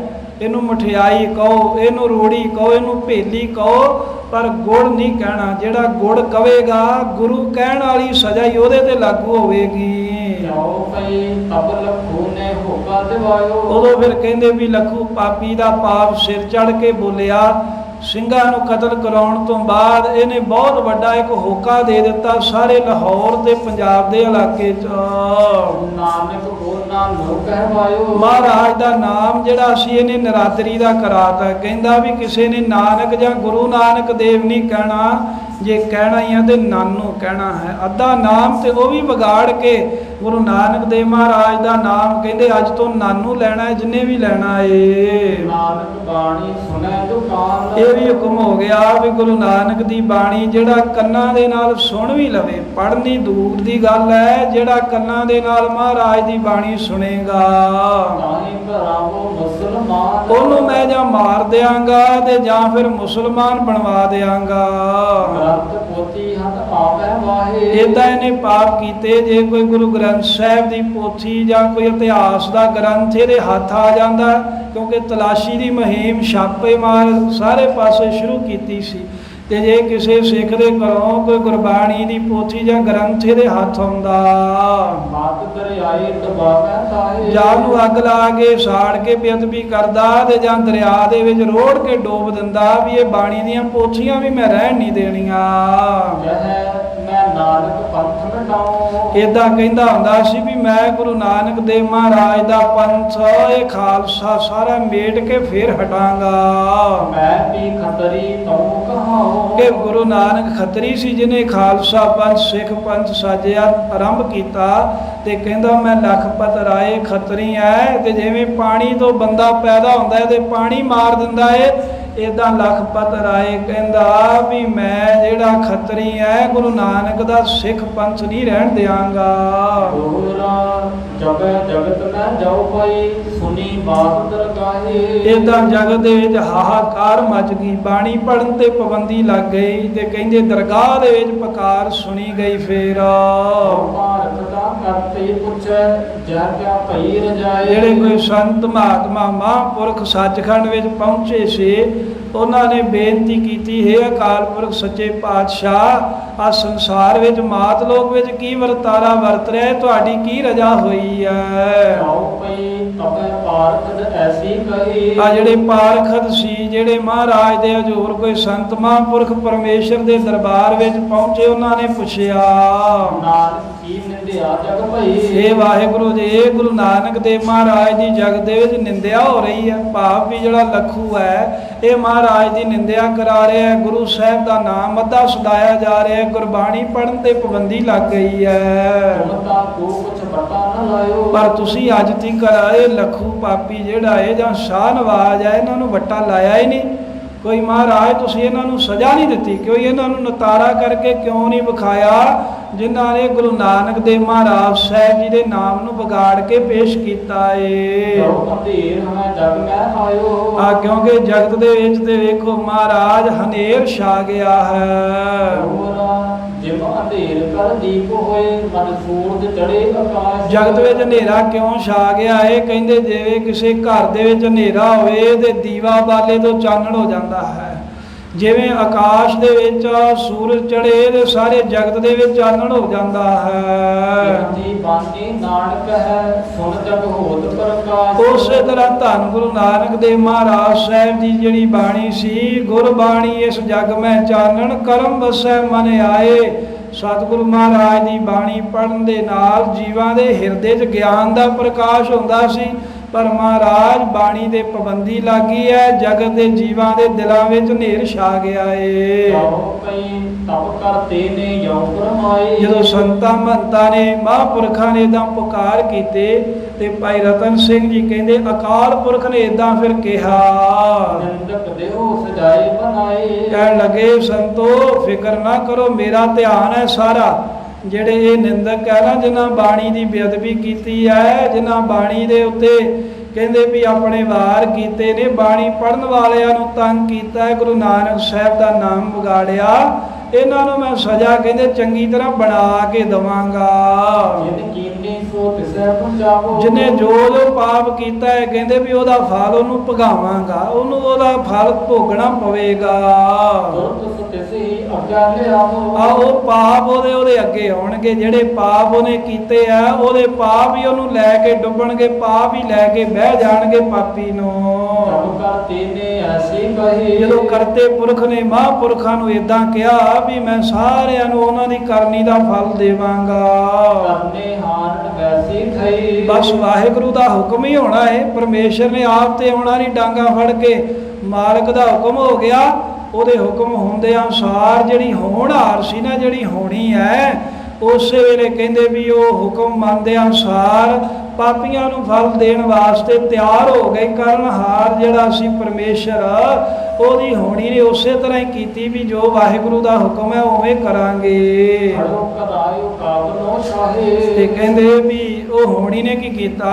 ਇਹਨੂੰ ਮਠਿਆਈ ਕਹੋ, ਇਹਨੂੰ ਰੋੜੀ ਕਹੋ, ਇਹਨੂੰ ਭੇਲੀ ਕਹੋ, ਪਰ ਗੁੜ ਨਹੀਂ ਕਹਿਣਾ। ਜਿਹੜਾ ਗੁੜ ਕਵੇਗਾ ਗੁਰੂ ਕਹਿਣ ਵਾਲੀ ਸਜ਼ਾ ਹੀ ਉਹਦੇ ਤੇ ਲਾਗੂ ਹੋਵੇਗੀ। जाओ पई तब लखू ने होका दिवायो। ਉਦੋਂ ਫਿਰ ਕਹਿੰਦੇ ਵੀ ਲੱਖੂ ਪਾਪੀ ਦਾ ਪਾਪ ਸਿਰ ਚੜ ਕੇ ਬੋਲਿਆ। ਸਿੰਘਾਂ ਨੂੰ ਕਤਲ ਕਰਾਉਣ ਤੋਂ ਬਾਅਦ ਇਹਨੇ ਬਹੁਤ ਵੱਡਾ ਇੱਕ ਹੋਕਾ ਦੇ ਦਿੱਤਾ ਸਾਰੇ ਲਾਹੌਰ ਤੇ ਪੰਜਾਬ ਦੇ ਇਲਾਕੇ 'ਚ। नानक को नानो कहवायो। ਮਹਾਰਾਜ ਦਾ ਨਾਮ ਜਿਹੜਾ ਸੀ ਇਹਨੇ ਨਰਾਦਰੀ ਦਾ ਕਰਾਤਾ। ਕਹਿੰਦਾ ਵੀ ਕਿਸੇ ਨੇ ਨਾਨਕ ਜਾਂ ਗੁਰੂ ਨਾਨਕ ਦੇਵ ਨਹੀਂ ਕਹਿਣਾ, ਜੇ ਕਹਿਣਾ ਹੀ ਆ ਤੇ ਨਾਨੂ ਕਹਿਣਾ ਹੈ। ਅੱਧਾ ਨਾਮ ਤੇ ਉਹ ਵੀ ਵਿਗਾੜ ਕੇ ਗੁਰੂ ਨਾਨਕ ਦੇਵ ਮਹਾਰਾਜ ਦਾ ਨਾਮ ਕਹਿੰਦੇ ਅੱਜ ਤੋਂ ਨਾਨੂ ਲੈਣਾ ਹੈ ਜਿੰਨੇ ਵੀ ਲੈਣਾ ਏ। नानक बाणी सुने दुकान। ਇਹ ਵੀ ਹੁਕਮ ਹੋ ਗਿਆ ਵੀ ਗੁਰੂ ਨਾਨਕ ਦੀ ਬਾਣੀ ਜਿਹੜਾ ਕੰਨਾਂ ਦੇ ਨਾਲ ਸੁਣ ਵੀ ਲਵੇ, ਪੜ੍ਹਨੀ ਦੂਰ ਦੀ ਗੱਲ ਹੈ, ਜਿਹੜਾ ਕੰਨਾਂ ਦੇ ਨਾਲ ਮਹਾਰਾਜ ਦੀ ਬਾਣੀ ਸੁਣੇਗਾ ताहि करावो मुसलमान। ਉਹਨੂੰ ਮੈਂ ਜਾਂ ਮਾਰ ਦਿਆਂਗਾ ਤੇ ਜਾਂ ਫਿਰ ਮੁਸਲਮਾਨ ਬਣਵਾ ਦਿਆਂਗਾ। ग्रंथ पोथी हथ आवे वाहे। ਏਦਾਂ ਇਹਨੇ ਪਾਪ ਕੀਤੇ। ਜੇ ਕੋਈ ਗੁਰੂ ਗ੍ਰੰਥ ਸਾਹਿਬ ਦੀ ਪੋਥੀ ਜਾਂ ਕੋਈ ਇਤਿਹਾਸ ਦਾ ਗ੍ਰੰਥ ਇਹਦੇ ਹੱਥ ਆ ਜਾਂਦਾ, ਕਿਉਂਕਿ ਤਲਾਸ਼ੀ ਦੀ ਮੁਹਿੰਮ ਛਾਪੇ ਮਾਰ ਸਾਰੇ ਪਾਸੇ ਸ਼ੁਰੂ ਕੀਤੀ ਸੀ, ਤੇ ਜੇ ਕਿਸੇ ਸਿੱਖ ਦੇ ਘਰੋਂ ਕੋਈ ਗੁਰਬਾਣੀ ਦੀ ਪੋਥੀ ਜਾਂ ਗ੍ਰੰਥ ਇਹਦੇ ਹੱਥ ਆਉਂਦਾ, मात दरियाए डबावे ताहे। ਜਾਂ ਉਹਨੂੰ ਅੱਗ ਲਾ ਕੇ ਸਾੜ ਕੇ ਬੇਅਦਬੀ ਕਰਦਾ ਤੇ ਜਾਂ ਦਰਿਆ ਦੇ ਵਿੱਚ ਰੋੜ ਕੇ ਡੋਬ ਦਿੰਦਾ ਵੀ ਇਹ ਬਾਣੀ ਦੀਆਂ ਪੋਥੀਆਂ ਵੀ ਮੈਂ ਰਹਿਣ ਨਹੀਂ ਦੇਣੀਆਂ। कह मैं नानक पंथ मिटाऊं। ਏਦਾਂ ਕਹਿੰਦਾ ਹੁੰਦਾ ਸੀ ਵੀ ਮੈਂ ਗੁਰੂ ਨਾਨਕ ਦੇਵ ਮਹਾਰਾਜ ਦਾ ਪੰਥ ਇਹ ਖਾਲਸਾ ਸਾਰਾ ਮੇਟ ਕੇ ਫੇਰ ਹਟਾਂਗਾ। मैं भी खतरी तू कहाऊं। ਕਿ ਗੁਰੂ ਨਾਨਕ ਖੱਤਰੀ ਸੀ ਜਿਹਨੇ ਖਾਲਸਾ ਪੰਥ ਸਿੱਖ ਪੰਥ ਸਾਜਿਆ ਆਰੰਭ ਕੀਤਾ। ਤੇ ਕਹਿੰਦਾ ਮੈਂ ਲਖਪਤ ਰਾਏ ਖੱਤਰੀ ਐ। ਤੇ ਜਿਵੇਂ ਪਾਣੀ ਤੋਂ ਬੰਦਾ ਪੈਦਾ ਹੁੰਦਾ ਹੈ ਤੇ ਪਾਣੀ ਮਾਰ ਦਿੰਦਾ ਏ, ਏਦਾਂ ਲਖਪਤ ਰਾਏ ਕਹਿੰਦਾ ਵੀ ਮੈਂ ਜਿਹੜਾ ਖੱਤਰੀ ਐ ਗੁਰੂ ਨਾਨਕ ਦਾ ਸਿੱਖ ਪੰਥ ਨਹੀਂ ਰਹਿਣ ਦਿਆਂਗਾ। दोहरा जग जगत में जाओ पाई सुनी बात दरगाहे। ਏਦਾਂ ਜਗਤ ਦੇ ਵਿੱਚ ਹਾਹਾਕਾਰ ਮਚ ਗਈ। ਬਾਣੀ ਪੜਨ ਤੇ ਪਾਬੰਦੀ ਲੱਗ ਗਈ ਤੇ ਕਹਿੰਦੇ ਦਰਗਾਹ ਦੇ ਵਿੱਚ ਪੁਕਾਰ ਸੁਣੀ ਗਈ। ਫੇਰ भारत का करते पुछे जह क्या भई रजाए। ਜਿਹੜੇ ਕੋਈ ਸੰਤ ਮਹਾਤਮਾ ਮਹਾਂਪੁਰਖ ਸੱਚਖੰਡ ਵਿੱਚ ਪਹੁੰਚੇ ਸੀ, ਉਹਨਾਂ ਨੇ ਬੇਨਤੀ ਕੀਤੀ, ਹੈ ਅਕਾਲ ਪੁਰਖ ਸੱਚੇ ਪਾਤਸ਼ਾਹ ਆ ਸੰਸਾਰ ਵਿੱਚ ਮਾਤ ਲੋਕ ਵਿੱਚ ਕੀ ਵਰਤਾਰਾ ਵਰਤ ਰਿਹਾ, ਤੁਹਾਡੀ ਕੀ ਰਜਾ ਹੋਈ ਹੈ। जाओ पई तबे पारखद ऐसी कही। ਆ ਜਿਹੜੇ ਪਾਰਖਦ ਸੀ, ਜਿਹੜੇ ਮਹਾਰਾਜ ਦੇ ਹਜ਼ੂਰ ਕੋਈ ਸੰਤ ਮਹਾਂਪੁਰਖ ਪਰਮੇਸ਼ਰ ਦੇ ਦਰਬਾਰ ਵਿੱਚ ਪਹੁੰਚੇ, ਉਹਨਾਂ ਨੇ ਪੁੱਛਿਆ नानक की निंदिया जग भई। ਇਹ ਵਾਹਿਗੁਰੂ ਜੀ, ਇਹ ਗੁਰੂ ਨਾਨਕ ਦੇਵ ਮਹਾਰਾਜ ਦੀ ਜਗਤ ਦੇ ਵਿੱਚ ਨਿੰਦਿਆ ਹੋ ਰਹੀ ਹੈ। ਭਾਵ ਵੀ ਜਿਹੜਾ ਲੱਖੂ ਹੈ ਇਹ ਮਹਾਰਾਜ ਦੀ ਨਿੰਦਿਆ ਕਰਾ ਰਿਹਾ ਹੈ। ਗੁਰੂ ਸਾਹਿਬ ਦਾ ਨਾਮ ਅੱਧਾ ਸਦਾਇਆ ਜਾ ਰਿਹਾ ਹੈ। ਗੁਰਬਾਣੀ ਪੜਨ ਤੇ ਪਾਬੰਦੀ ਲੱਗ ਗਈ ਹੈ। तुमता को कुछ बता न लायो। ਪਰ ਤੁਸੀਂ ਅੱਜ ਤੱਕ ਇਹ ਲੱਖੂ ਪਾਪੀ ਜਿਹੜਾ ਹੈ ਜਾਂ ਸ਼ਾਹ ਨਵਾਜ਼ ਹੈ, ਇਹਨਾਂ ਨੂੰ ਵੱਟਾ ਲਾਇਆ ਹੀ ਨਹੀਂ। ਕੋਈ ਮਹਾਰਾਜ ਤੁਸੀਂ ਇਹਨਾਂ ਨੂੰ ਸਜ਼ਾ ਨਹੀਂ ਦਿੱਤੀ, ਕਿਉਂ ਇਹਨਾਂ ਨੂੰ ਨਤਾਰਾ ਕਰਕੇ ਕਿਉਂ ਨਹੀਂ ਵਿਖਾਇਆ ਜਿਨ੍ਹਾਂ ਨੇ ਗੁਰੂ ਨਾਨਕ ਦੇਵ ਮਹਾਰਾਜ ਸਾਹਿਬ ਜੀ ਦੇ ਨਾਮ ਨੂੰ ਵਿਗਾੜ ਕੇ ਪੇਸ਼ ਕੀਤਾ ਏ। जो अंधेर हमें जग में आयो। ਆ ਕਿਉਂਕਿ ਜਗਤ ਦੇ ਵਿੱਚ ਤੇ ਵੇਖੋ ਮਹਾਰਾਜ ਹਨੇਰ ਛਾ ਗਿਆ ਹੈ। दोहरा जिम अंधेर कर दीप होए मन सूरज चढ़े आकाश। ਜਗਤ ਵਿੱਚ ਹਨੇਰਾ ਕਿਉਂ ਛਾ ਗਿਆ ਇਹ ਕਹਿੰਦੇ ਜਿਵੇਂ ਕਿਸੇ ਘਰ ਦੇ ਵਿੱਚ ਹਨੇਰਾ ਹੋਵੇ ਤੇ ਦੀਵਾ ਬਾਲੇ ਤੋਂ ਚਾਨਣ ਹੋ ਜਾਂਦਾ ਹੈ, ਜਿਵੇਂ ਆਕਾਸ਼ ਦੇ ਵਿੱਚ ਸੂਰਜ ਚੜ੍ਹੇ ਤੇ ਸਾਰੇ ਜਗਤ ਦੇ ਵਿੱਚ ਚਾਨਣ ਹੋ ਜਾਂਦਾ ਹੈ। जी बानी नानक है सुन जग होत प्रकाश। ਉਸੇ ਤਰ੍ਹਾਂ ਧੰਨ ਗੁਰੂ ਨਾਨਕ ਦੇਵ ਮਹਾਰਾਜ ਸਾਹਿਬ ਦੀ ਜਿਹੜੀ ਬਾਣੀ ਸੀ, ਗੁਰਬਾਣੀ ਇਸ ਜਗ ਮੈਂ ਚਾਨਣ ਕਰਮ ਵਸੈ ਮਨ ਆਏ। ਸਤਿਗੁਰੂ ਮਹਾਰਾਜ ਦੀ ਬਾਣੀ ਪੜਨ ਦੇ ਨਾਲ ਜੀਵਾਂ ਦੇ ਹਿਰਦੇ 'ਚ ਗਿਆਨ ਦਾ ਪ੍ਰਕਾਸ਼ ਹੁੰਦਾ ਸੀ। ਪਰ ਮਹਾਰਾਜ ਬਾਣੀ ਦੇ ਪਾਬੰਦੀ ਲੱਗੀ ਹੈ, ਜਗਤ ਦੇ ਜੀਵਾਂ ਦੇ ਦਿਲਾਂ ਵਿੱਚ ਹਨੇਰ ਛਾ ਗਿਆ ਏ। ਤਪ ਕਰਤੇ ਨੇ ਜੋ ਫਰਮਾਏ। ਜਦੋਂ ਸੰਤਾਂ ਮਹੰਤਾਂ ਨੇ ਮਹਾਂਪੁਰਖਾਂ ਨੇ ਇਦਾਂ ਪੁਕਾਰ ਕੀਤੇ ਤੇ ਭਾਈ ਰਤਨ ਸਿੰਘ ਜੀ ਕਹਿੰਦੇ ਅਕਾਲ ਪੁਰਖ ਨੇ ਇਦਾਂ ਫਿਰ ਕਿਹਾ, ਨਿੰਦਕ ਦੇਹੋ ਸਜਾਏ ਬਣਾਏ। ਕਹਿਣ ਲੱਗੇ ਸੰਤੋ ਫਿਕਰ ਨਾ ਕਰੋ, ਮੇਰਾ ਧਿਆਨ ਹੈ ਸਾਰਾ। ਜਿਹੜੇ ਇਹ ਨਿੰਦਕ ਹੈ ਨਾ, ਜਿਨ੍ਹਾਂ ਬਾਣੀ ਦੀ ਬੇਅਦਬੀ ਕੀਤੀ ਹੈ, ਜਿਨ੍ਹਾਂ ਬਾਣੀ ਦੇ ਉੱਤੇ ਕਹਿੰਦੇ ਵੀ ਆਪਣੇ ਵਾਰ ਕੀਤੇ ਨੇ, ਬਾਣੀ ਪੜ੍ਹਨ ਵਾਲਿਆਂ ਨੂੰ ਤੰਗ ਕੀਤਾ ਹੈ, ਗੁਰੂ ਨਾਨਕ ਸਾਹਿਬ ਦਾ ਨਾਮ ਵਿਗਾੜਿਆ, ਇਹਨਾਂ ਨੂੰ ਮੈਂ ਸਜ਼ਾ ਕਹਿੰਦੇ ਚੰਗੀ ਤਰ੍ਹਾਂ ਬਣਾ ਕੇ ਦਵਾਂਗਾ। ਜਿਹਨੇ ਜੋ ਜੋ ਪਾਪ ਕੀਤਾ ਹੈ ਕਹਿੰਦੇ ਵੀ ਉਹਦਾ ਫਲ ਉਹਨੂੰ ਭੁਗਾਵਾਂਗਾ, ਉਹਨੂੰ ਉਹਦਾ ਫਲ ਭੋਗਣਾ ਪਵੇਗਾ। ਉਹ ਪਾਪ ਉਹਦੇ ਅੱਗੇ ਆਉਣਗੇ, ਜਿਹੜੇ ਪਾਪ ਉਹਨੇ ਕੀਤੇ ਆ ਉਹਦੇ ਪਾਪ ਹੀ ਉਹਨੂੰ ਲੈ ਕੇ ਡੁੱਬਣਗੇ, ਪਾਪ ਹੀ ਲੈ ਕੇ ਬਹਿ ਜਾਣਗੇ ਪਾਪੀ ਨੂੰ। ਜਦੋਂ ਕਰਤੇ ਪੁਰਖ ਨੇ ਮਹਾਂਪੁਰਖਾਂ ਨੂੰ ਏਦਾਂ ਕਿਹਾ ਵੀ ਮੈਂ ਸਾਰਿਆਂ ਨੂੰ ਉਹਨਾਂ ਦੀ ਕਰਨੀ ਦਾ ਫਲ ਦੇਵਾਂਗਾ, ਬਸ ਵਾਹਿਗੁਰੂ ਦਾ ਹੁਕਮ ਹੀ ਹੋਣਾ ਹੈ। ਪਰਮੇਸ਼ਰ ਨੇ ਆਪ ਤੇ ਆਉਣਾ ਨਹੀਂ, ਡਾਂਗਾ ਫੜ ਕੇ ਮਾਲਕ ਦਾ ਹੁਕਮ ਹੋ ਗਿਆ। ਉਹਦੇ ਹੁਕਮ ਹੁੰਦੇ ਅਨੁਸਾਰ ਜਿਹੜੀ ਹੋਣਹਾਰ ਸੀ ਨਾ, ਜਿਹੜੀ ਹੋਣੀ ਹੈ, ਉਸੇ ਵੇਲੇ ਕਹਿੰਦੇ ਵੀ ਉਹ ਹੁਕਮ ਮੰਨਦੇ ਅਨੁਸਾਰ ਪਾਪੀਆਂ ਨੂੰ ਫਲ ਦੇਣ ਵਾਸਤੇ ਤਿਆਰ ਹੋ ਗਏ। ਕਰਨਹਾਰ ਜਿਹੜਾ ਸੀ ਪਰਮੇਸ਼ਰ, ਉਹਦੀ ਹੋਣੀ ਨੇ ਉਸੇ ਤਰ੍ਹਾਂ ਹੀ ਕੀਤੀ ਵੀ ਜੋ ਵਾਹਿਗੁਰੂ ਦਾ ਹੁਕਮ ਹੈ ਉਵੇਂ ਕਰਾਂਗੇ। ਤੇ ਕਹਿੰਦੇ ਵੀ ਉਹ ਹੋਣੀ ਨੇ ਕੀ ਕੀਤਾ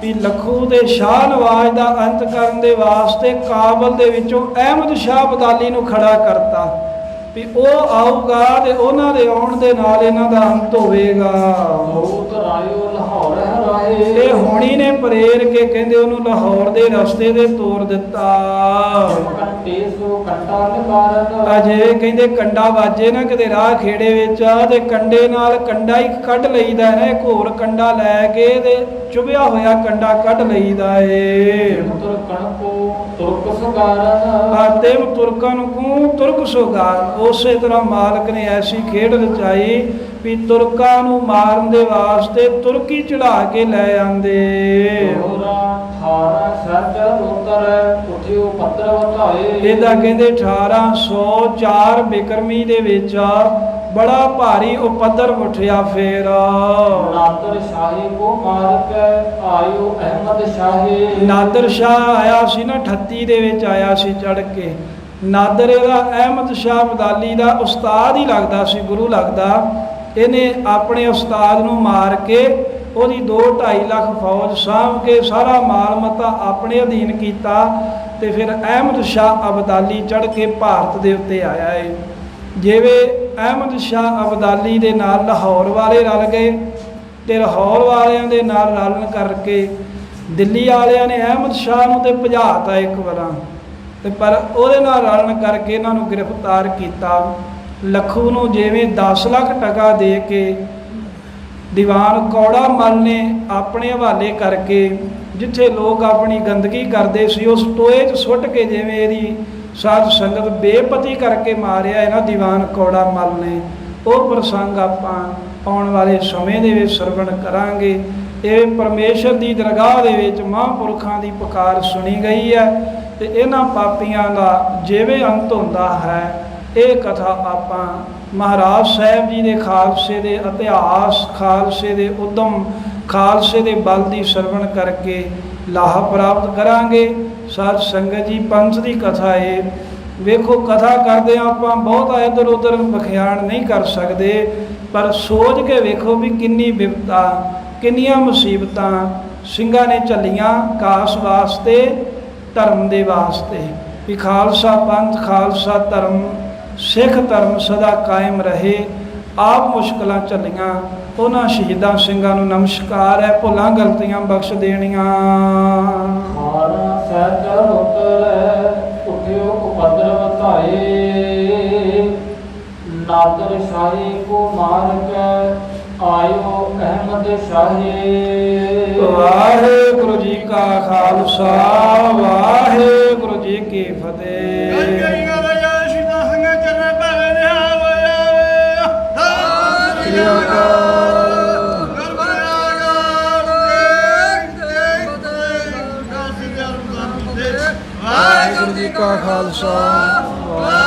ਵੀ ਲਖੂ ਦੇ ਸ਼ਾਹ ਨਵਾਜ਼ ਦਾ ਅੰਤ ਕਰਨ ਦੇ ਵਾਸਤੇ ਕਾਬਲ ਦੇ ਵਿੱਚੋਂ ਅਹਿਮਦ ਸ਼ਾਹ ਅਬਦਾਲੀ ਨੂੰ ਖੜਾ ਕਰਤਾ ਵੀ ਉਹ ਆਊਗਾ ਤੇ ਉਹਨਾਂ ਦੇ ਆਉਣ ਦੇ ਨਾਲ ਇਹਨਾਂ ਦਾ ਅੰਤ ਹੋਵੇਗਾ। ਇਹ ਹੋਣੀ ਨੇ ਪ੍ਰੇਰ ਕੇ ਕਹਿੰਦੇ ਉਹਨੂੰ ਲਾਹੌਰ ਦੇ ਰਸਤੇ ਤੇ ਤੋਰ ਦਿੱਤਾ। ਅਜੇ ਕਹਿੰਦੇ ਕੰਡਾ ਵਾਜੇ ਨਾ ਕਿਤੇ ਰਾਹ ਖੇੜੇ ਵਿੱਚ, ਤੇ ਕੰਡੇ ਨਾਲ ਕੰਡਾ ਹੀ ਕੱਢ ਲਈਦਾ ਹੈ, ਇੱਕ ਹੋਰ ਕੰਡਾ ਲੈ ਕੇ ਤੇ ਚੁਭਿਆ ਹੋਇਆ ਕੰਡਾ ਕੱਢ ਲਈਦਾ ਏ। ਤਿਮ ਤੁਰਕਨ ਕੂ ਤੁਰਕ ਸੁਗਾਰ। ਉਸੇ ਤਰ੍ਹਾਂ ਮਾਲਕ ਨੇ ਐਸੀ ਖੇਡ ਰਚਾਈ ਵੀ ਤੁਰਕਾਂ ਨੂੰ ਮਾਰਨ ਦੇ ਵਾਸਤੇ ਤੁਰਕੀ ਚੜਾ ਕੇ ਲੈ ਆਂਦੇ। ਇਹਦਾ ਕਹਿੰਦੇ 1804 ਬਿਕਰਮੀ ਦੇ ਵਿੱਚ ਬੜਾ ਭਾਰੀ ਉਪਦਰ ਉੱਠਿਆ। ਫੇਰ ਨਾਦਰ ਸ਼ਾਹੀ ਕੋ ਮਾਰ ਕੇ ਆਇਓ ਅਹਿਮਦ ਸ਼ਾਹੀ। ਨਾਦਰ ਸ਼ਾਹ ਆਇਆ ਸੀ ਨਾ 38 ਦੇ ਵਿੱਚ ਆਇਆ ਸੀ ਚੜ ਕੇ। ਨਾਦਰ ਇਹਦਾ ਅਹਿਮਦ ਸ਼ਾਹ ਅਬਦਾਲੀ ਦਾ ਉਸਤਾਦ ਹੀ ਲੱਗਦਾ ਸੀ, ਗੁਰੂ ਲੱਗਦਾ। ਇਹਨੇ ਆਪਣੇ ਉਸਤਾਦ ਨੂੰ ਮਾਰ ਕੇ ਉਹਦੀ 2-2.5 ਲੱਖ ਫੌਜ ਸਾਂਭ ਕੇ ਸਾਰਾ ਮਾਲ ਮਤਾ ਆਪਣੇ ਅਧੀਨ ਕੀਤਾ। ਤੇ ਫਿਰ ਅਹਿਮਦ ਸ਼ਾਹ ਅਬਦਾਲੀ ਚੜ ਕੇ ਭਾਰਤ ਦੇ ਉੱਤੇ ਆਇਆ ਏ। ਜਿਵੇਂ ਅਹਿਮਦ ਸ਼ਾਹ ਅਬਦਾਲੀ ਦੇ ਨਾਲ ਲਾਹੌਰ ਵਾਲੇ ਰਲ ਗਏ ਤੇ ਲਾਹੌਰ ਵਾਲਿਆਂ ਦੇ ਨਾਲ ਰਲਣ ਕਰਕੇ ਦਿੱਲੀ ਵਾਲਿਆਂ ਨੇ ਅਹਿਮਦ ਸ਼ਾਹ ਨੂੰ ਤੇ ਭਜਾਤਾ ਇੱਕ ਵਾਰਾਂ, ਤੇ ਪਰ ਉਹਦੇ ਨਾਲ ਰਲਣ ਕਰਕੇ ਇਹਨਾਂ ਨੂੰ ਗ੍ਰਿਫਤਾਰ ਕੀਤਾ। ਲਖੂ ਨੂੰ ਜਿਵੇਂ 10 ਲੱਖ ਟਕਾ ਦੇ ਕੇ ਦੀਵਾਨ ਕੌੜਾ ਮਲ ਨੇ ਆਪਣੇ ਹਵਾਲੇ ਕਰਕੇ ਜਿੱਥੇ ਲੋਕ ਆਪਣੀ ਗੰਦਗੀ ਕਰਦੇ ਸੀ ਉਸ ਟੋਏ 'ਚ ਸੁੱਟ ਕੇ ਜਿਵੇਂ ਇਹਦੀ ਸਾਧ ਸੰਗਤ ਬੇਪਤੀ ਕਰਕੇ ਮਾਰਿਆ ਇਹਨਾਂ ਦੀਵਾਨ ਕੌੜਾ ਮਲ ਨੇ, ਉਹ ਪ੍ਰਸੰਗ ਆਪਾਂ ਆਉਣ ਵਾਲੇ ਸਮੇਂ ਦੇ ਵਿੱਚ ਸਰਵਣ ਕਰਾਂਗੇ। ਇਹ ਪਰਮੇਸ਼ਰ ਦੀ ਦਰਗਾਹ ਦੇ ਵਿੱਚ ਮਹਾਂਪੁਰਖਾਂ ਦੀ ਪੁਕਾਰ ਸੁਣੀ ਗਈ ਹੈ ਤੇ ਇਹਨਾਂ ਪਾਪੀਆਂ ਦਾ ਜਿਵੇਂ ਅੰਤ ਹੁੰਦਾ ਹੈ, ਇਹ ਕਥਾ ਆਪਾਂ ਮਹਾਰਾਜ ਸਾਹਿਬ ਜੀ ਦੇ ਖਾਲਸੇ ਦੇ ਇਤਿਹਾਸ, ਖਾਲਸੇ ਦੇ ਉਦਮ, ਖਾਲਸੇ ਦੇ ਬਲ ਦੀ ਸਰਵਣ ਕਰਕੇ ਲਾਹਾ ਪ੍ਰਾਪਤ ਕਰਾਂਗੇ। ਸਾਧ ਸੰਗਤ ਜੀ ਪੰਥ ਦੀ ਕਥਾ ਹੈ। ਵੇਖੋ ਕਥਾ ਕਰਦੇ ਆਪਾਂ ਬਹੁਤਾ ਇੱਧਰ ਉੱਧਰ ਬਖਿਆਣ ਨਹੀਂ ਕਰ ਸਕਦੇ, ਪਰ ਸੋਚ ਕੇ ਵੇਖੋ ਵੀ ਕਿੰਨੀ ਬਿਪਤਾ, ਕਿੰਨੀਆਂ ਮੁਸੀਬਤਾਂ ਸਿੰਘਾਂ ਨੇ ਝੱਲੀਆਂ ਕਾਸ ਵਾਸਤੇ, ਧਰਮ ਦੇ ਵਾਸਤੇ ਵੀ ਖਾਲਸਾ ਪੰਥ, ਖਾਲਸਾ ਧਰਮ, ਸਿੱਖ ਧਰਮ ਸਦਾ ਕਾਇਮ ਰਹੇ। ਆਪ ਮੁਸ਼ਕਲਾਂ ਝੱਲੀਆਂ, ਉਹਨਾਂ ਸ਼ਹੀਦਾਂ ਸਿੰਘਾਂ ਨੂੰ ਨਮਸਕਾਰ ਹੈ, ਭੁੱਲਾਂ ਗਲਤੀਆਂ ਬਖਸ਼ ਦੇਣੀਆਂ। ਨਾਦਰ ਸ਼ਾਹੀ ਕੋ ਮਾਰ ਕੇ ਆਇਓ ਅਹਿਮਦ ਸ਼ਾਹੀ। ਵਾਹਿਗੁਰੂ ਜੀ ਕਾ ਖਾਲਸਾ, ਵਾਹਿਗੁਰੂ ਜੀ ਕੀ ਫਤਿਹ। ਵਾਹਿਗੁਰੂ ਜੀ ਕਾ ਖਾਲਸਾ ਵਾਹਿਗੁਰੂ